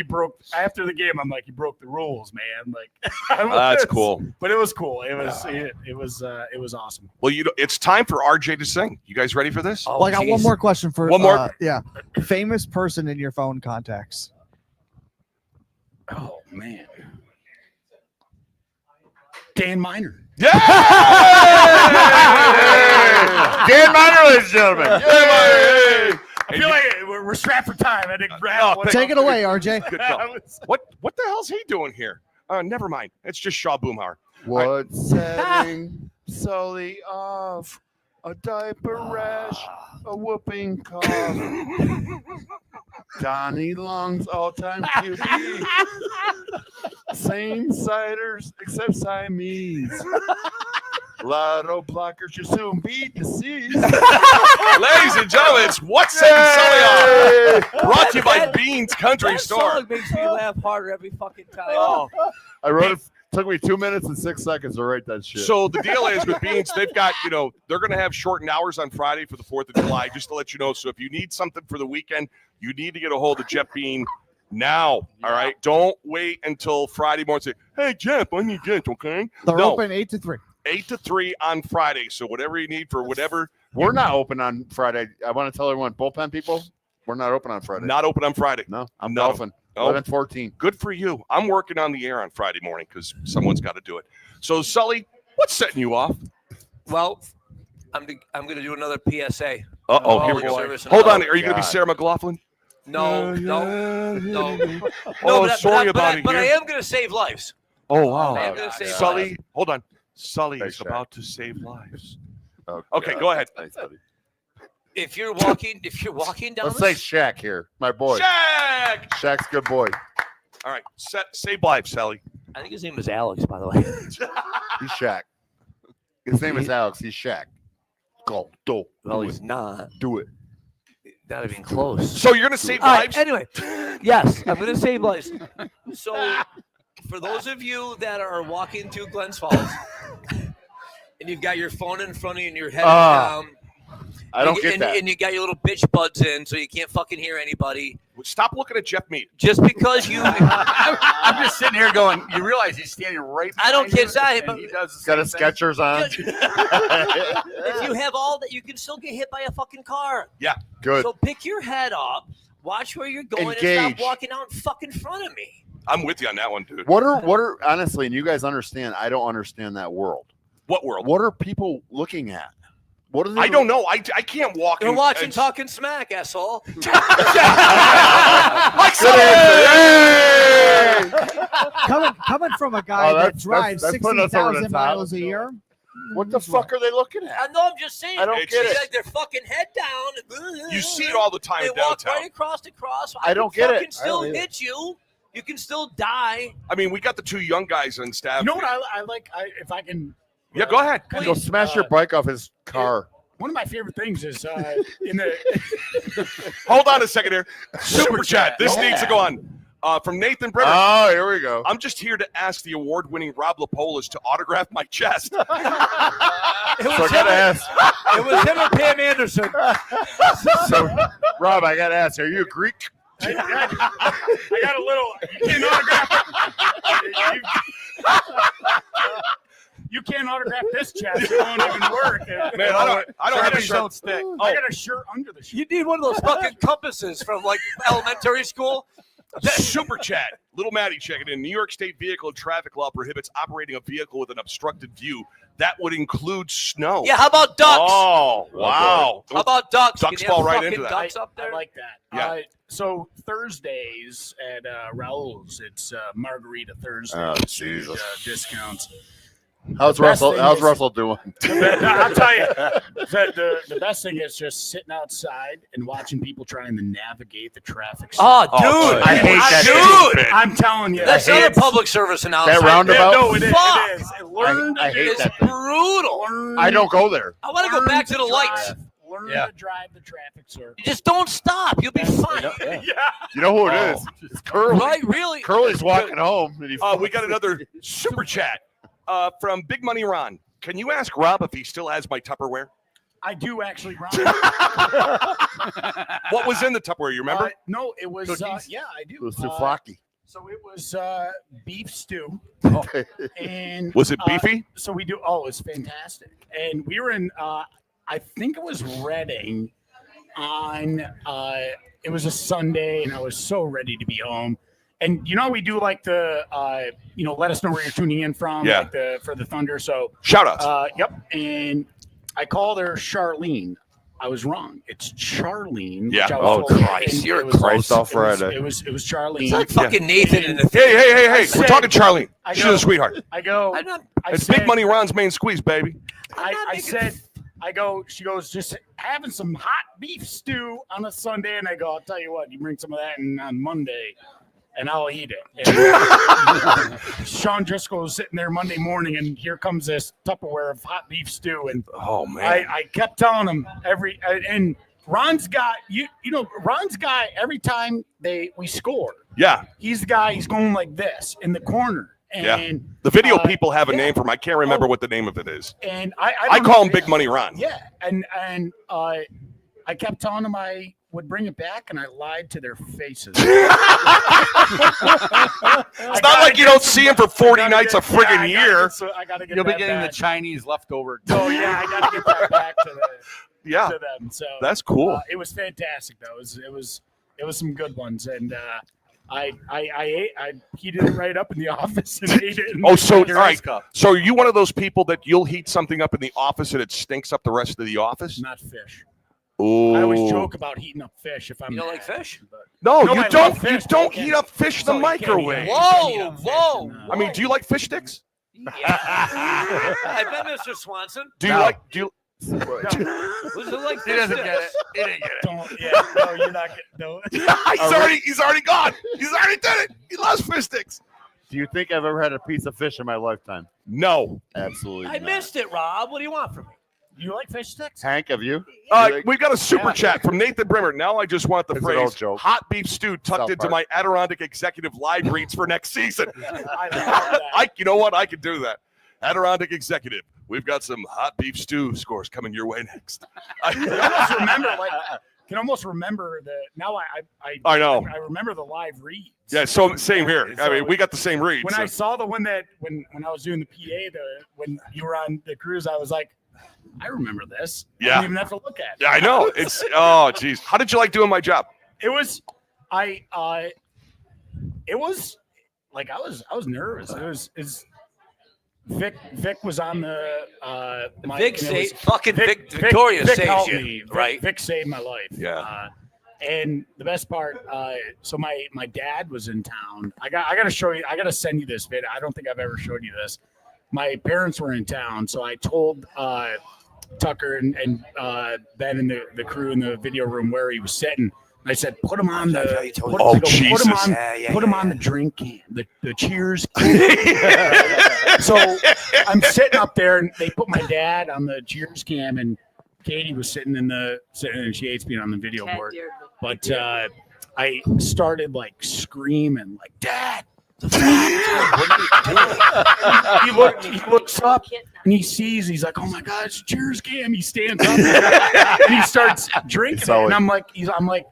after the game, I'm like, "You broke the rules, man." Like That's cool. But it was cool. It was awesome. Well, it's time for RJ to sing. You guys ready for this? Well, I got one more question for one more. Famous person in your phone contacts. Oh man, Dan Miner. Yeah! Dan Miner, ladies and gentlemen. I feel like we're strapped for time. I think Take it away, RJ. Good call. What the hell's he doing here? Never mind. It's just Shaw Boomhauer. What's setting Sully off? A diaper rash, a whooping cough. Donnie Long's all-time QB. Same ciders except Siamese. Lotto blockers should soon be deceased. Ladies and gentlemen, it's What's Setting Sully Off. Brought to you by Beans Country that Store. Song makes me laugh harder every fucking time. Oh. I wrote it. Took me 2 minutes and 6 seconds to write that shit. So the deal is with Beans, they've got, they're going to have shortened hours on Friday for the 4th of July, just to let you know. So if you need something for the weekend, you need to get a hold of Jeff Bean now. All right. Don't wait until Friday morning and say, "Hey, Jeff, I need this, okay?" They're open 8 to 3. 8 to 3 on Friday. So whatever you need for whatever. We're not open on Friday. I want to tell everyone, Bullpen people, we're not open on Friday. Not open on Friday. No, I'm golfing. 11:14. Good for you. I'm working on the air on Friday morning because someone's got to do it. So, Sully, what's setting you off? Well, I'm going to do another PSA. Uh-oh, here we go. Hold on. Are you going to be Sarah McLaughlin? No. Oh, sorry about it. But I am going to save lives. Oh, wow. I am going to save Sully, lives. hold on. Sully is about to save lives. Okay, go ahead. If you're walking down Let's say Shaq here, my boy. Shaq's good boy. All right, save lives, Sully. I think his name is Alex, by the way. He's Shaq. His name is Alex. He's Shaq. Go. Well, he's not. Do it. Not even close. So you're going to save lives? Anyway, yes, I'm going to save lives. So for those of you that are walking to Glens Falls and you've got your phone in front of you and you're heading down. I don't get that. And you got your little bitch buds in, so you can't fucking hear anybody. Stop looking at Jeff Mead. Just because you... I'm just sitting here going, you realize he's standing right behind I don't get you, that, and but... he does got his Skechers on. If you have all that, you can still get hit by a fucking car. Yeah, good. So pick your head up, watch where you're going, and Engage. stop walking out in fucking front of me. I'm with you on that one, dude. What are honestly, and you guys understand? I don't understand that world. What world? What are people looking at? What are they? I don't know. I can't walk. They're watching Talkin Smack, asshole. Mike Coming from a guy that drives that's putting us over the 60,000 top. miles a year. What the fuck are they looking at? I know. I'm just saying. I don't It's get just it. Like their fucking head down. You see it all the time They in walk downtown. right across the cross. I don't get it. Can still hit you. You can still die. I mean, we got the 2 young guys on staff. You know what I like? If I can. Yeah, go ahead. Go smash your bike off his car. One of my favorite things is in the. Hold on a second here. Super chat. This needs to go on. From Nathan Brenner. Oh, here we go. I'm just here to ask the award-winning Rob Lippolis to autograph my chest. It was him and Pam Anderson. So, Rob, I got to ask, are you a Greek? I got a little. You can't autograph. You can't autograph this chest. It won't even work. Man, I don't have a shirt. Stick. I got a shirt under the shirt. You need one of those fucking compasses from like elementary school. Super chat. Little Maddie checking in. New York State vehicle traffic law prohibits operating a vehicle with an obstructed view. That would include snow. Yeah, how about ducks? Oh, wow. How about ducks? Ducks Can you fall have right fucking into that. Ducks up there? I like that. Yeah. So Thursdays at Raoul's, it's Margarita Thursday. Oh, Huge, Jesus. Discounts. How's The best Russell? thing How's is- Russell doing? I'll tell you, the best thing is just sitting outside and watching people trying to navigate the traffic. Oh, dude. I hate that Dude. shit. I'm telling you. That's another public service announcement. That roundabout? No, it is. Fuck. It is. Learn I to hate do It's that. brutal. I don't go there. I want to go back to the lights. Learn Yeah. to drive the traffic circle. Just don't stop. You'll be fine. You know who it is? It's Curly. Right? Really? Curly's walking home. And he We got another super chat from Big Money Ron. Can you ask Rob if he still has my Tupperware? I do actually, Ron. What was in the Tupperware? You remember? No, it was. Cookies? Yeah, I do. It was souvlaki. So it was beef stew. And Was it beefy? So we do. Oh, it was fantastic. And we were in. I think it was Reading. On. It was a Sunday, and I was so ready to be home. And you know we do like the let us know where you're tuning in from. Yeah. Like for the Thunder. So Shout outs. Yep. And I called her Charlene. I was wrong. It's Charlene. Yeah. which I Oh, was told. Christ. And You're it was Christ also- off Friday. It was Charlene. It's like fucking Nathan in the Hey. We're said- talking Charlene. I She's go- a sweetheart. I go. I'm not. It's said- Big Money Ron's main squeeze, baby. I said. I go. She goes. Just having some hot beef stew on a Sunday, and I go. I'll tell you what. You bring some of that in on Monday, and I'll eat it. And Sean Driscoll's sitting there Monday morning, and here comes this Tupperware of hot beef stew, and Oh man. I kept telling him and Ron's got Ron's guy every time we score. Yeah. He's the guy. He's going like this in the corner. And Yeah. The video people have a yeah. name for him. I can't remember what the name of it is. And I don't call know- him Big Money Ron. Yeah, and I kept telling them I would bring it back, and I lied to their faces. It's not like you don't see him for 40 nights a friggin' year. I gotta get You'll be that getting the back. Chinese leftover. Oh yeah, I gotta get that back to Yeah. them. So That's cool. it was fantastic though. It was some good ones, and I ate. I heated it right up in the office and ate it. Oh, so all right. So are you one of those people that you'll heat something up in the office and it stinks up the rest of the office? Not fish. Oh. I always joke about heating up fish if I'm. You don't like fish? No, No, you I don't. love You fish, but don't I can't- heat up fish in the so you can't heat microwave. up- Whoa, whoa. I mean, do you like fish sticks? I bet Mr. Swanson. Do you like? Do you? Was it like He doesn't get it. He didn't get it. Don't. Yeah. No, you're not. No. He's already gone. He's already done it. He loves fish sticks. Do you think I've ever had a piece of fish in my lifetime? No. Absolutely. I missed it, Rob. What do you want from me? You like fish sticks? Hank, have you? We've got a super chat from Nathan Brimmer. Now I just want the It's an old phrase joke. hot beef stew tucked South into Park. my Adirondack executive live reads for next season. I love that. You know what? I can do that. Adirondack executive. We've got some hot beef stew scores coming your way next. I almost remember, can almost remember the. Now I know. I remember the live reads. Yeah, so same here. So I mean, we got the same reads. When I saw the one that when I was doing the PA, when you were on the cruise, I was like, I remember this. I Yeah. didn't even have to look at it. Yeah, I know. It's geez. How did you like doing my job? It was like I was nervous. It's Vic was on the mic, Vic and it was- saved fucking Victoria Vic saves helped you, me. right? Vic saved my life. Yeah. And the best part, so my dad was in town. I gotta show you. I gotta send you this video. I don't think I've ever showed you this. My parents were in town, so I told Tucker and Ben and the crew in the video room where he was sitting. I said, put him on the put him on the drink can, the cheers can. So I'm sitting up there, and they put my dad on the cheers cam, and Katie was sitting and she hates being on the video board. But I started like screaming, like, Dad. He looks up and he sees, he's like, oh my God, it's cheers cam. He stands up and he starts drinking it. And I'm like, Dad,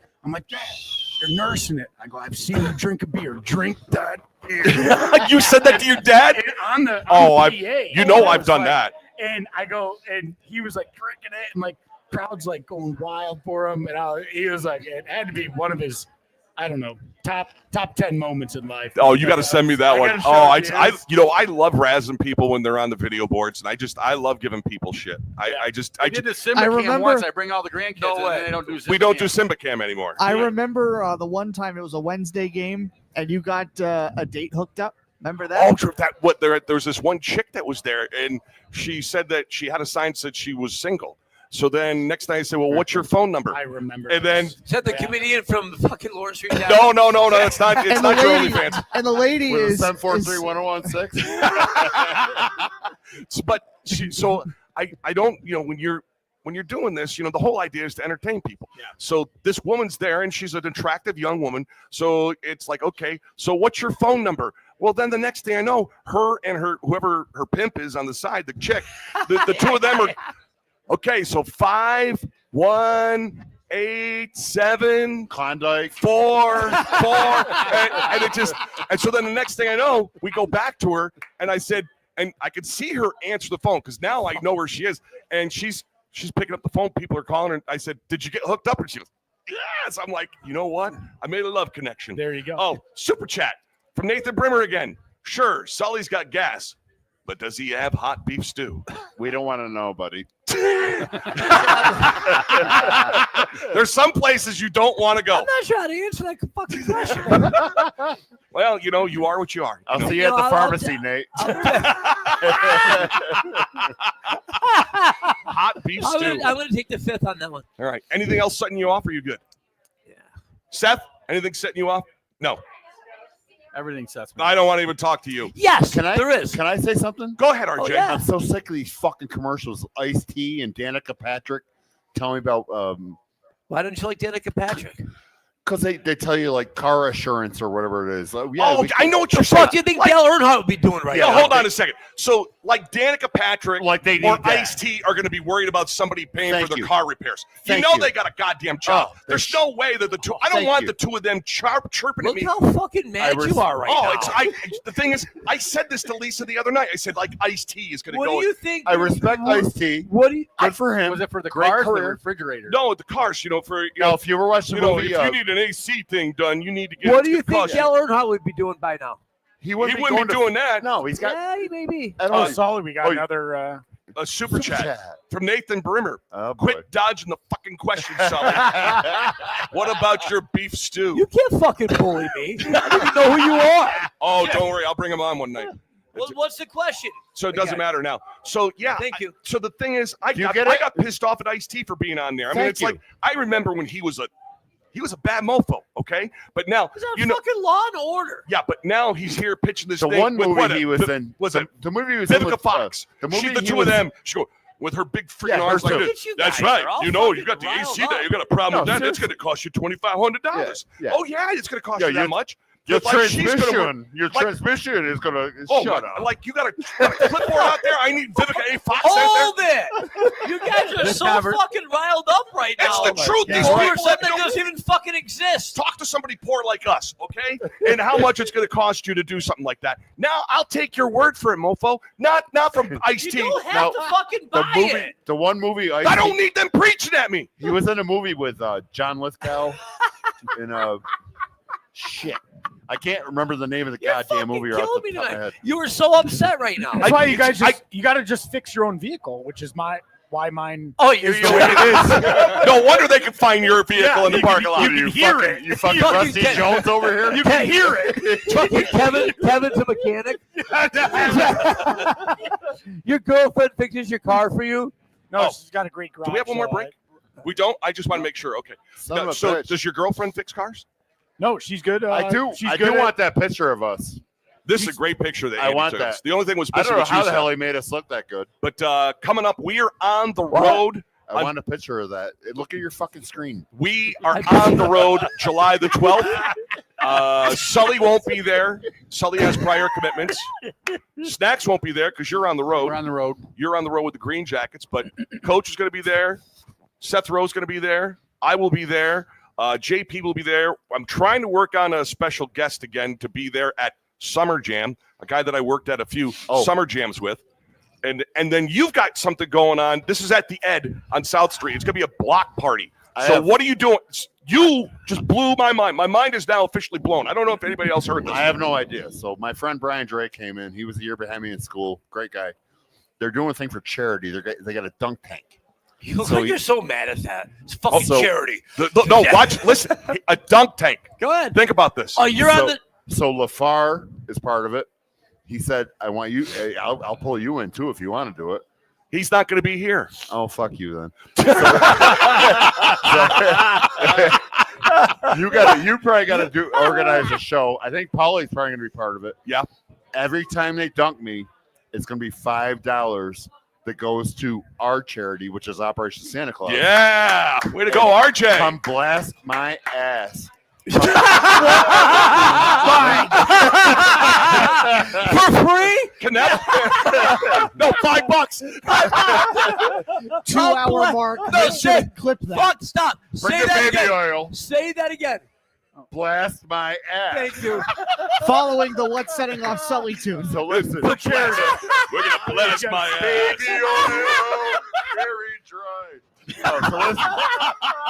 you're nursing it. I go, I've seen you drink a beer. Drink that beer. You said that to your dad? On the PA. I've done that. And I go, and he was like drinking it, and like crowd's like going wild for him. And he was like, it had to be one of his, I don't know, top 10 moments in life. Oh, you got to send me that one. gotta Oh, show I you. I love razzing people when they're on the video boards, and I love giving people shit. I did the Simba cam once. I bring all the grandkids, and they don't do Simba we don't cam. do Simba cam anymore. I remember the one time it was a Wednesday game, and you got a date hooked up. Remember that? Oh, true. There was this one chick that was there, and she said that she had a sign that said she was single. So then next night I said, well, what's your phone number? I remember. And then Is that the comedian from the fucking Lawrence Street? no, it's not. It's not your OnlyFans. And the lady is 743-1016. But so I don't, when you're doing this, the whole idea is to entertain people. Yeah. So this woman's there, and she's an attractive young woman. So it's like, okay, so what's your phone number? Well, then the next thing I know, her and whoever her pimp is on the side, the chick, the two of them are okay. So 5-1-8-7 Klondike 4 and it just, and so then the next thing I know, we go back to her, and I said, and I could see her answer the phone because now I know where she is, and she's picking up the phone. People are calling her. I said, did you get hooked up? And she goes, yes. I'm like, you know what? I made a love connection. There you go. Oh, super chat from Nathan Brimmer again. Sure, Sully's got gas, but does he have hot beef stew? We don't want to know, buddy. There's some places you don't want to go. I'm not trying to answer that fucking question. Well, you are what you are. I'll see you at the pharmacy, Nate. Hot beef stew. I'm going to take the fifth on that one. All right. Anything else setting you off? Or are you good? Yeah. Seth, anything setting you off? No. Everything sets me. I don't want to even talk to you. Yes, there is. Can I say something? Go ahead, RJ. yeah. I'm so sick of these fucking commercials. Ice-T and Danica Patrick telling me about Why don't you like Danica Patrick? because they tell you like car assurance or whatever it is. I know what you're saying. What do you think Dale Earnhardt would be doing right now? Hold on a second. So, like Danica Patrick Like they or need that. Ice-T are going to be worried about somebody paying Thank for their you. car repairs. Thank you know you. they got a goddamn job. Oh, There's no way that the two. I don't Thank want you. the two of them chirping Look at me. how fucking mad you are right now. The thing is, I said this to Lisa the other night. I said like Ice-T is going to What go. do you think? I respect Ice-T. What do you? Good for him. Was it for the Great cars or the career. refrigerator? No, the cars. For No, if you ever watched the movie, if you need an AC thing done, you need to get. What do you think cost Dale Earnhardt would be doing by now? he wouldn't, He wouldn't be doing that. No, he's got. Yeah, he may be. I don't Oh, know. Sully, we got Oh, another. A super chat from Nathan Brimmer. Oh, boy. Quit dodging the fucking question, Sully. What about your beef stew? You can't fucking bully me. I don't even know who you are. Oh, don't worry. I'll bring him on one night. What's the question? So it doesn't matter now. So, yeah. Thank you. So the thing is, I get got it? pissed off at Ice-T for being on there. I mean, Thank it's you. like, I remember when he was a bad mofo, okay? But now, Is that fucking Law and Order? yeah, but now he's here pitching this The thing. one with movie what, he was in. Was the, it the movie he was in Vivica with, Fox? the movie She's the he two was, of them. She go, with her big freaking Yeah, arms her like too. this. You That's guys right. are all You got the fucking AC riled there. up. You got a problem with No, that. It's going to cost you $2,500. Yeah. Oh, yeah, it's going to cost Yeah, you that much. Your But, like, she's gonna work- transmission is gonna Oh, shut my- up. like you got a clipboard out there. I need Vivica A. Fox out Hold it! You guys are so fucking riled up right there. now. It's the truth. These Over people something don't- that doesn't even fucking exist. Talk to somebody poor like us, okay? And how much it's going to cost you to do something like that. Now I'll take your word for it, mofo. Not from Ice-T. You don't have to fucking buy it. The one movie I don't need them preaching at me. He was in a movie with John Lithgow and shit. I can't remember the name of the goddamn movie off the top of my head. You were so upset right now. That's why you guys you got to just fix your own vehicle, which is why mine. Oh, is the way it is. No wonder they can find your vehicle in the parking lot. You can hear it. You fucking Rusty Jones over here. You can hear it. Kevin's a mechanic. Your girlfriend fixes your car for you. No, she's got a great garage. Do we have one more break? We don't. I just want to make sure. Okay. Son of a So bitch. does your girlfriend fix cars? No, she's good. I do. She's I good do at- want that picture of us. This is a great picture that I Andy want took that. us. The only thing was I missing don't know what you how the said. hell he made us look that good. But coming up, we are on the road. I want a picture of that. Look at your fucking screen. We are on the road July the 12th. Sully won't be there. Sully has prior commitments. Snacks won't be there because you're on the road. We're on the road. You're on the road with the Green Jackets, but Coach is going to be there. Seth Rowe's going to be there. I will be there. JP will be there. I'm trying to work on a special guest again to be there at Summer Jam, a guy that I worked at a few Summer Jams with. And then you've got something going on. This is at the Ed on South Street. It's going to be a block party. What are you doing? You just blew my mind. My mind is now officially blown. I don't know if anybody else heard this. I have no idea. So my friend Brian Drake came in. He was a year behind me in school. Great guy. They're doing a thing for charity. They got a dunk tank. You look like you're so mad at that. It's fucking charity. No, watch. Listen, a dunk tank. Go ahead. Think about this. Oh, you're on the. So LaFar is part of it. He said, "I want you. I'll pull you in too if you want to do it." He's not going to be here. Oh, fuck you then. You probably got to organize a show. I think Paulie's probably going to be part of it. Yeah. Every time they dunk me, it's going to be $5 that goes to our charity, which is Operation Santa Claus. Yeah. Way to go, RJ. Come blast my ass. For free? Connect. No, $5. 2 hour mark. No, say, clip that. fuck, stop. Bring Say the that baby again. oil. Say that again. Blast my ass. Thank you. Following the What's Setting Off Sully tune. So listen. For charity. We're going to blast my ass. Baby oil. Very dry. No, so listen.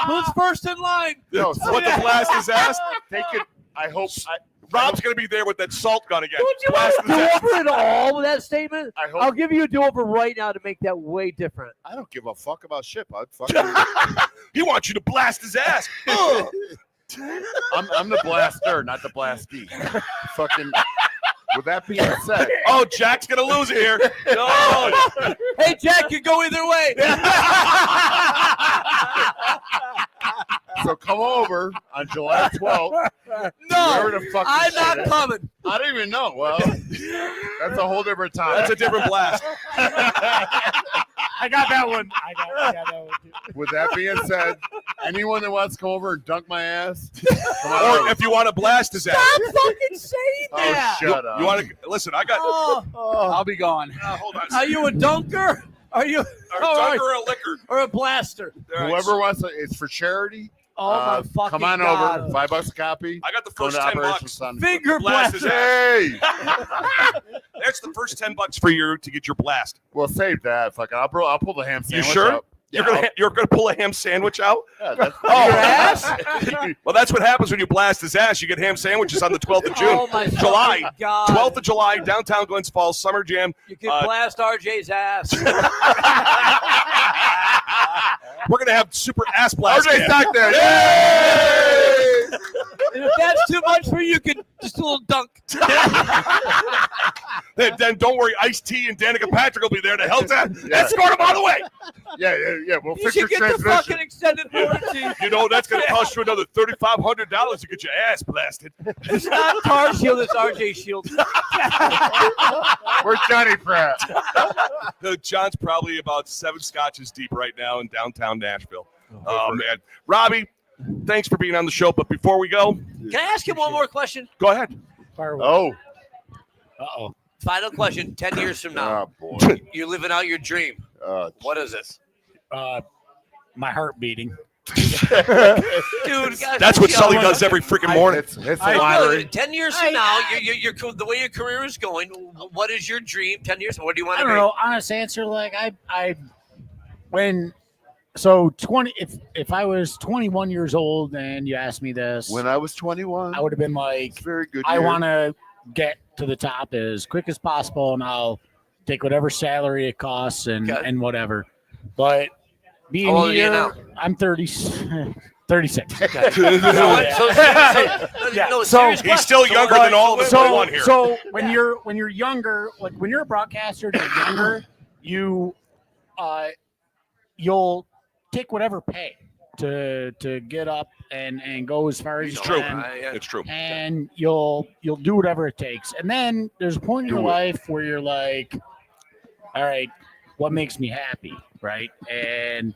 Who's first in line? No, So what the blast his ass? Take it. I hope. Rob's going to be there with that salt gun again. Don't you Blast want his to ass. do over it all with that statement? I hope. I'll give you a do-over right now to make that way different. I don't give a fuck about shit, bud. Fuck you. He wants you to blast his ass. I'm the blaster, not the blastee. Fucking. With that being said, Oh, Jack's going to lose it here. No. Hey, Jack, you go either way. so come over on July 12th. No, Wherever the fuck I'm this not shit is. coming. I don't even know. Well, that's a whole different time. That's a different blast. I got that one. I got that one too. With that being said, anyone that wants to come over and dunk my ass, come on Or over. if you want to blast his ass. Stop fucking saying Oh, that. shut up. You want to listen? I got. I'll be gone. Hold on. Are you a dunker? Are you Or a dunk or a liquor. or a blaster? Whoever wants to, it's for charity. Oh my fucking Come on God. over. $5 a copy. I got the Go first to 10 Operation bucks. Sun. Finger Blast his blaster. ass. Hey! That's the first $10 for you to get your blast. Well, save that. Fuck it. I'll pull the ham You sandwich sure? out. You're Yeah, gonna pull a ham sandwich out? yeah, that's, Oh, Your ass? well, that's what happens when you blast his ass. You get ham sandwiches on the 12th of June. Oh my July. fucking God. 12th of July, downtown Glens Falls, Summer Jam. You can blast RJ's ass. We're gonna have super ass blast. RJ stuck there. Yay! And if that's too much for you, you can just a little dunk. Then don't worry, Ice-T and Danica Patrick will be there to help that. Escort them all the way. Yeah. We'll You fix your should get the transmission. fucking extended warranty. You know that's gonna cost you another $3,500 to get your ass blasted. It's not Car Shield, it's RJ Shield. Where's Johnny Pratt? John's probably about 7 scotches deep right now in downtown Nashville. Oh man, Robbie, thanks for being on the show. But before we go, Can I ask you one more question? go ahead. Oh. Uh-oh. Final question. 10 years from now, Oh, boy. you're living out your dream. What is it? My heart beating. Dude, guys, That's what you Sully know, does every freaking morning. It's the I lottery. know, 10 years from now, you're the way your career is going. What is your dream? 10 years. What do you want I to don't be? know. Honest answer, like I when So 20. If I was 21 years old and you asked me this, When I was 21, I would have been like, it's very good. I year. want to get to the top as quick as possible, and I'll take whatever salary it costs and whatever. But being How old are you here, now? I'm 30, 36. Okay. He's still younger than all of us but one here. So when you're younger, like when you're a broadcaster and you're younger, you'll take whatever pay to get up and go as far as It's you true. can. It's true. And you'll do whatever it takes. And then there's a point in your life where you're like, all right, what makes me happy, right? And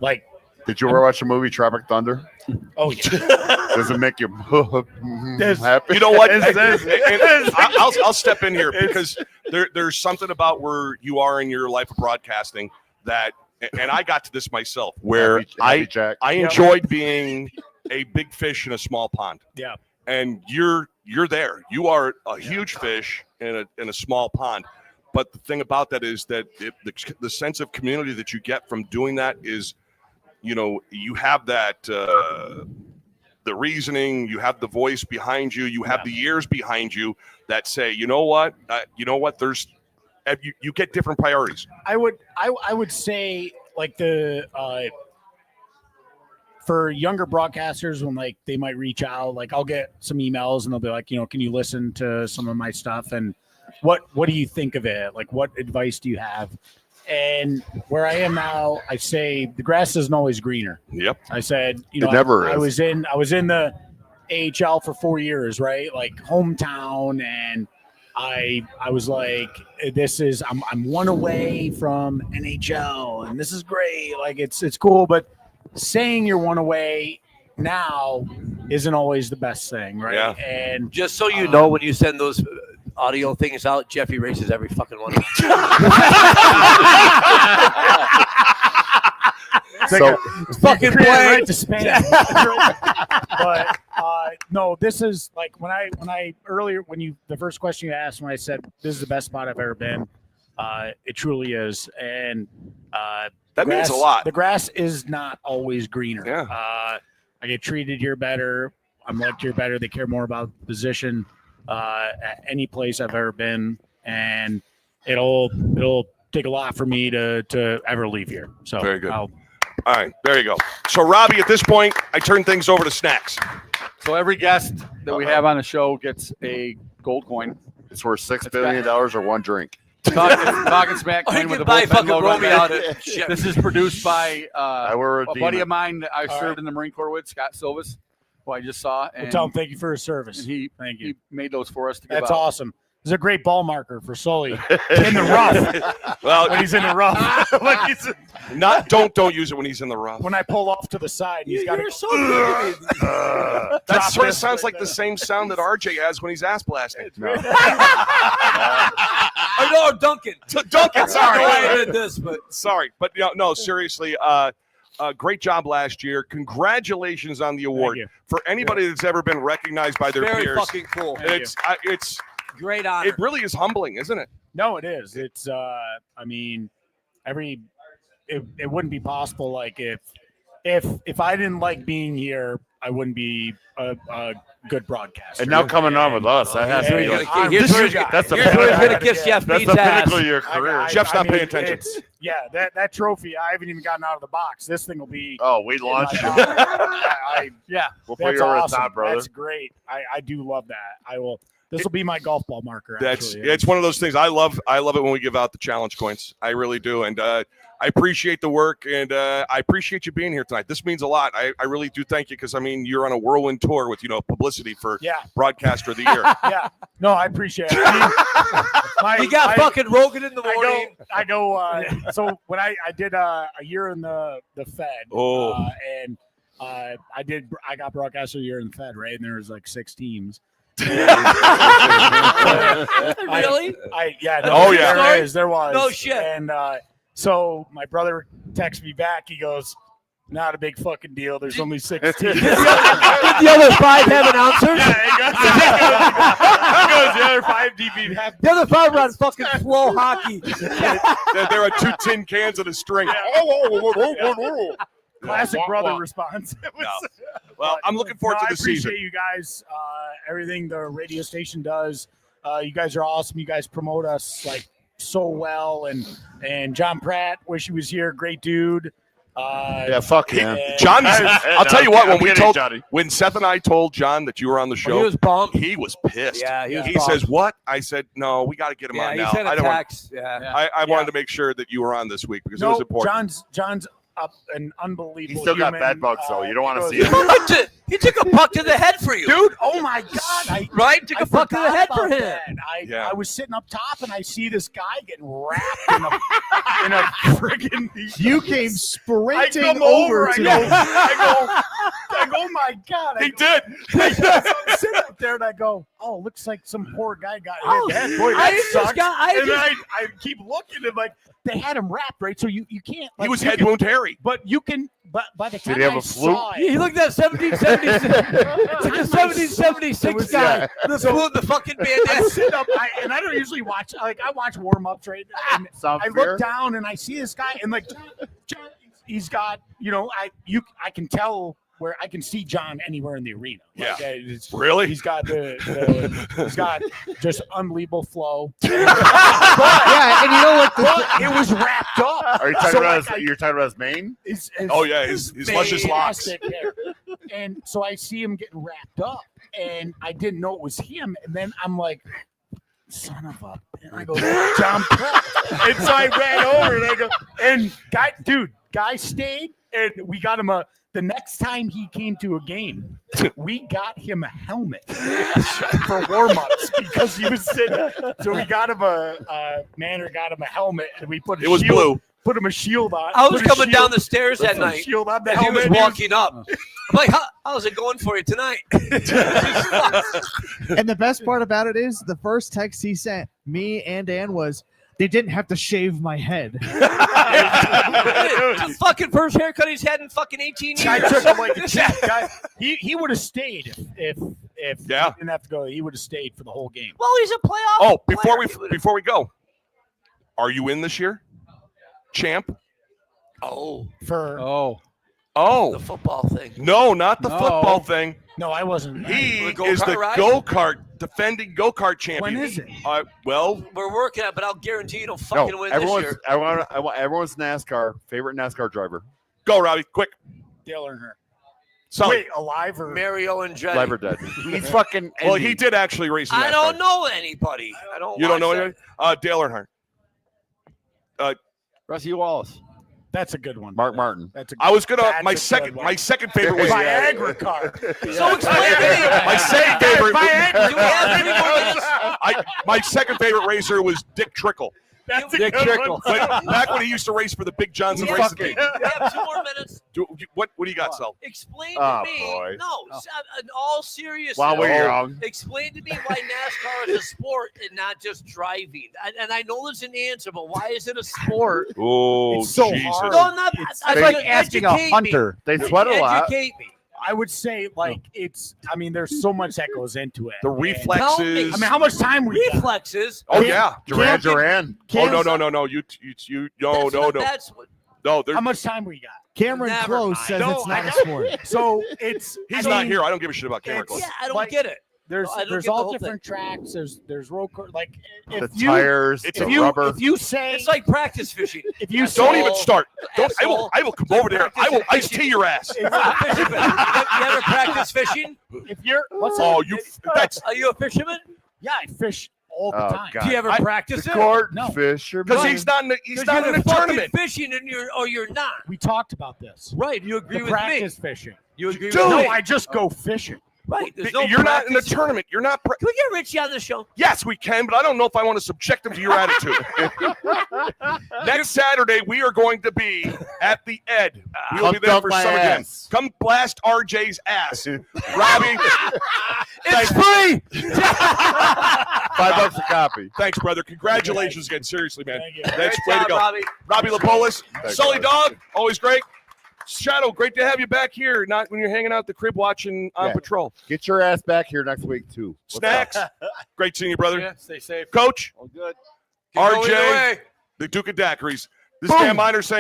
like, did you ever watch the movie Tropic Thunder? Oh yeah. Does it make you happy? You know what? I'll step in here because there's something about where you are in your life of broadcasting that, and I got to this myself, where I enjoyed being a big fish in a small pond. Yeah. And you're there. You are a huge fish in a small pond. But the thing about that is that the sense of community that you get from doing that is, you have that the reasoning, you have the voice behind you, you have the ears behind you that say, you know what, there's you get different priorities. I would say like for younger broadcasters, when like they might reach out, like I'll get some emails and they'll be like, can you listen to some of my stuff and what do you think of it? Like, what advice do you have? And where I am now, I say the grass isn't always greener. Yep. I said, It never I is. was in the AHL for 4 years, right? Like hometown, and I was like, I'm one away from NHL, and this is great. Like it's cool, but saying you're one away now isn't always the best thing, right? Yeah. And just so you know, when you send those audio things out, Jeffy races every fucking one of them. So fucking play play. right to Spain. But no, this is like when I earlier the first question you asked when I said this is the best spot I've ever been, it truly is, and that means a lot. The grass is not always greener. Yeah. I get treated here better. I'm liked here better. They care more about the position at any place I've ever been, and it'll take a lot for me to ever leave here. So very good. All right, there you go. So Robbie, at this point, I turn things over to Snacks. So every guest that we have on the show gets a gold coin. It's worth $6 billion or one drink. Talkin Smack Oh, you coin with can the buy Bullpen fucking logo on Romeo out it. of shit. This is produced by I were a buddy demon. of mine that I All served right. in the Marine Corps with, Scott Silvis, who I just saw. Well, And tell him thank you for his service. and Thank you. he made those for us to give That's out. awesome. This is a great ball marker for Sully in the rough. Well, when he's in the rough, don't use it when he's in the rough. when I pull off to the side, he's got You're so good. That Drop sort of this sounds like the same sound that RJ has when he's ass blasting. I know, Duncan. Duncan, sorry. I know I did this, but Sorry, but no, seriously. Great job last year. Congratulations on the award. you. For anybody that's ever been recognized by their very peers. fucking cool. It's Great honor. it really is humbling, isn't it? No, it is. It's I mean, it wouldn't be possible. Like if I didn't like being here, I wouldn't be a good broadcaster. And now coming on with us, that has to be like, Here's where he's gonna kiss Jeff that's Mead's the ass. pinnacle of your career. Jeff's not paying attention. Yeah, that trophy. I haven't even gotten out of the box. This thing will be. Oh, we launched in you. my Yeah, We'll put that's you over the awesome. top, brother. That's great. I do love that. I will. This will be my golf ball marker. Actually. It's one of those things. I love it when we give out the challenge coins. I really do, and I appreciate the work, and I appreciate you being here tonight. This means a lot. I really do thank you because I mean you're on a whirlwind tour with publicity for Broadcaster of the Year. Yeah, no, I appreciate it. I mean, You got fucking Rogan in the morning. I go. So when I did a year in the Fed. Oh. And I got Broadcaster of the Year in the Fed, right? And there was like 6 teams. Really? There was. No shit. And so my brother texted me back. He goes, Not a big fucking deal. There's only 16. Did the other 5 have announcers? He goes, the other 5 DB have. The other 5 run fucking flow hockey. There are 2 tin cans and a string. Classic brother response. Well, I'm looking forward to the season. I appreciate you guys. Everything the radio station does. You guys are awesome. You guys promote us like so well. And John Pratt, wish he was here. Great dude. Fuck him. John, I'll tell you what. When Seth and I told John that you were on the show, he was bummed. He was pissed. Yeah, he says, "What?" I said, "No, we got to get him on he now." sent a I don't want. text. I wanted to make sure that you were on this week because it was important. John's up an unbelievable. He still got human. bed bugs, though. You don't want to see it. He took a puck to the head for you, dude. Oh my god! Took a puck to the head for him. I was sitting up top and I see this guy getting wrapped in a friggin'. You came sprinting I come over I to go, my god! He did. So I'm sitting up there and I go, oh, looks like some poor guy got hit. Bad. Boy, that sucks. And then I keep looking and like they had him wrapped, right? So you can't. Like, he was head wound Harry. But you can. But by the time Did he have I a flu? saw it, He looked at 1776. It's like a 1776 guy. The flu, the fucking I bandana. sit up, and I don't usually watch. Like I watch warm ups, right? And I look down and I see this guy, and like, John, he's got, I can tell where I can see John anywhere in the arena. Yeah, really. He's got he's got just unbelievable flow. and it was wrapped up. Are you talking about you're talking about his mane? His luscious locks. Hair. And so I see him getting wrapped up, and I didn't know it was him. And then I'm like, son of a, and I go, John Pratt. And so I ran over and I go, and guy stayed, and we got him the next time he came to a game, we got him a helmet for warm-ups because he was sitting. So we got him Manor got him a helmet, and we put was blue. Put him a shield on. I was coming down the stairs that night. Shield on the and he helmet. was walking up. I'm like, how's it going for you tonight? And the best part about it is the first text he sent me and Dan was, they didn't have to shave my head. The fucking first haircut he's had in fucking 18 years. I took him like a check. He would have stayed if he didn't have to go. He would have stayed for the whole game. Well, he's a playoff. Oh, before we go, are you in this year, champ? Oh, for the football thing. No, not the football thing. No, I wasn't. He is go-kart the ride? defending go-kart champion. When is it? Well, We're working on it, but I'll guarantee you don't fucking win this year. I want everyone's favorite NASCAR driver. Go, Robbie, quick. Dale Earnhardt. Sully. Wait, alive or Mario and Jenny. Alive or dead? He's fucking. Well, he did actually race in NASCAR. I don't know anybody. You don't know anybody? Dale Earnhardt. Rusty Wallace. That's a good one. Mark Martin. That's a I was gonna. That's My a second good one. favorite was Viagra car. So explain to me. My second favorite. Do we have any more minutes? My second favorite racer was Dick Trickle. That's a Dick good Trickle. one. Back when he used to race for the Big Johnson We Racing have Team. 2 more minutes. What do you got, Sal? Explain Oh, to me. boy. No, in all seriousness. Wow, we're young. Explain to me why NASCAR is a sport and not just driving. And I know there's an answer, but why is it a sport? Oh, It's so Jesus. hard. No, not. It's I like mean, asking a educate hunter. They sweat a lot. Educate me. I would say there's so much that goes into it. The reflexes. I mean, how much time we got? Reflexes. Oh yeah, Duran. Oh no. You no. That's what. No, How much time we got? Cameron Never Close mind. says No, it's not I a sport. So it's he's not here. I don't give a shit about Cameron Close. Yeah, I don't Like- get it. There's I don't get the all whole different tracks. There's road car. Like The if you tires, if the you rubber. if you say It's like practice fishing. if you Don't say, even start. Don't. Asshole. I will come over there. I will ice tea your ass. You ever practice fishing? if you're what's Oh, that? you. That's Are you a fisherman? Yeah, I fish all the Oh, time. God. Do you ever practice The it? court No. fisherman. because he's not. He's not in a tournament. Fishing and you're not. We talked about this. Right. You agree The with me. practice fishing. You agree Dude. with No, me. I just go fishing. Right. There's no You're not in a practice. tournament. You're not. Can we get Richie on the show? Yes, we can, but I don't know if I want to subject him to your attitude. Next Saturday, we are going to be at the Ed. We'll Come be there dump for my Summer Jam. ass. Come blast RJ's ass. Robbie, It's free. $5 a copy. thanks, brother. Congratulations again. Seriously, man. Thank you. That's Great way to job, go. Robbie. Robbie Lippolis. Thanks, Sully brother. Dog, always great. Shadow, great to have you back here. Not when you're hanging out at the crib watching On Patrol. Get your ass back here next week too. Snacks. Great seeing you, brother. Yeah, stay safe. Coach. All good. RJ. The Duke of Daiquiris. This damn miner saying.